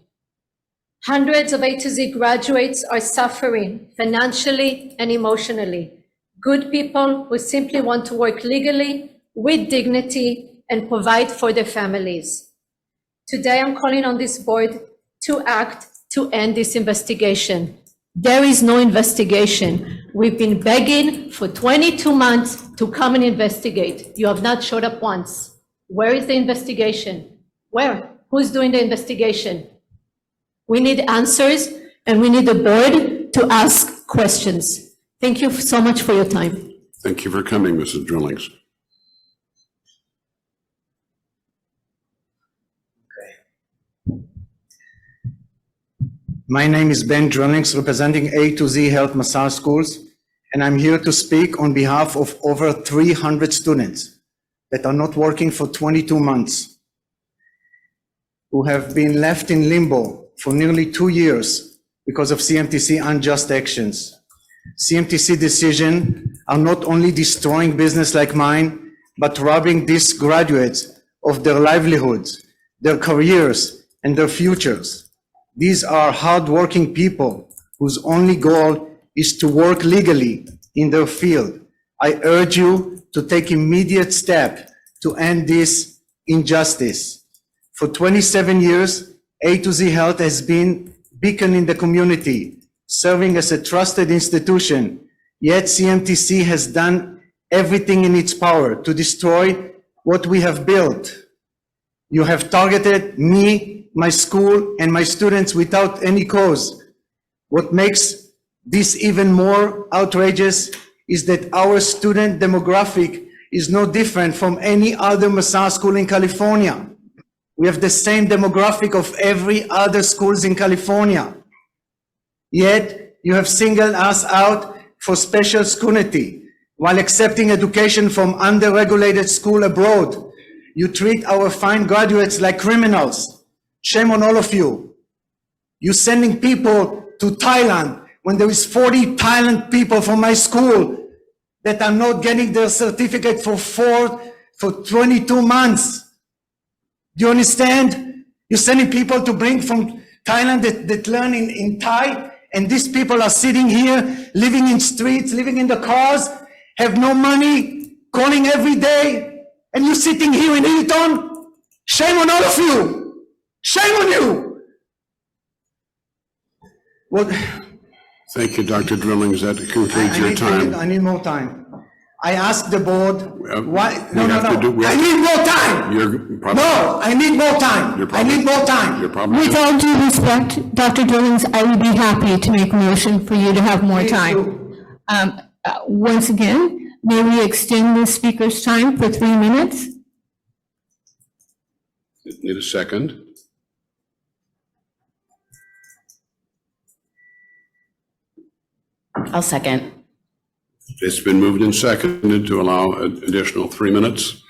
Hundreds of A to Z graduates are suffering financially and emotionally. Good people who simply want to work legally, with dignity, and provide for their families. Today, I'm calling on this board to act to end this investigation. There is no investigation. We've been begging for 22 months to come and investigate. You have not showed up once. Where is the investigation? Where? Who's doing the investigation? We need answers, and we need the board to ask questions. Thank you so much for your time. Thank you for coming, Mrs. Drillings. My name is Ben Drillings, representing A to Z Health Massage Schools, and I'm here to speak on behalf of over 300 students that are not working for 22 months, who have been left in limbo for nearly 2 years because of CMTC unjust actions. CMTC decisions are not only destroying business like mine, but robbing these graduates of their livelihoods, their careers, and their futures. These are hardworking people whose only goal is to work legally in their field. I urge you to take immediate steps to end this injustice. For 27 years, A to Z Health has been beacon in the community, serving as a trusted institution. Yet CMTC has done everything in its power to destroy what we have built. You have targeted me, my school, and my students without any cause. What makes this even more outrageous is that our student demographic is no different from any other massage school in California. We have the same demographic of every other schools in California. Yet you have singled us out for special scrutiny while accepting education from under-regulated school abroad. You treat our fine graduates like criminals. Shame on all of you. You're sending people to Thailand when there is 40 Thailand people from my school that are not getting their certificate for 22 months. Do you understand? You're sending people to bring from Thailand that learn in Thai, and these people are sitting here, living in streets, living in the cars, have no money, calling every day, and you're sitting here in Hilton? Shame on all of you! Shame on you! Well, Thank you, Dr. Drillings. That concludes your time. I need more time. I asked the board, why, we have to do- we I have to- need more time! You're probably- No, I need more time! You're I probably- need more time! You're probably. With all due respect, Dr. Drillings, I would be happy to make a motion for you to have more Please time. do. Once again, may we extend the speaker's time for 3 minutes? Need a second? I'll second. It's been moved and seconded to allow an additional 3 minutes,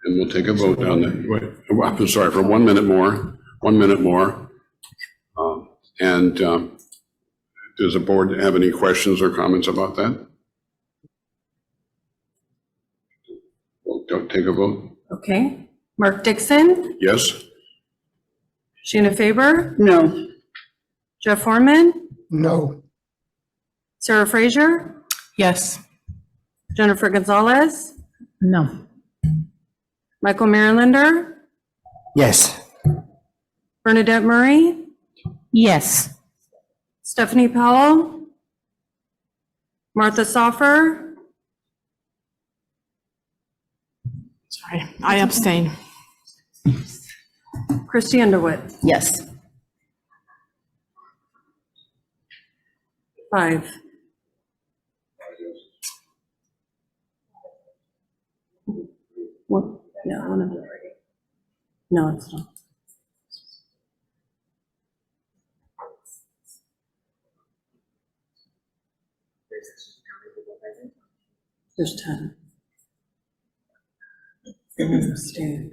and we'll take a vote on that. Wait, I'm sorry, for 1 minute more, 1 minute more. And does the board have any questions or comments about that? Well, don't take a vote. Okay. Mark Dixon, Yes? Sheena Faber, No. Jeff Foreman, No. Sarah Fraser, Yes. Jennifer Gonzalez, No. Michael Marylander, Yes. Bernadette Murray, Yes. Stephanie Powell, Martha Soffer, Sorry, I abstain. Christy Underwood. Yes. 5. What? Yeah, one of them. No, it's not. There's 10. Stand.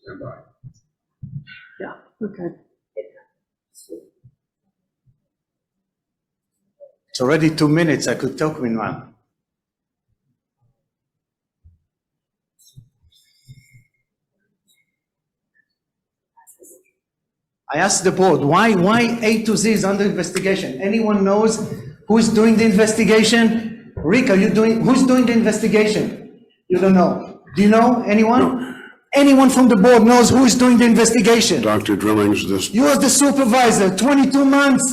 Stand by. Yeah, okay. It's already 2 minutes. I could talk meanwhile. I asked the board, why A to Z is under investigation? Anyone knows who is doing the investigation? Rick, who's doing the investigation? You don't know. Do you know anyone? No. Anyone from the board knows who is doing the investigation? Dr. Drillings, this, You are the supervisor, 22 months.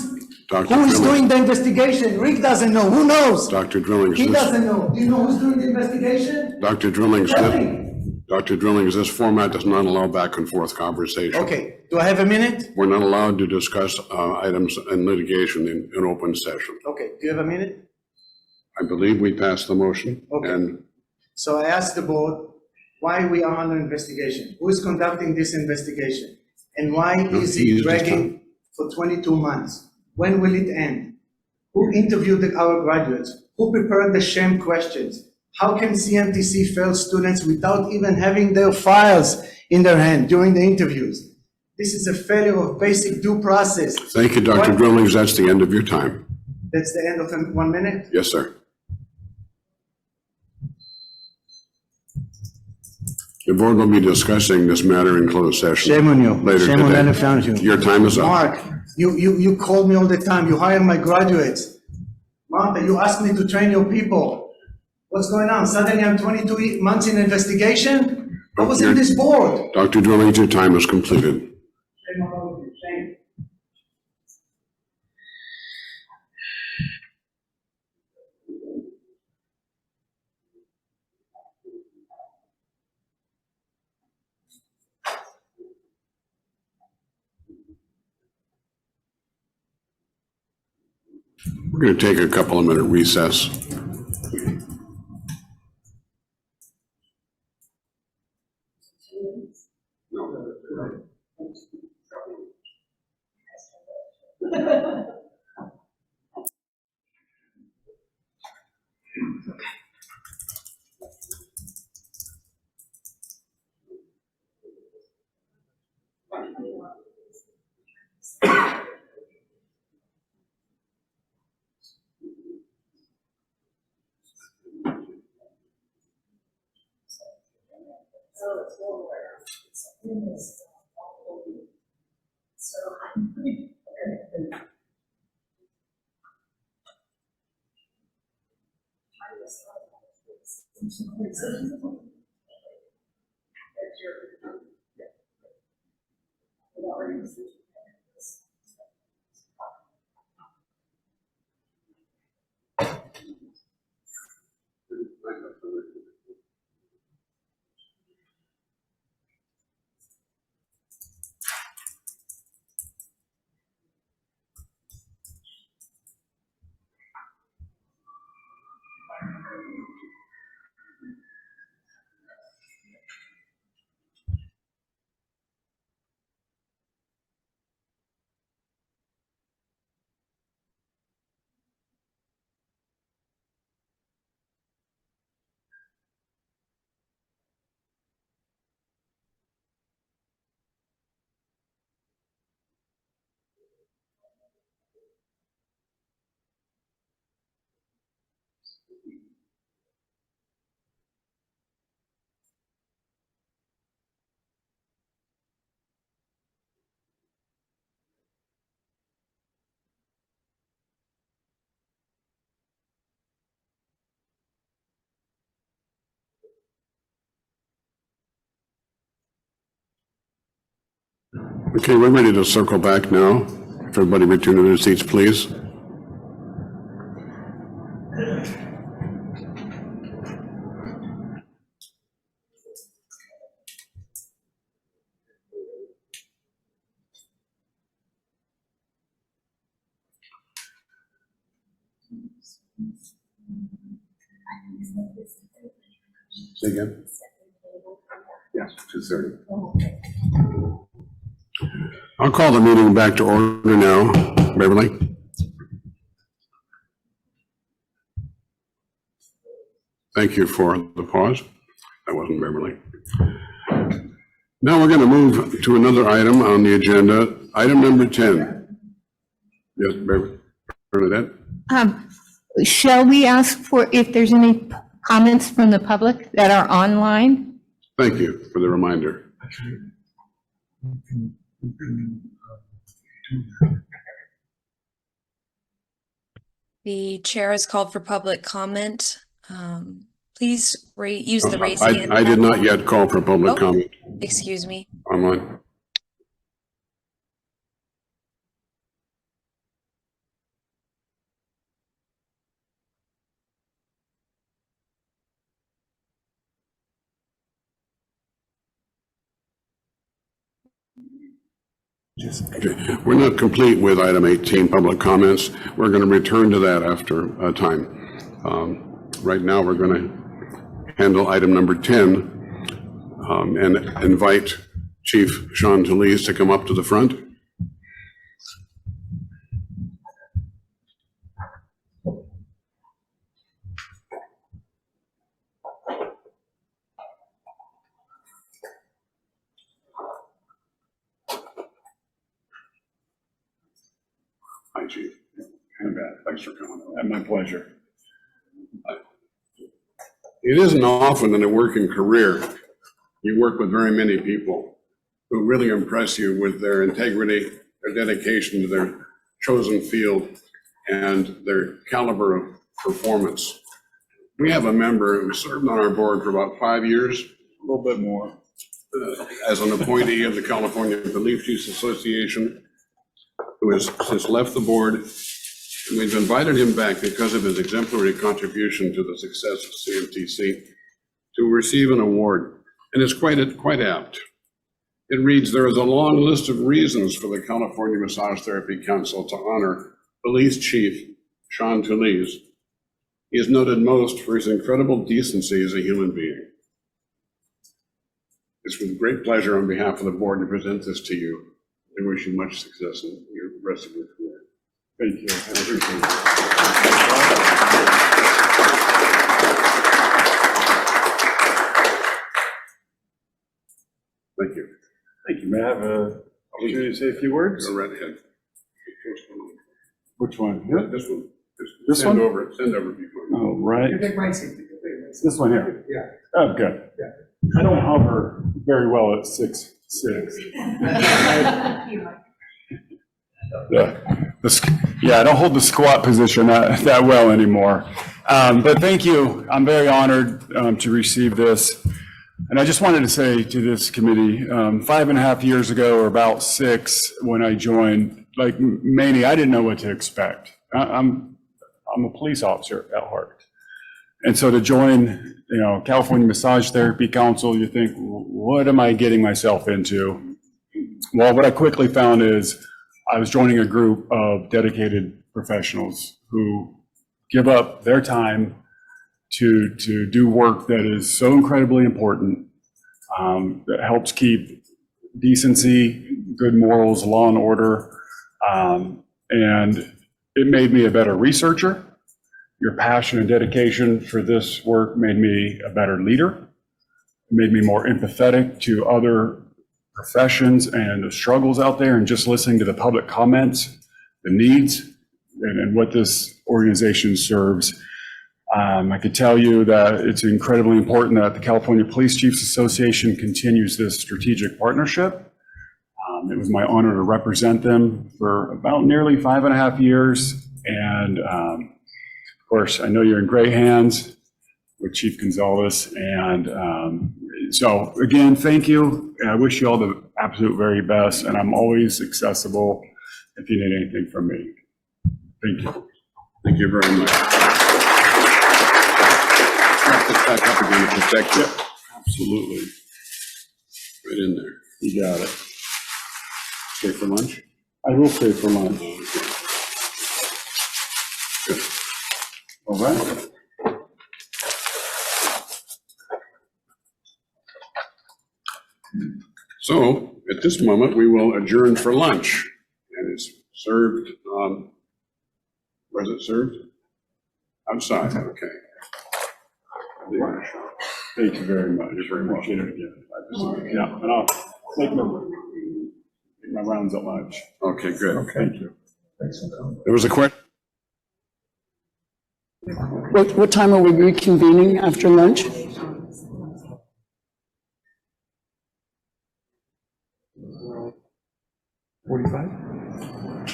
Dr. Who is Drillings, doing the investigation? Rick doesn't know. Who knows? Dr. Drillings, He this, doesn't know. Do you know who's doing the investigation? Dr. Drillings, Tell this, me. Dr. Drillings, this format does not allow back and forth conversation. Okay, do I have a minute? We're not allowed to discuss items in litigation in open session. Okay, do you have a minute? I believe we passed the motion. Okay. And So I asked the board why we are under investigation. Who is conducting this investigation? And why is he's it just dragging for 22 months? When will it end? Who interviewed our graduates? Who prepared the sham questions? How can CMTC fail students without even having their files in their hand during the interviews? This is a failure of basic due process. thank you, Dr. What- Drillings. That's the end of your time. That's the end of 1 minute? Yes, sir. The board will be discussing this matter in closed session. Shame on you. Later Shame on today. any of you. Your time is up. Mark, you call me all the time. You hire my graduates. Martha, you ask me to train your people. What's going on? Suddenly I'm 22 months in investigation? I was in this board. Dr. Dwellings, your time is completed. We're going to take a couple of minute recess. Okay, we're ready to circle back now. If everybody return to their seats, please. Say again? Yes, 2:30. I'll call the meeting back to order now. Beverly? Thank you for the pause. That wasn't Beverly. Now we're going to move to another item on the agenda, item number 10. Yes, Bernadette? Shall we ask for if there's any comments from the public that are online? Thank you for the reminder. The chair has called for public comment. Please use the raise hand. I did not yet call for public comment. Excuse me. Online. Okay. We're not complete with item 18, public comments. We're going to return to that after a time. Right now, we're going to handle item number 10 and invite Chief Sean Talese to come up to the front. Hi, Chief. Thanks for coming. My pleasure. It isn't often in a working career you work with very many people who really impress you with their integrity, their dedication to their chosen field, and their caliber of performance. We have a member who served on our board for about 5 years, A little bit more. as an appointee of the California Police Chiefs Association, who has since left the board. And we've invited him back because of his exemplary contribution to the success of CMTC to receive an award, and it's quite apt. It reads, "There is a long list of reasons for the California Massage Therapy Council to honor Police Chief Sean Tulise. He is noted most for his incredible decency as a human being." It's with great pleasure on behalf of the board to present this to you. I wish you much success in your rest of your career. Thank you. I appreciate it. Thank you. Thank you. May I have an opportunity to say a few words? Go right ahead. Which one? This one. This Send one? over. Send over before. Oh, right. This one here? Yeah. Oh, good. Yeah. I don't hover very well at 6'6". Yeah, I don't hold the squat position that well anymore. But thank you. I'm very honored to receive this. And I just wanted to say to this committee, 5.5 years ago, or about 6, when I joined, like Manny, I didn't know what to expect. I'm a police officer at heart. And so to join, California Massage Therapy Council, you think, what am I getting myself into? Well, what I quickly found is I was joining a group of dedicated professionals who give up their time to do work that is so incredibly important, that helps keep decency, good morals, law and order. And it made me a better researcher. Your passion and dedication for this work made me a better leader. It made me more empathetic to other professions and the struggles out there, and just listening to the public comments, the needs, and what this organization serves. I could tell you that it's incredibly important that the California Police Chiefs Association continues this strategic partnership. It was my honor to represent them for about nearly 5.5 years. And of course, I know you're in great hands with Chief Gonzalez. And so again, thank you. And I wish you all the absolute very best. And I'm always accessible if you need anything from me. Thank you. Thank you very much. Wrap this back up again to protect you. Absolutely. Right in there. You got it. Stay for lunch? I will stay for lunch. Good. All right. So at this moment, we will adjourn for lunch. And it's served, where's it served? Outside, okay. Thank you very much. You're very much. Appreciate it again. Yeah, and I'll take my rounds at lunch. Okay, good. Okay. Thank you. There was a question. What time are we reconvening after lunch?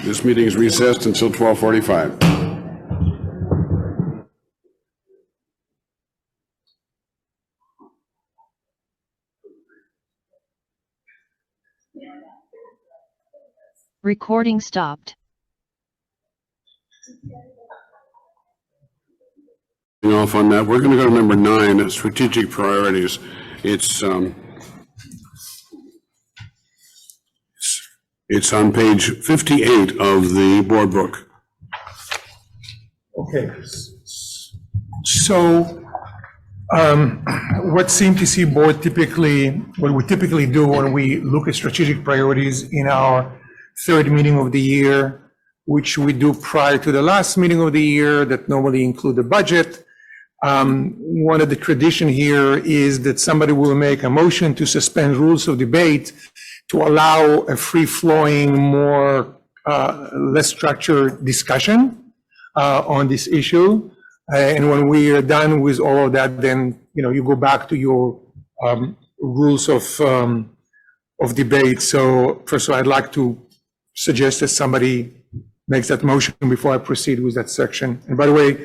This meeting is recessed until 12:45. Recording stopped. Off on that, we're going to go to number 9, strategic priorities. It's on page 58 of the board book. Okay. So what CMTC board what we typically do when we look at strategic priorities in our third meeting of the year, which we do prior to the last meeting of the year that normally include the budget. One of the tradition here is that somebody will make a motion to suspend rules of debate to allow a free-flowing, more less structured discussion on this issue. And when we are done with all of that, then you go back to your rules of debate. So first of all, I'd like to suggest that somebody makes that motion before I proceed with that section. And by the way,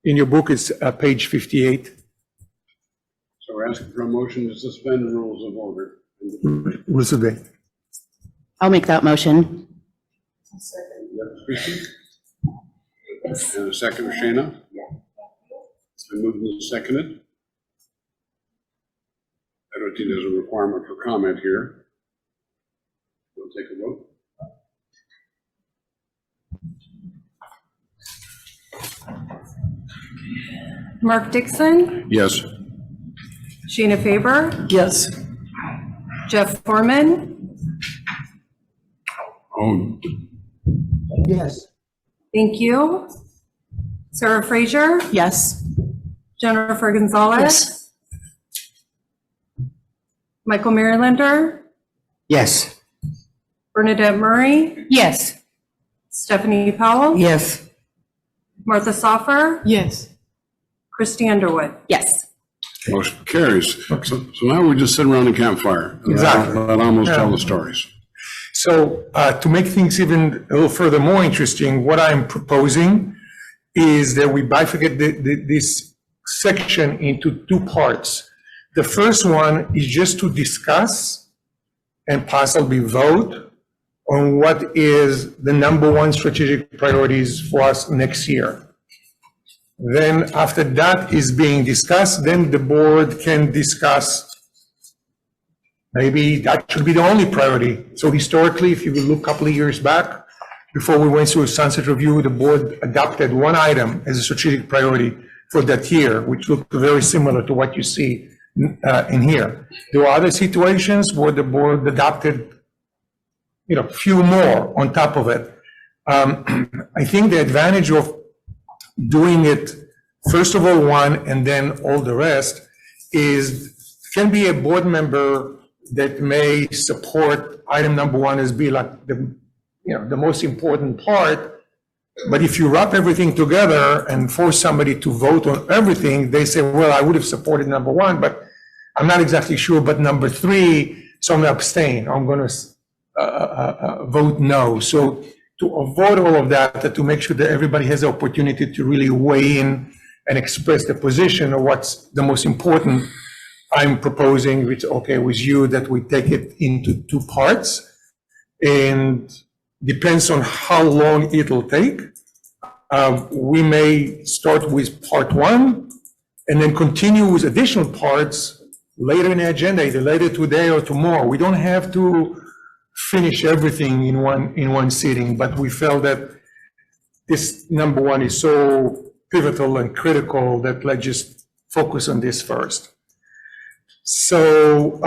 In your book, it's page 58. So we're asking for a motion to suspend the rules of order. Rules of day. I'll make that motion. Christie? And a second, Shayna? It's been moved and seconded. I don't think there's a requirement for comment here. We'll take a vote. Mark Dixon, Yes. Sheena Faber, Yes. Jeff Foreman, Oh, Yes. thank you. Sarah Fraser, Yes. Jennifer Gonzalez, Yes. Michael Marylander, Yes. Bernadette Murray, Yes. Stephanie Powell, Yes. Martha Soffer, Yes. Christy Underwood. Yes. motion carries. So now we just sit around the campfire. Exactly. That almost Yeah. tell the stories. So to make things even a little further more interesting, what I'm proposing is that we bifurcate this section into two parts. The first one is just to discuss and possibly vote on what is the number one strategic priorities for us next year. Then after that is being discussed, then the board can discuss maybe that should be the only priority. So historically, if you look a couple of years back, before we went through a sunset review, the board adopted one item as a strategic priority for that year, which looked very similar to what you see in here. There were other situations where the board adopted, a few more on top of it. I think the advantage of doing it, first of all, one, and then all the rest, is can be a board member that may support item number one as be like the most important part. But if you wrap everything together and force somebody to vote on everything, they say, well, I would have supported number one, but I'm not exactly sure, but number three, so I'm going to abstain. I'm going to vote no. So to avoid all of that, to make sure that everybody has the opportunity to really weigh in and express the position of what's the most important, I'm proposing, which okay with you, that we take it into two parts, and depends on how long it'll take. We may start with part one and then continue with additional parts later in the agenda, either later today or tomorrow. We don't have to finish everything in one sitting, but we felt that this number one is so pivotal and critical that let's just focus on this first. So,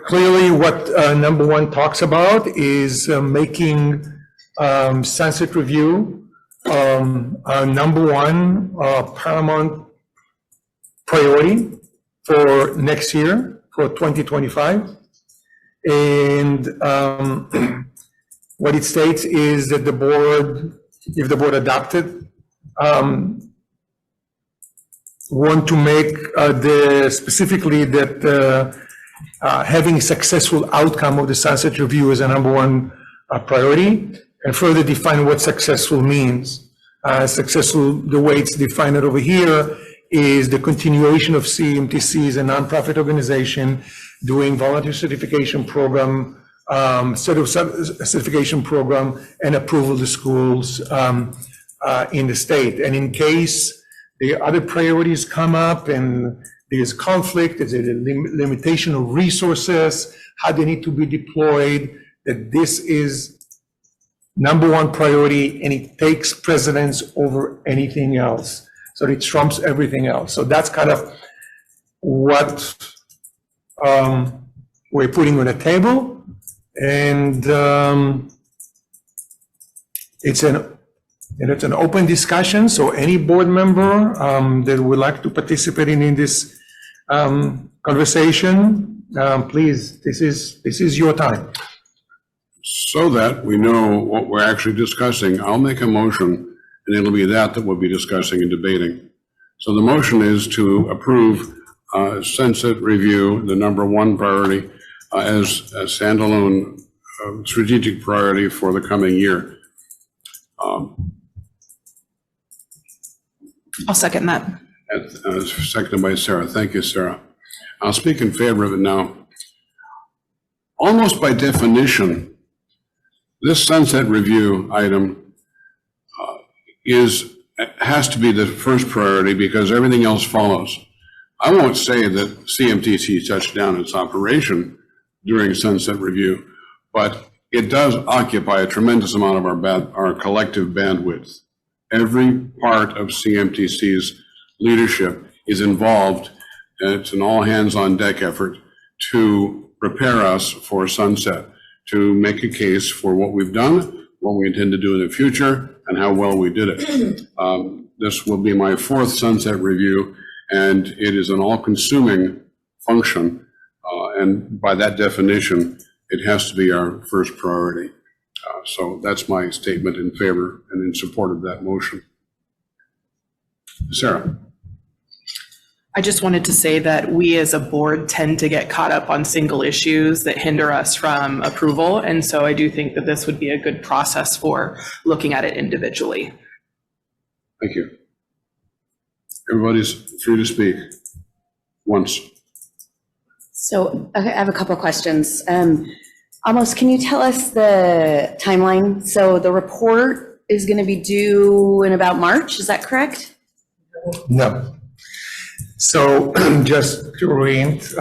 clearly what number one talks about is making sunset review number one paramount priority for next year, for 2025. And what it states is that the board, if the board adopted, want to make specifically that having a successful outcome of the sunset review is a number one priority, and further define what successful means. Successful, the way it's defined over here, is the continuation of CAMTC as a nonprofit organization doing volunteer certification program, certification program, and approval of the schools in the state. And in case the other priorities come up and there's conflict, there's a limitation of resources, how they need to be deployed, that this is number one priority and it takes precedence over anything else. So it trumps everything else. So that's kind of what we're putting on the table. And it's an open discussion, so any board member that would like to participate in this conversation, please, this is your time. So that we know what we're actually discussing, I'll make a motion, and it'll be that we'll be discussing and debating. So the motion is to approve sunset review, the number one priority, as a standalone strategic priority for the coming year. I'll second that. Seconded by Sarah. Thank you, Sarah. I'll speak in favor of it now. Almost by definition, this sunset review item has to be the first priority because everything else follows. I won't say that CMTC touched down its operation during sunset review, but it does occupy a tremendous amount of our collective bandwidth. Every part of CMTC's leadership is involved, and it's an all-hands-on-deck effort to prepare us for sunset, to make a case for what we've done, what we intend to do in the future, and how well we did it. This will be my 4th sunset review, and it is an all-consuming function, and by that definition, it has to be our first priority. So that's my statement in favor and in support of that motion. Sarah. I just wanted to say that we as a board tend to get caught up on single issues that hinder us from approval. And so I do think that this would be a good process for looking at it individually. Thank you. Everybody's free to speak once. So I have a couple of questions. Amos, can you tell us the timeline? So the report is going to be due in about March, is that correct? No. So just to orient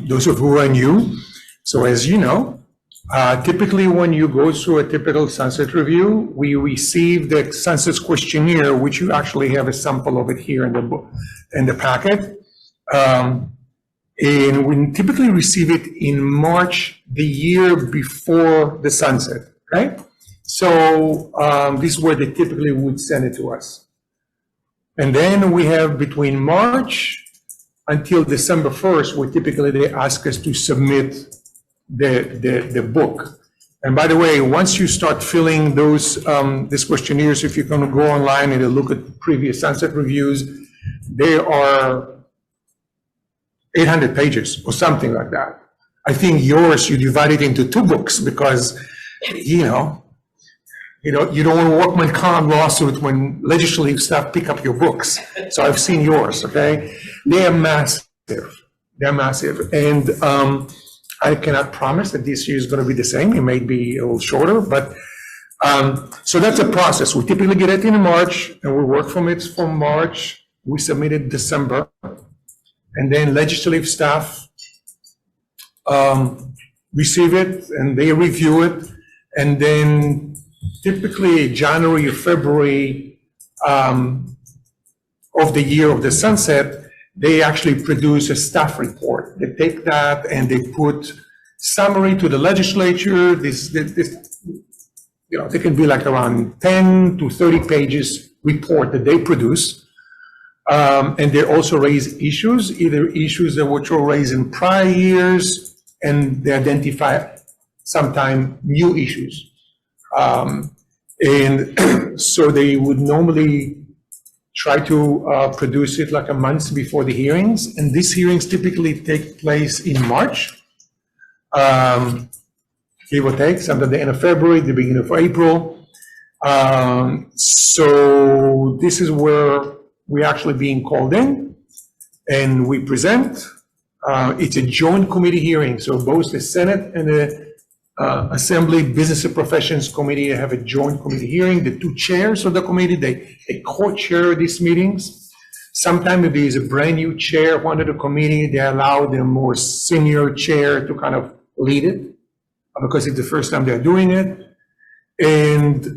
those of who are new, so as you know, typically when you go through a typical sunset review, we receive the sunset questionnaire, which you actually have a sample of it here in the book, in the packet. And we typically receive it in March, the year before the sunset, right? So this is where they typically would send it to us. And then we have between March until December 1st, where typically they ask us to submit the book. And by the way, once you start filling these questionnaires, if you're going to go online and look at previous sunset reviews, they are 800 pages or something like that. I think yours, you divide it into 2 books because, you don't want a workman comp lawsuit when legislative staff pick up your books. So I've seen yours, okay? They are massive. They're massive. And I cannot promise that this year is going to be the same. It may be a little shorter, but so that's a process. We typically get it in March and we work from it from March. We submit it December. And then legislative staff receive it and they review it. And then typically January or February of the year of the sunset, they actually produce a staff report. They take that and they put summary to the legislature. They can be like around 10 to 30 pages report that they produce. And they also raise issues, either issues that were raised in prior years, and they identify sometimes new issues. And so they would normally try to produce it like a month before the hearings. And these hearings typically take place in March, give or take, sometimes the end of February, the beginning of April. So this is where we're actually being called in and we present. It's a joint committee hearing. So both the Senate and the Assembly Business and Professions Committee have a joint committee hearing. The 2 chairs of the committee, they co-chair these meetings. Sometimes if there is a brand new chair of one of the committee, they allow the more senior chair to kind of lead it because it's the first time they're doing it. And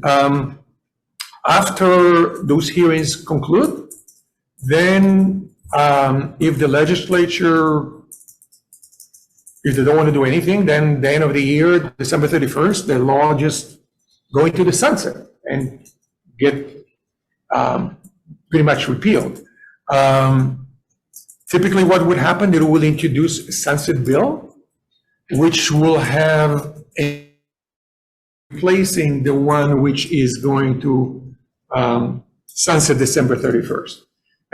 after those hearings conclude, then if the legislature, if they don't want to do anything, then the end of the year, December 31st, the law just go into the sunset and get pretty much repealed. Typically what would happen, they will introduce a sunset bill, which will have replacing the one which is going to sunset December 31st.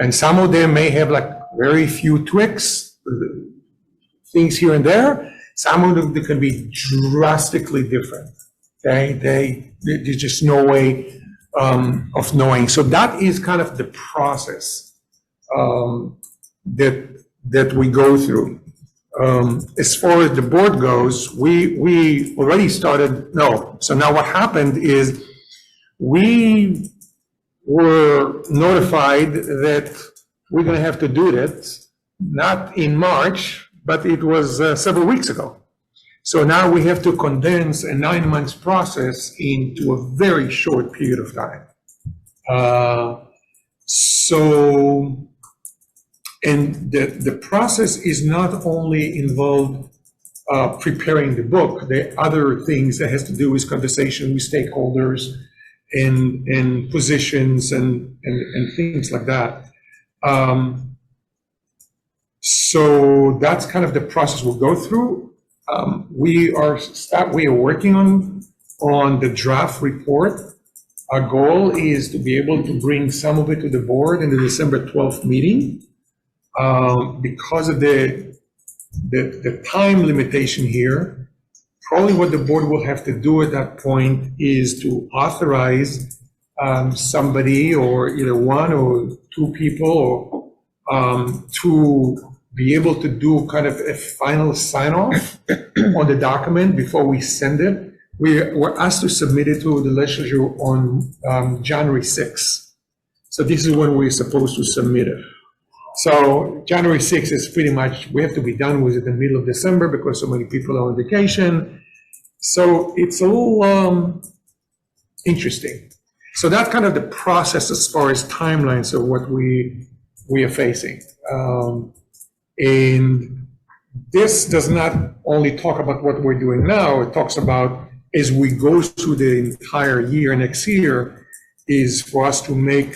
And some of them may have like very few tweaks, things here and there. Some of them can be drastically different. Okay, there's just no way of knowing. So that is kind of the process that we go through. As far as the board goes, we already started, no. So now what happened is we were notified that we're going to have to do that, not in March, but it was several weeks ago. So now we have to condense a 9-month process into a very short period of time. And the process is not only involved preparing the book, the other things that has to do with conversation with stakeholders and positions and things like that. So that's kind of the process we'll go through. We are working on the draft report. Our goal is to be able to bring some of it to the board in the December 12th meeting. Because of the time limitation here, probably what the board will have to do at that point is to authorize somebody, or either one or two people, to be able to do kind of a final sign-off on the document before we send it. We're asked to submit it to the legislature on January 6th. So this is when we're supposed to submit it. So January 6th is pretty much, we have to be done with it in the middle of December because so many people are on vacation. So it's a little interesting. So that's kind of the process as far as timelines of what we are facing. And this does not only talk about what we're doing now, it talks about as we go through the entire year, next year, is for us to make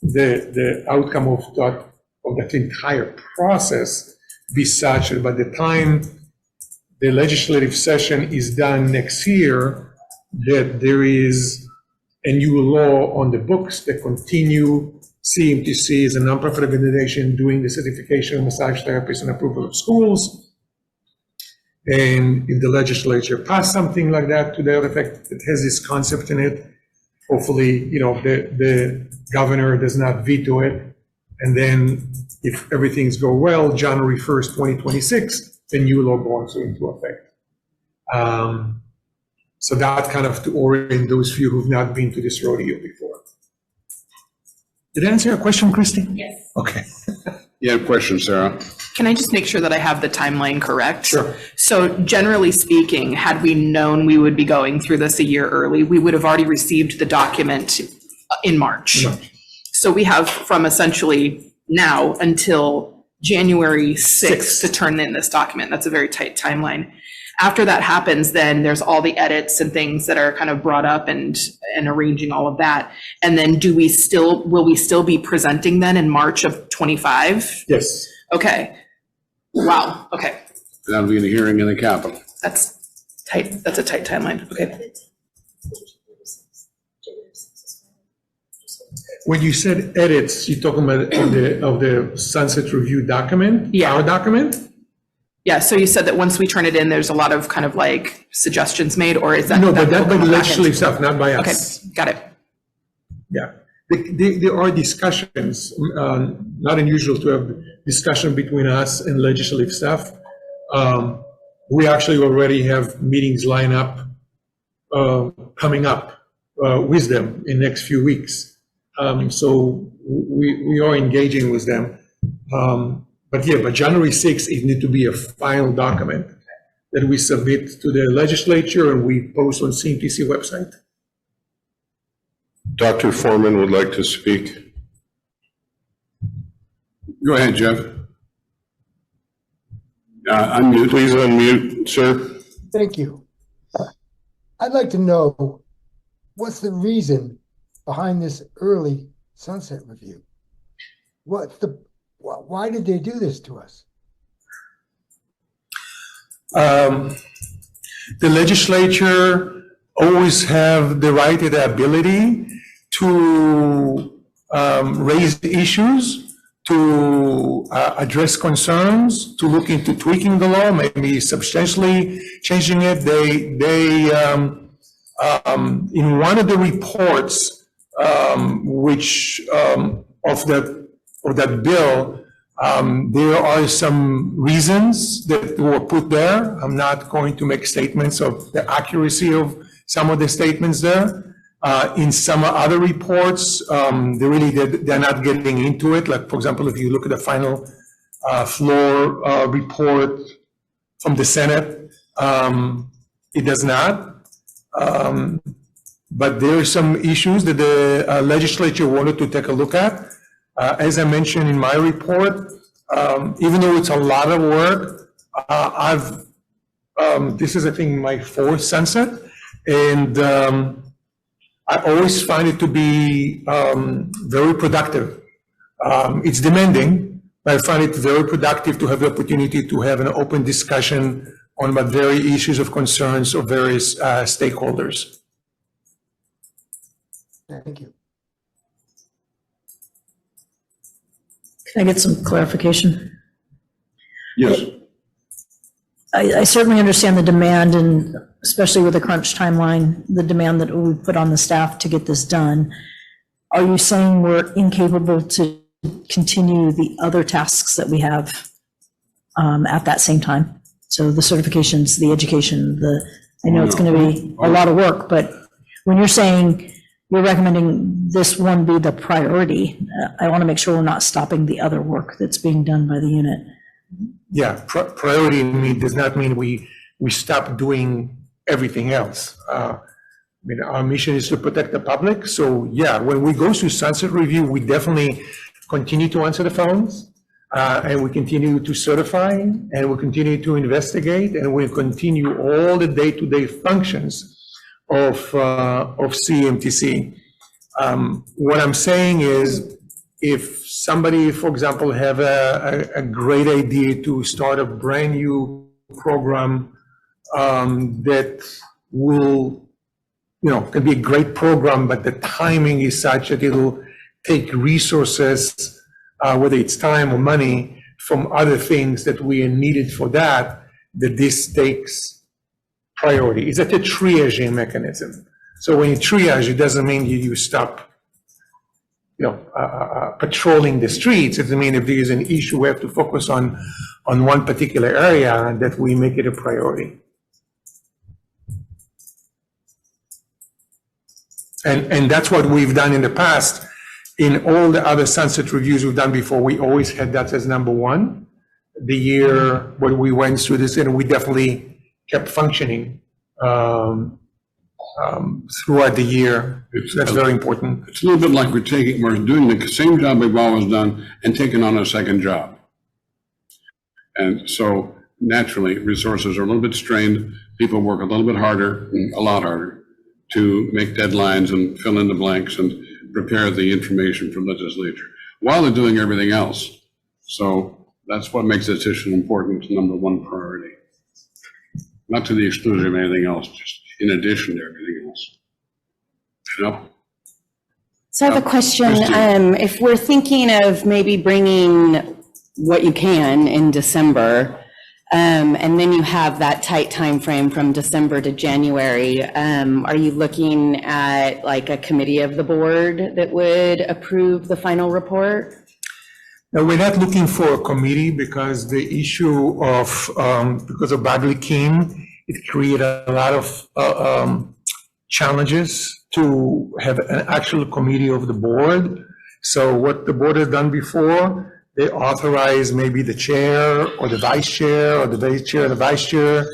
the outcome of that entire process be such that by the time the legislative session is done next year, that there is a new law on the books that continue CMTC is a nonprofit organization doing the certification of massage therapists and approval of schools. And if the legislature passed something like that to that effect, it has this concept in it. Hopefully, the governor does not veto it. And then if everything's go well, January 1st, 2026, the new law goes into effect. So that kind of to orient those few who've not been to this rodeo before. Did that answer your question, Christy? Yes. Okay. You have a question, Sarah? Can I just make sure that I have the timeline correct? Sure. So generally speaking, had we known we would be going through this a year early, we would have already received the document in March. So we have from essentially now until January 6th to turn in this document. That's a very tight timeline. After that happens, then there's all the edits and things that are kind of brought up and arranging all of that. And then will we still be presenting then in March of 25? Yes. Okay. Wow. Okay. That'll be in a hearing in the Capitol. That's tight. That's a tight timeline. Okay. When you said edits, you're talking about of the sunset review document? Yeah. Our document? Yeah, so you said that once we turn it in, there's a lot of kind of like suggestions made, or is that? No, but that by the will come back legislative into- stuff, not by us. Okay, got it. Yeah. There are discussions, not unusual to have discussion between us and legislative staff. We actually already have meetings lined up, coming up with them in the next few weeks. So we are engaging with them. But January 6th, it needs to be a final document that we submit to the legislature and we post on CMTC website. Dr. Foreman would like to speak. Go ahead, Jeff. Unmute. Please unmute, sir. Thank you. I'd like to know what's the reason behind this early sunset review? Why did they do this to us? The legislature always have the right and the ability to raise issues, to address concerns, to look into tweaking the law, maybe substantially changing it. In one of the reports, of that bill, there are some reasons that were put there. I'm not going to make statements of the accuracy of some of the statements there. In some other reports, they're not getting into it. Like, for example, if you look at the final floor report from the Senate, it does not. But there are some issues that the legislature wanted to take a look at. As I mentioned in my report, even though it's a lot of work, this is, I think, my fourth sunset, and I always find it to be very productive. It's demanding, but I find it very productive to have the opportunity to have an open discussion on the very issues of concerns of various stakeholders. Thank you. Can I get some clarification? Yes. I certainly understand the demand, and especially with the crunch timeline, the demand that we put on the staff to get this done. Are you saying we're incapable to continue the other tasks that we have at that same time? So the certifications, the education, I know it's going to be a lot of work, but when you're saying we're recommending this one be the priority, I want to make sure we're not stopping the other work that's being done by the unit. Yeah, priority in me does not mean we stop doing everything else. Our mission is to protect the public. So yeah, when we go through sunset review, we definitely continue to answer the phones, and we continue to certify, and we continue to investigate, and we continue all the day-to-day functions of CAMTC. What I'm saying is, if somebody, for example, have a great idea to start a brand new program that will, can be a great program, but the timing is such that it'll take resources, whether it's time or money, from other things that we are needed for that this takes priority. It's like a triaging mechanism. So when you triage, it doesn't mean you stop patrolling the streets. It means if there is an issue, we have to focus on one particular area, that we make it a priority. And that's what we've done in the past. In all the other sunset reviews we've done before, we always had that as number one. The year when we went through this, and we definitely kept functioning throughout the year. That's very important. It's a little bit like we're doing the same job we've always done and taking on a second job. And so naturally, resources are a little bit strained. People work a little bit harder, a lot harder, to make deadlines and fill in the blanks and prepare the information for legislature while they're doing everything else. So that's what makes this issue important, number one priority. Not to the exclusion of anything else, just in addition to everything else. So I have a question. If we're thinking of maybe bringing what you can in December, and then you have that tight time frame from December to January, are you looking at like a committee of the board that would approve the final report? No, we're not looking for a committee, because the issue of, because of Badly King, it created a lot of challenges to have an actual committee of the board. So what the board has done before, they authorize maybe the chair or the vice chair or the vice chair and the vice chair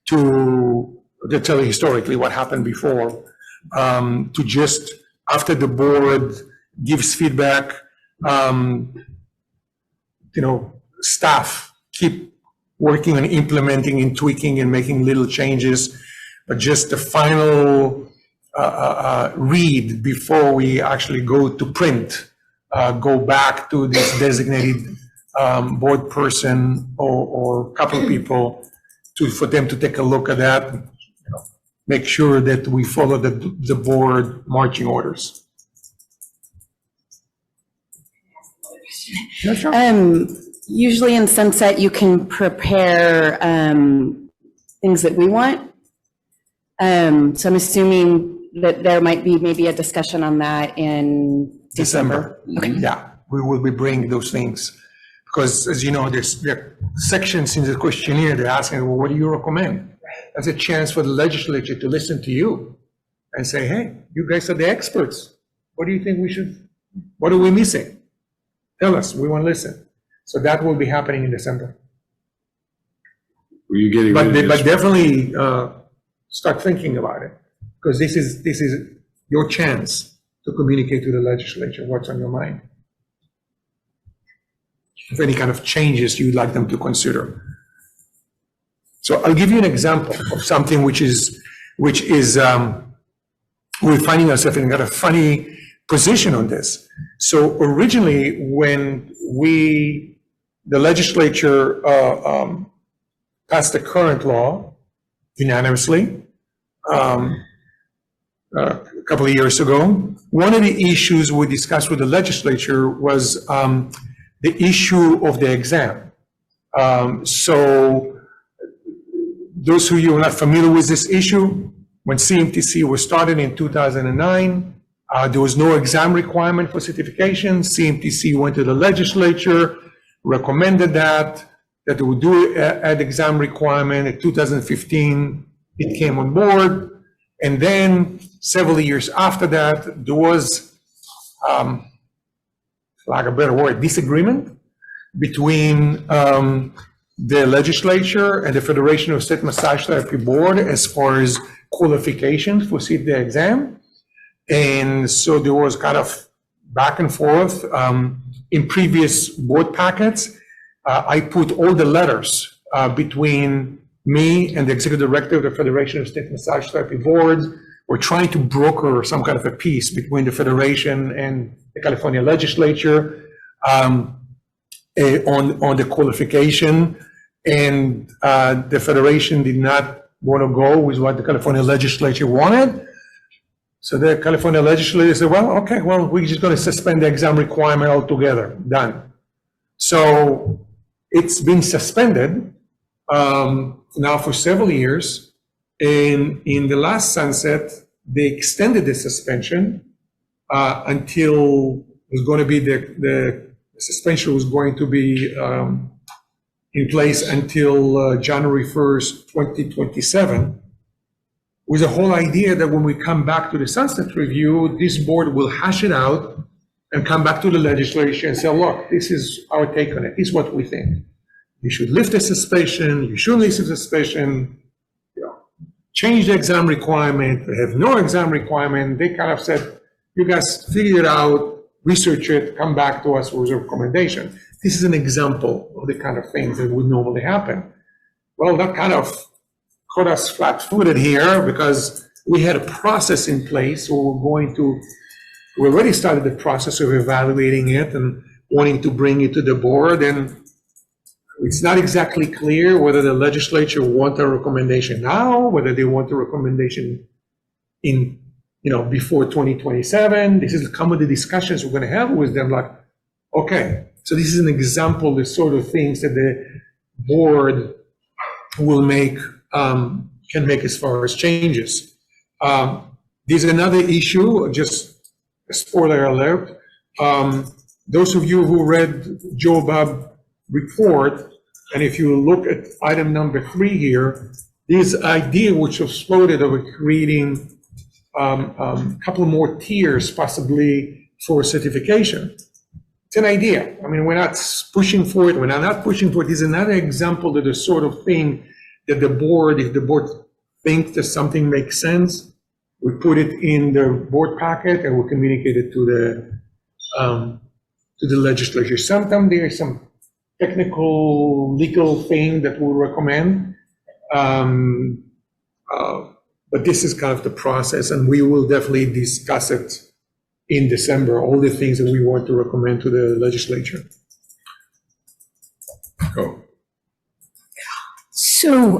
to tell you historically what happened before, to just, after the board gives feedback, staff keep working on implementing and tweaking and making little changes, but just the final read before we actually go to print, go back to this designated board person or couple of people for them to take a look at that, make sure that we follow the board marching orders. Yeah, sure. Usually in Sunset, you can prepare things that we want. So I'm assuming that there might be maybe a discussion on that in December. Okay. Yeah, we will be bringing those things. Because as you know, there are sections in the questionnaire, they're asking, well, what do you recommend? That's a chance for the legislature to listen to you and say, hey, you guys are the experts. What do you think we should, what are we missing? Tell us, we want to listen. So that will be happening in December. Were you getting? But definitely start thinking about it, because this is your chance to communicate to the legislature what's on your mind. If any kind of changes you'd like them to consider. So I'll give you an example of something which is we're finding ourselves in a funny position on this. So originally, when the legislature passed the current law unanimously a couple of years ago, one of the issues we discussed with the legislature was the issue of the exam. So those of you who are not familiar with this issue, when CMTC was started in 2009, there was no exam requirement for certification. CMTC went to the legislature, recommended that they would do an exam requirement. In 2015, it came on board. And then several years after that, there was, for lack of a better word, disagreement between the legislature and the Federation of State Massage Therapy Board as far as qualifications for CTA exam. And so there was kind of back and forth. In previous board packets, I put all the letters between me and the executive director of the Federation of State Massage Therapy Boards. We're trying to broker some kind of a peace between the Federation and the California legislature on the qualification. And the Federation did not want to go with what the California legislature wanted. So the California legislature said, well, okay, well, we're just going to suspend the exam requirement altogether. Done. So it's been suspended now for several years. And in the last sunset, they extended the suspension until it was going to be the suspension was going to be in place until January 1st, 2027, with the whole idea that when we come back to the sunset review, this board will hash it out and come back to the legislature and say, look, this is our take on it. This is what we think. You should lift the suspension. You shouldn't lift the suspension. Change the exam requirement. We have no exam requirement. They kind of said, you guys figure it out, research it, come back to us with a recommendation. This is an example of the kind of things that would normally happen. Well, that kind of caught us flat-footed here because we had a process in place. So we already started the process of evaluating it and wanting to bring it to the board. And it's not exactly clear whether the legislature want a recommendation now, whether they want a recommendation in, before 2027. This is some of the discussions we're going to have with them. Like, okay, so this is an example of the sort of things that the board will make, can make as far as changes. There's another issue, just a spoiler alert. Those of you who read Joe Bob report, and if you look at item number 3 here, this idea which was floated of creating a couple more tiers possibly for certification. It's an idea. I mean, we're not pushing for it. We're not pushing for it. This is another example of the sort of thing that the board, if the board thinks that something makes sense, we put it in the board packet and we communicate it to the legislature. Sometimes there is some technical legal thing that we'll recommend. But this is kind of the process, and we will definitely discuss it in December, all the things that we want to recommend to the legislature. Go. So,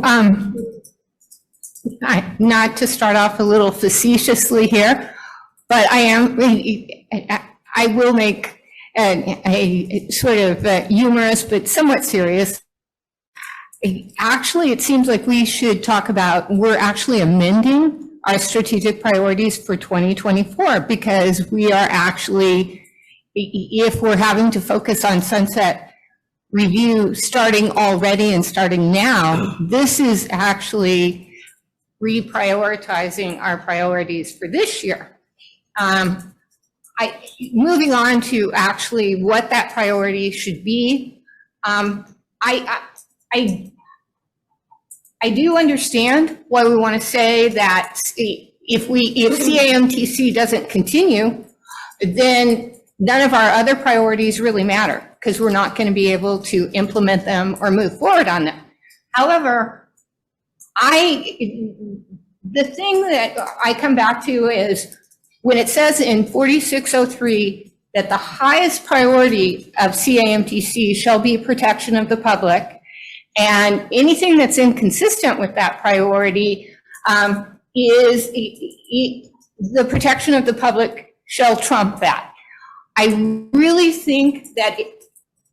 not to start off a little facetiously here, but I will make a sort of humorous but somewhat serious actually, it seems like we should talk about, we're actually amending our strategic priorities for 2024 because we are actually, if we're having to focus on sunset review starting already and starting now, this is actually reprioritizing our priorities for this year. Moving on to actually what that priority should be, I do understand why we want to say that if CAMTC doesn't continue, then none of our other priorities really matter because we're not going to be able to implement them or move forward on them. However, the thing that I come back to is when it says in 4603 that the highest priority of CAMTC shall be protection of the public, and anything that's inconsistent with that priority is the protection of the public shall trump that. I really think that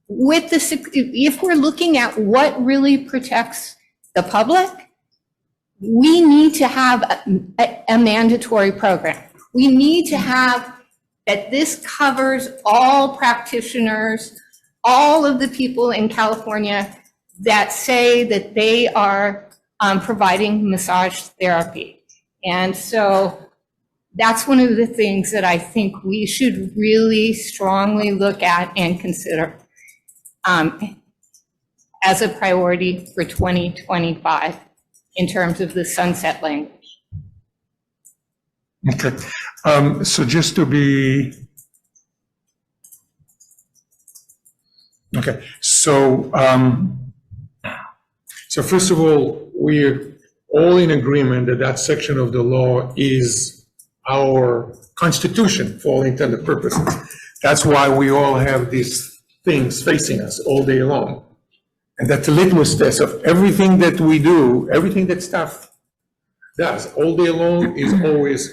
with if we're looking at what really protects the public, we need to have a mandatory program. We need to have that this covers all practitioners, all of the people in California that say that they are providing massage therapy. And so that's one of the things that I think we should really strongly look at and consider as a priority for 2025 in terms of the sunset language. Okay, so just to be, okay, so first of all, we're all in agreement that that section of the law is our constitution for all intended purposes. That's why we all have these things facing us all day long. And that's a litmus test of everything that we do, everything that staff does all day long is always,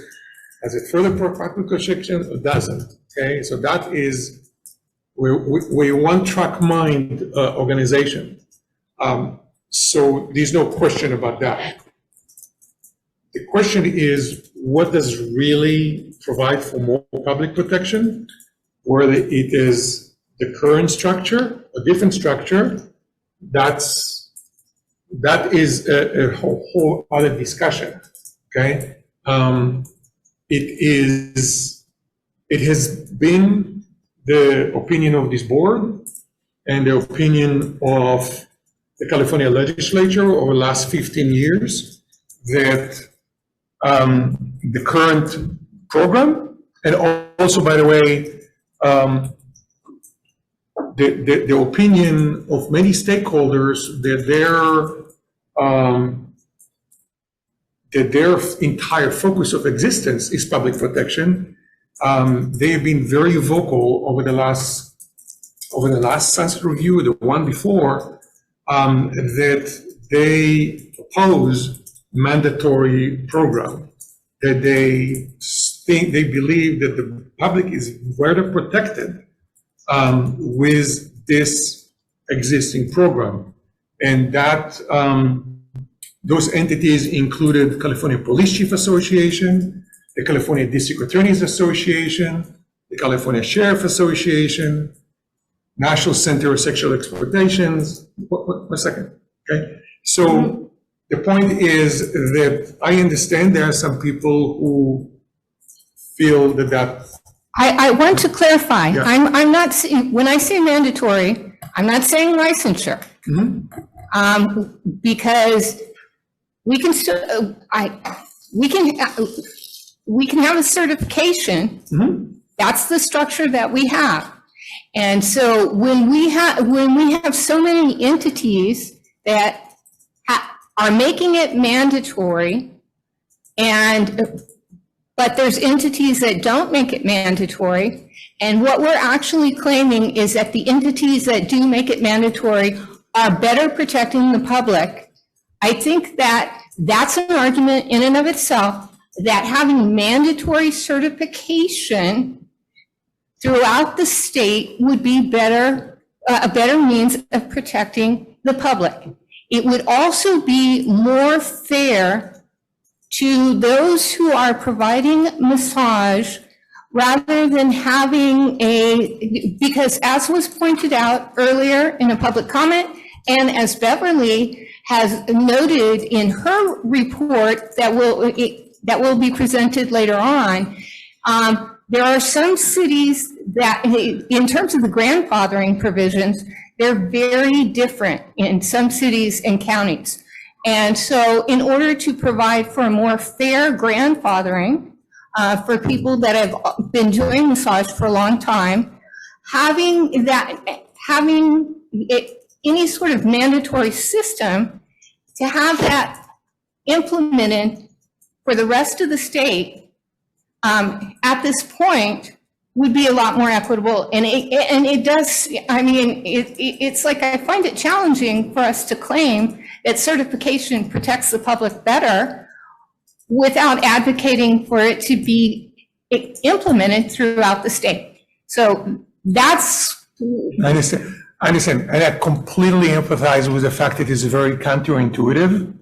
has it further practical protection or doesn't, okay? So that is, we're one-track mind organization. So there's no question about that. The question is, what does really provide for more public protection? Whether it is the current structure, a different structure, that is a whole other discussion, okay? It has been the opinion of this board and the opinion of the California legislature over the last 15 years that the current program, and also, by the way, the opinion of many stakeholders that their entire focus of existence is public protection. They have been very vocal over the last sunset review, the one before, that they oppose mandatory program, that they believe that the public is better protected with this existing program. And that those entities included California Police Chief Association, the California District Attorneys Association, the California Sheriff Association, National Center of Sexual Exploitations. One second, okay? So the point is that I understand there are some people who feel that I want to clarify. Yeah. I'm not, when I say mandatory, I'm not saying licensure. Because we can still, we can have a certification. That's the structure that we have. And so when we have so many entities that are making it mandatory, but there's entities that don't make it mandatory, and what we're actually claiming is that the entities that do make it mandatory are better protecting the public. I think that that's an argument in and of itself, that having mandatory certification throughout the state would be a better means of protecting the public. It would also be more fair to those who are providing massage rather than having because as was pointed out earlier in a public comment, and as Beverly has noted in her report that will be presented later on, there are some cities that, in terms of the grandfathering provisions, they're very different in some cities and counties. And so in order to provide for a more fair grandfathering for people that have been doing massage for a long time, having any sort of mandatory system to have that implemented for the rest of the state at this point would be a lot more equitable. And it does, I mean, it's like, I find it challenging for us to claim that certification protects the public better without advocating for it to be implemented throughout the state. So that's. I understand, and I completely empathize with the fact that it's very counterintuitive.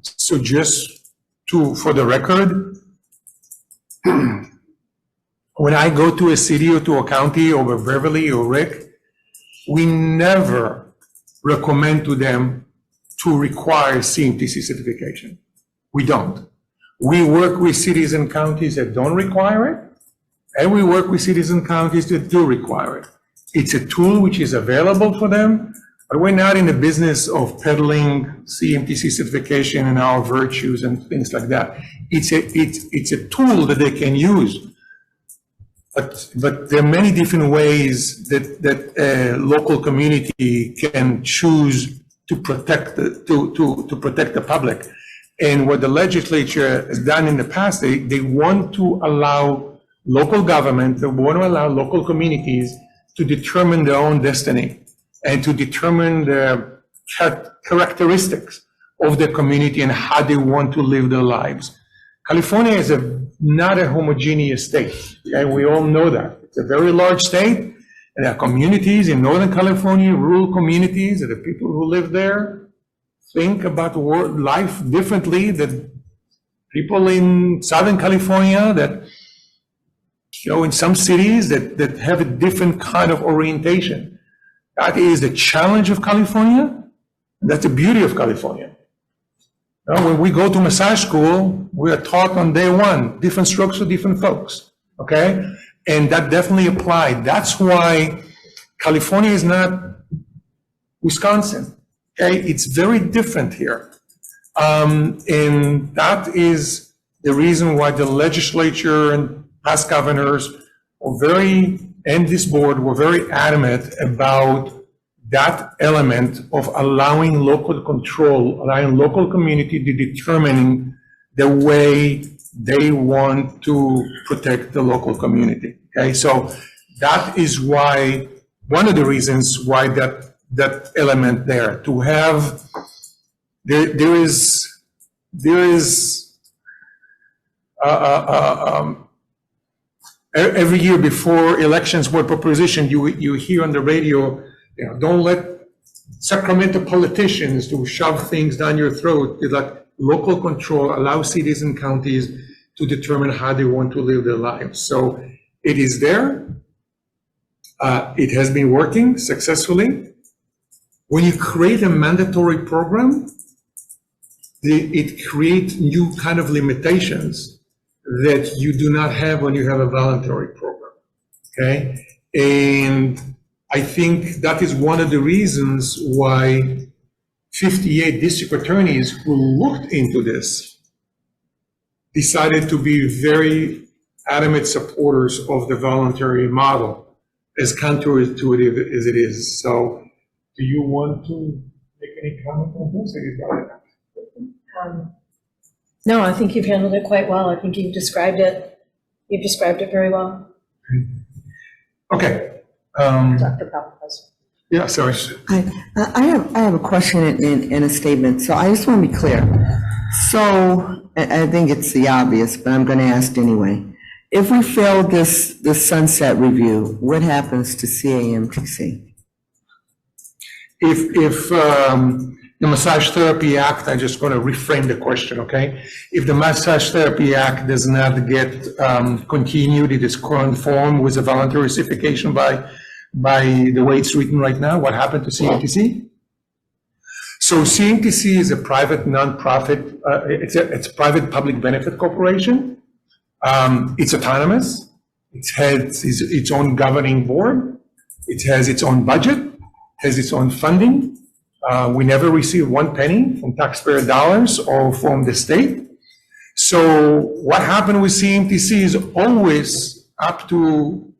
So just for the record, when I go to a city or to a county or Beverly or Rick, we never recommend to them to require CMTC certification. We don't. We work with cities and counties that don't require it, and we work with cities and counties that do require it. It's a tool which is available for them, but we're not in the business of peddling CMTC certification and our virtues and things like that. It's a tool that they can use. But there are many different ways that a local community can choose to protect the public. And what the legislature has done in the past, they want to allow local government, they want to allow local communities to determine their own destiny and to determine the characteristics of the community and how they want to live their lives. California is not a homogeneous state, okay? We all know that. It's a very large state, and there are communities in Northern California, rural communities, and the people who live there think about life differently than people in Southern California that, in some cities that have a different kind of orientation. That is the challenge of California. That's the beauty of California. When we go to massage school, we are taught on day one, different strokes for different folks, okay? And that definitely applied. That's why California is not Wisconsin, okay? It's very different here. And that is the reason why the legislature and past governors and this board were very adamant about that element of allowing local control, allowing local community to determine the way they want to protect the local community. Okay, so that is why, one of the reasons why that element there, to have, there is every year before elections were propositioned, you hear on the radio, don't let Sacramento politicians to shove things down your throat. It's like local control, allow cities and counties to determine how they want to live their lives. So it is there. It has been working successfully. When you create a mandatory program, it creates new kind of limitations that you do not have when you have a voluntary program, okay? And I think that is one of the reasons why 58 district attorneys who looked into this decided to be very adamant supporters of the voluntary model, as counterintuitive as it is. So do you want to make any comment on this? No, I think you've handled it quite well. I think you've described it. You've described it very well. Okay. Dr. Pappas. Yeah, sorry. I have a question and a statement. So I just want to be clear. So I think it's the obvious, but I'm going to ask anyway. If we fail this sunset review, what happens to CAMTC? if the Massage Therapy Act, I'm just going to reframe the question, okay? If the Massage Therapy Act does not get continued in its current form with a voluntary certification by the way it's written right now, what happened to CAMTC? So CAMTC is a private nonprofit, it's a private public benefit corporation. It's autonomous. It has its own governing board. It has its own budget, has its own funding. We never receive one penny from taxpayer dollars or from the state. So what happened with CAMTC is always up to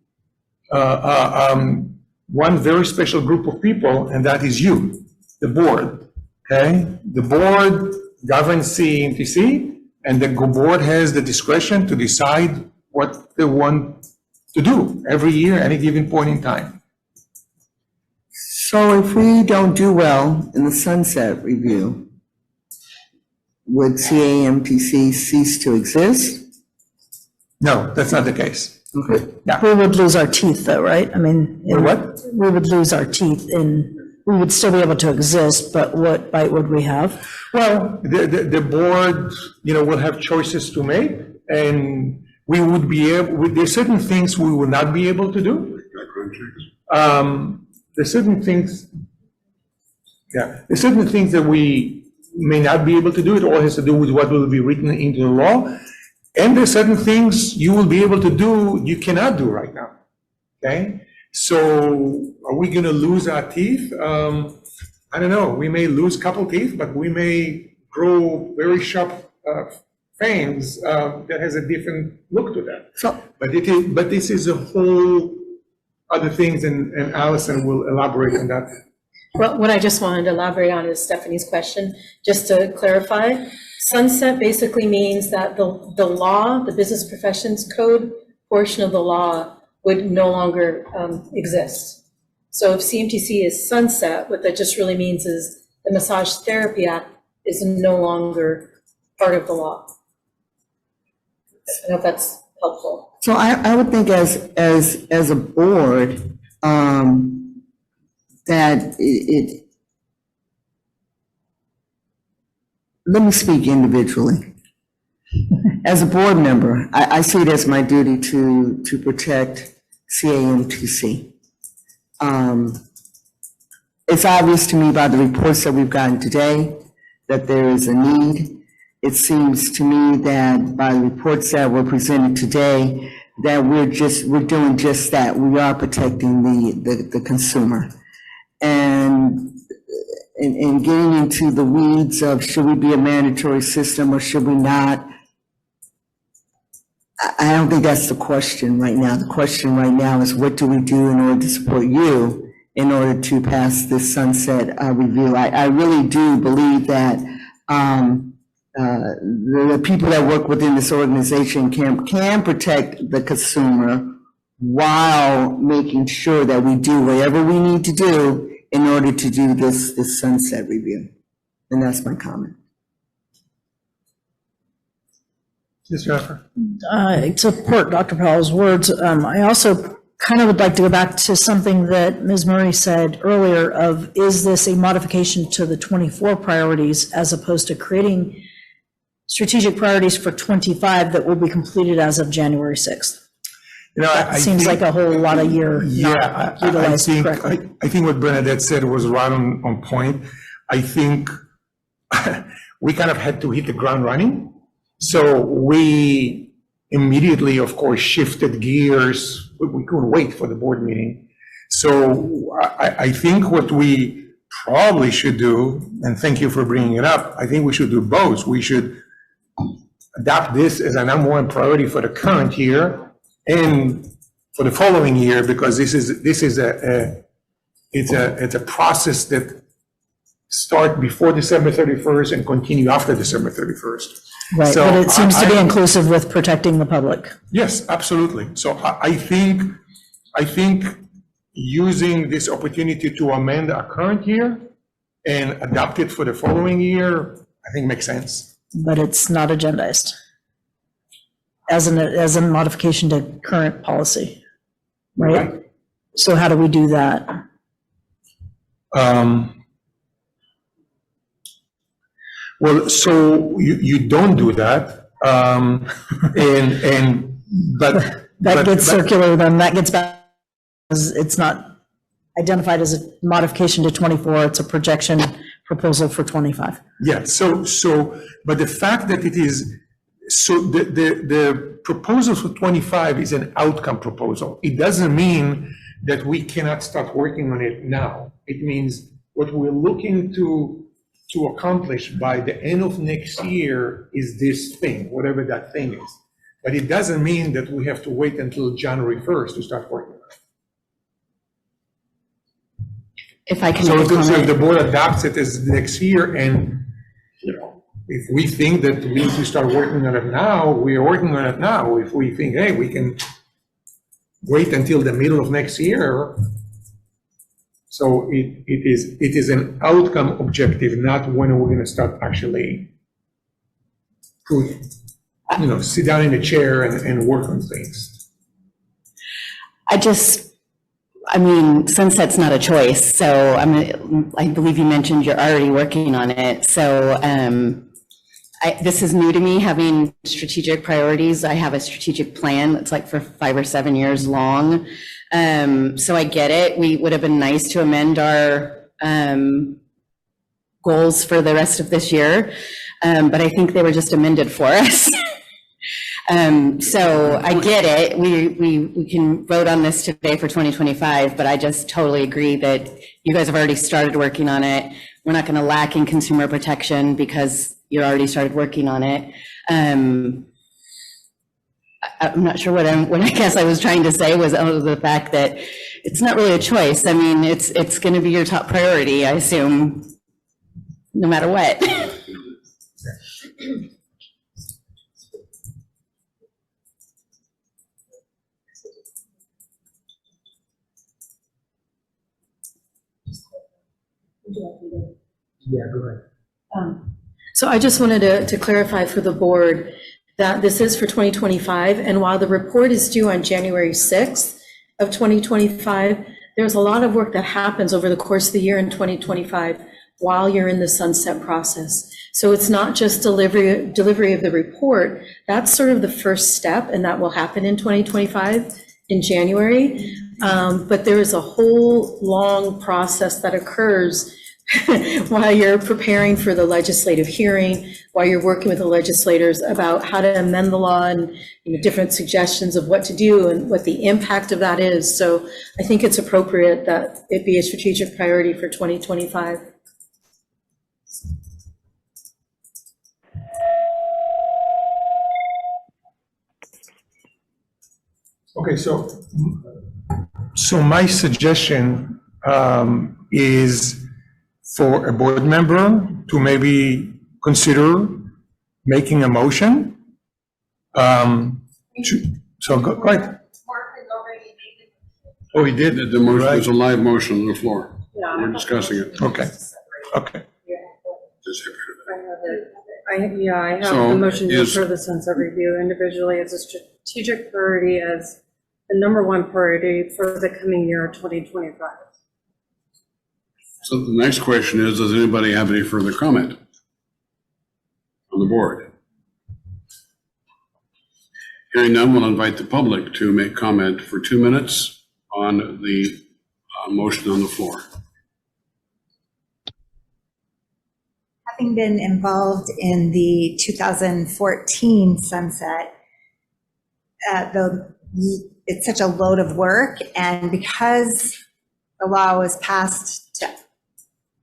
one very special group of people, and that is you, the board, okay? The board governs CAMTC, and the board has the discretion to decide what they want to do every year, any given point in time. So if we don't do well in the sunset review, would CAMTC cease to exist? No, that's not the case. Okay. We would lose our teeth though, right? I mean. What? We would lose our teeth and we would still be able to exist, but what bite would we have? Well, the board, will have choices to make, and we would be able, there's certain things we will not be able to do. There's certain things that we may not be able to do. It all has to do with what will be written into the law. And there's certain things you will be able to do, you cannot do right now, okay? So are we gonna lose our teeth? I don't know, we may lose a couple teeth, but we may grow very sharp fangs that has a different look to that. But this is a whole other things, and Allison will elaborate on that. Well, what I just wanted to elaborate on is Stephanie's question, just to clarify. Sunset basically means that the law, the Business Professions Code portion of the law would no longer exist. So if CMTC is sunset, what that just really means is the Massage Therapy Act is no longer part of the law. I hope that's helpful. So I would think as a board, that let me speak individually. As a board member, I see it as my duty to protect CAMTC. It's obvious to me by the reports that we've gotten today that there is a need. It seems to me that by the reports that were presented today, that we're doing just that. We are protecting the consumer. And getting into the weeds of should we be a mandatory system or should we not, I don't think that's the question right now. The question right now is what do we do in order to support you in order to pass this sunset review? I really do believe that the people that work within this organization can protect the consumer while making sure that we do whatever we need to do in order to do this sunset review. And that's my comment. Yes, Jennifer. To support Dr. Powell's words, I also kind of would like to go back to something that Ms. Murray said earlier of, is this a modification to the 24 priorities as opposed to creating strategic priorities for 25 that will be completed as of January 6th? I seems think, like a whole lot of year Yeah, not utilized correctly. I think what Bernadette said was right on point. I think we kind of had to hit the ground running. So we immediately, of course, shifted gears. We couldn't wait for the board meeting. So I think what we probably should do, and thank you for bringing it up, I think we should do both. We should adopt this as a number one priority for the current year and for the following year, because this is a process that start before December 31st and continue after December 31st. Right, So but it seems to be inclusive with protecting the public. Yes, absolutely. So I think using this opportunity to amend our current year and adopt it for the following year, I think makes sense. But it's not agendized as a modification to current policy, right? So how do we do that? Well, so you don't do that, but. That gets circular, then that gets back, it's not identified as a modification to 24, it's a projection proposal for 25. Yeah, but the fact that it is, so the proposal for 25 is an outcome proposal. It doesn't mean that we cannot start working on it now. It means what we're looking to accomplish by the end of next year is this thing, whatever that thing is. But it doesn't mean that we have to wait until January 1st to start working on it. If I can So make a if comment. the board adopts it as next year, and, if we think that we need to start working on it now, we are working on it now. If we think, hey, we can wait until the middle of next year. So it is an outcome objective, not when we're gonna start actually, sit down in a chair and work on things. I mean, sunset's not a choice, so I believe you mentioned you're already working on it. So this is new to me, having strategic priorities. I have a strategic plan that's like for 5 or 7 years long. So I get it. We would have been nice to amend our goals for the rest of this year, but I think they were just amended for us. So I get it. We can vote on this today for 2025, but I just totally agree that you guys have already started working on it. We're not going to lack in consumer protection because you already started working on it. I'm not sure what I guess I was trying to say was the fact that it's not really a choice. I mean, it's going to be your top priority, I assume, no matter what. Yeah, go ahead. So I just wanted to clarify for the board that this is for 2025, and while the report is due on January 6th of 2025, there's a lot of work that happens over the course of the year in 2025 while you're in the sunset process. So it's not just delivery of the report. That's sort of the first step, and that will happen in 2025 in January. But there is a whole long process that occurs while you're preparing for the legislative hearing, while you're working with the legislators about how to amend the law and different suggestions of what to do and what the impact of that is. So I think it's appropriate that it be a strategic priority for 2025. Okay, so my suggestion is for a board member to maybe consider making a motion. So go ahead. Oh, he did? The motion, there's a live motion on the floor. Yeah. We're discussing it. Okay. I have So the motion to is- approve the sunset review individually as a strategic priority, as the number one priority for the coming year, 2025. So the next question is, does anybody have any further comment on the board? Hearing none, we'll invite the public to make comment for 2 minutes on the motion on the floor. Having been involved in the 2014 sunset, it's such a load of work, and because the law was passed to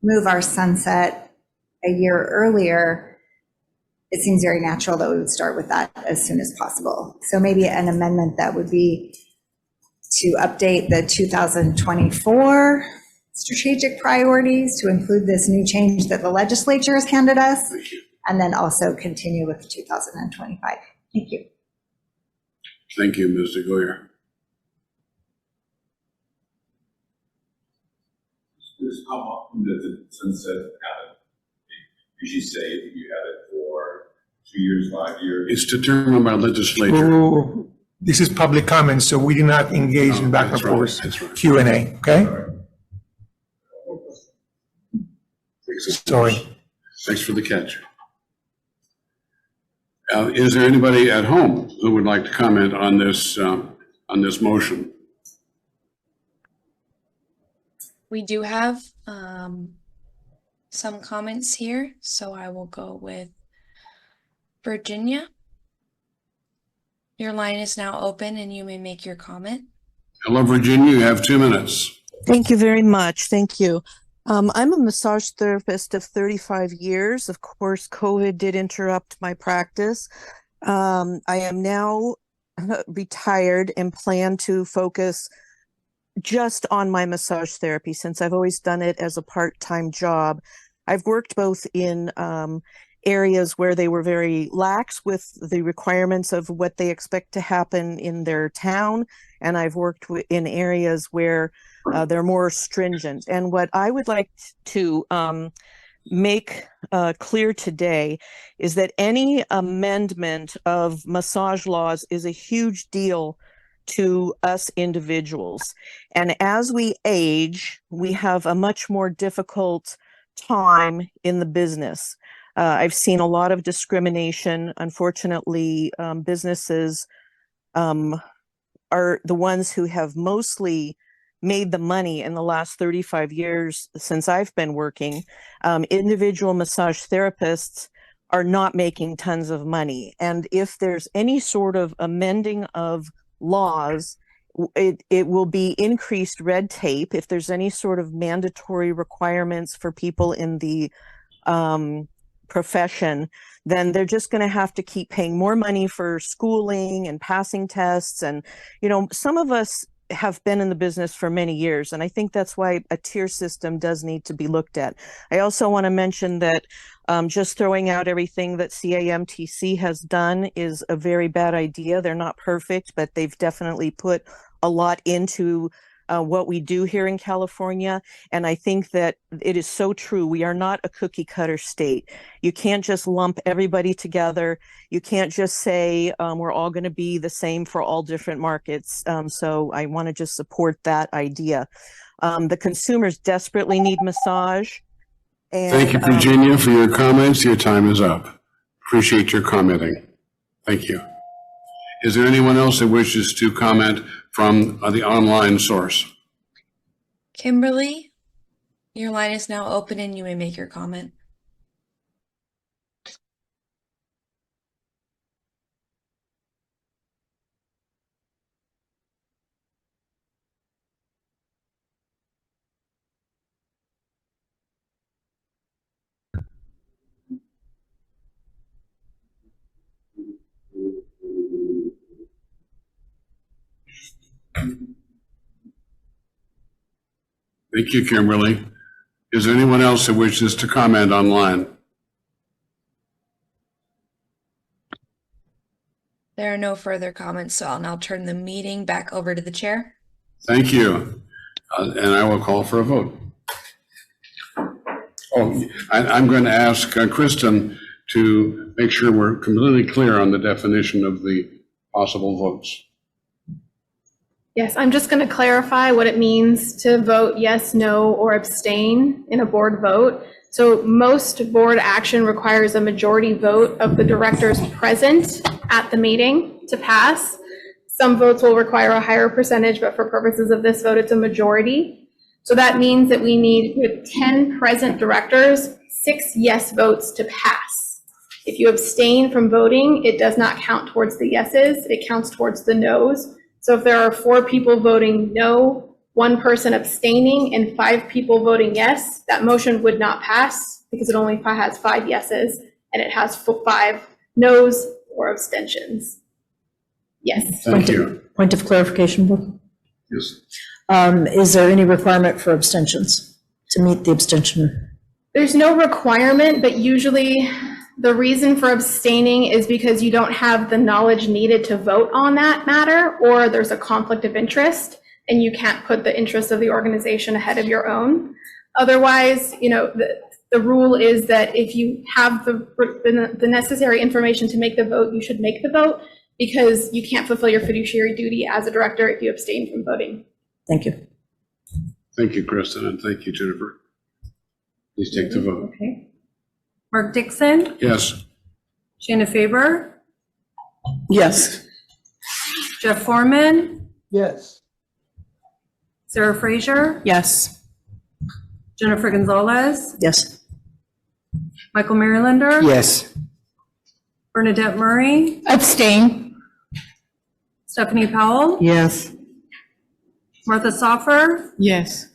move our sunset a year earlier, it seems very natural that we would start with that as soon as possible. So maybe an amendment that would be to update the 2024 strategic priorities to include this new change that the legislature has handed us, and then also continue with 2025. Thank you. Thank you, Ms. DeGoyer. How often does the sunset happen? You say if you have it for 2 years, 5 years. It's determined by legislature. Oh, this is public comment, so we do not engage in back and forth Q&A, okay? Sorry. Thanks for the catch. Is there anybody at home who would like to comment on this motion? We do have some comments here, so I will go with Virginia. Your line is now open and you may make your comment. Hello, Virginia, you have 2 minutes. Thank you very much. Thank you. I'm a massage therapist of 35 years. Of course, COVID did interrupt my practice. I am now retired and plan to focus just on my massage therapy since I've always done it as a part-time job. I've worked both in areas where they were very lax with the requirements of what they expect to happen in their town, and I've worked in areas where they're more stringent. And what I would like to make clear today is that any amendment of massage laws is a huge deal to us individuals. And as we age, we have a much more difficult time in the business. I've seen a lot of discrimination. Unfortunately, businesses are the ones who have mostly made the money in the last 35 years since I've been working. Individual massage therapists are not making tons of money. And if there's any sort of amending of laws, it will be increased red tape. If there's any sort of mandatory requirements for people in the profession, then they're just going to have to keep paying more money for schooling and passing tests. And, you know, some of us have been in the business for many years, and I think that's why a tier system does need to be looked at. I also want to mention that just throwing out everything that CAMTC has done is a very bad idea. They're not perfect, but they've definitely put a lot into what we do here in California. And I think that it is so true. We are not a cookie cutter state. You can't just lump everybody together. You can't just say we're all going to be the same for all different markets. So I want to just support that idea. The consumers desperately need massage. And, Thank you, Virginia, for your comments. Your time is up. Appreciate your commenting. Thank you. Is there anyone else that wishes to comment from the online source? Kimberly, your line is now open and you may make your comment. Thank you, Kimberly. Is there anyone else that wishes to comment online? There are no further comments, so I'll now turn the meeting back over to the chair. Thank you. And I will call for a vote. Oh, I'm going to ask Kristen to make sure we're completely clear on the definition of the possible votes. Yes, I'm just going to clarify what it means to vote yes, no, or abstain in a board vote. So most board action requires a majority vote of the directors present at the meeting to pass. Some votes will require a higher percentage, but for purposes of this vote, it's a majority. So that means that we need, with 10 present directors, 6 yes votes to pass. If you abstain from voting, it does not count towards the yeses, it counts towards the noes. So if there are 4 people voting no, 1 person abstaining, and 5 people voting yes, that motion would not pass because it only has 5 yeses and it has 5 noes or abstentions. Yes. Thank you. Point of clarification, Brooke. Yes. Is there any requirement for abstentions to meet the abstention? There's no requirement, but usually the reason for abstaining is because you don't have the knowledge needed to vote on that matter, or there's a conflict of interest and you can't put the interests of the organization ahead of your own. Otherwise, you know, the rule is that if you have the necessary information to make the vote, you should make the vote, because you can't fulfill your fiduciary duty as a director if you abstain from voting. Thank you. Thank you, Kristen, and thank you, Jennifer. Please take the vote. Okay. Mark Dixon, Yes. Shanna Faber, Yes. Jeff Foreman, Yes. Sarah Fraser, Yes. Jennifer Gonzalez, Yes. Michael Marylander. Yes. Bernadette Murray, Abstain. Stephanie Powell, Yes. Martha Soffer, Yes.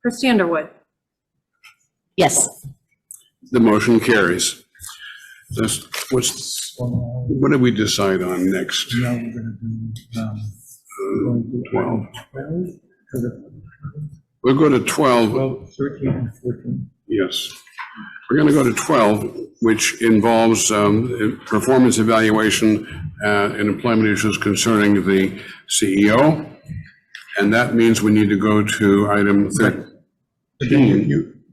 Christie Underwood. Yes. The motion carries. What did we decide on next? Now we're gonna do, 12. 12, We'll go to 12. 12, 13, and 14. Yes. We're going to go to 12, which involves performance evaluation and employment issues concerning the CEO. And that means we need to go to item 13.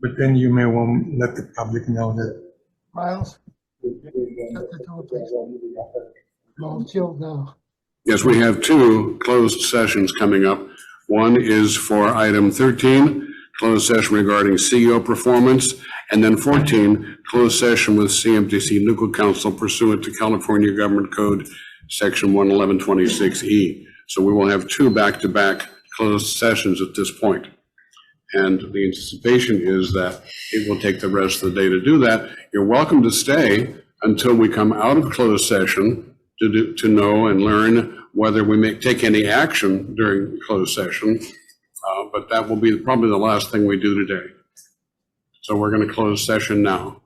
But then you may want to let the public know that. Miles? Shut the door, please. I'm chilled now. Yes, we have two closed sessions coming up. One is for item 13, closed session regarding CEO performance, and then 14, closed session with CMTC legal counsel pursuant to California Government Code, Section 11126E. So we will have two back-to-back closed sessions at this point. And the anticipation is that it will take the rest of the day to do that. You're welcome to stay until we come out of closed session to know and learn whether we may take any action during closed session. But that will be probably the last thing we do today. So we're going to close session now.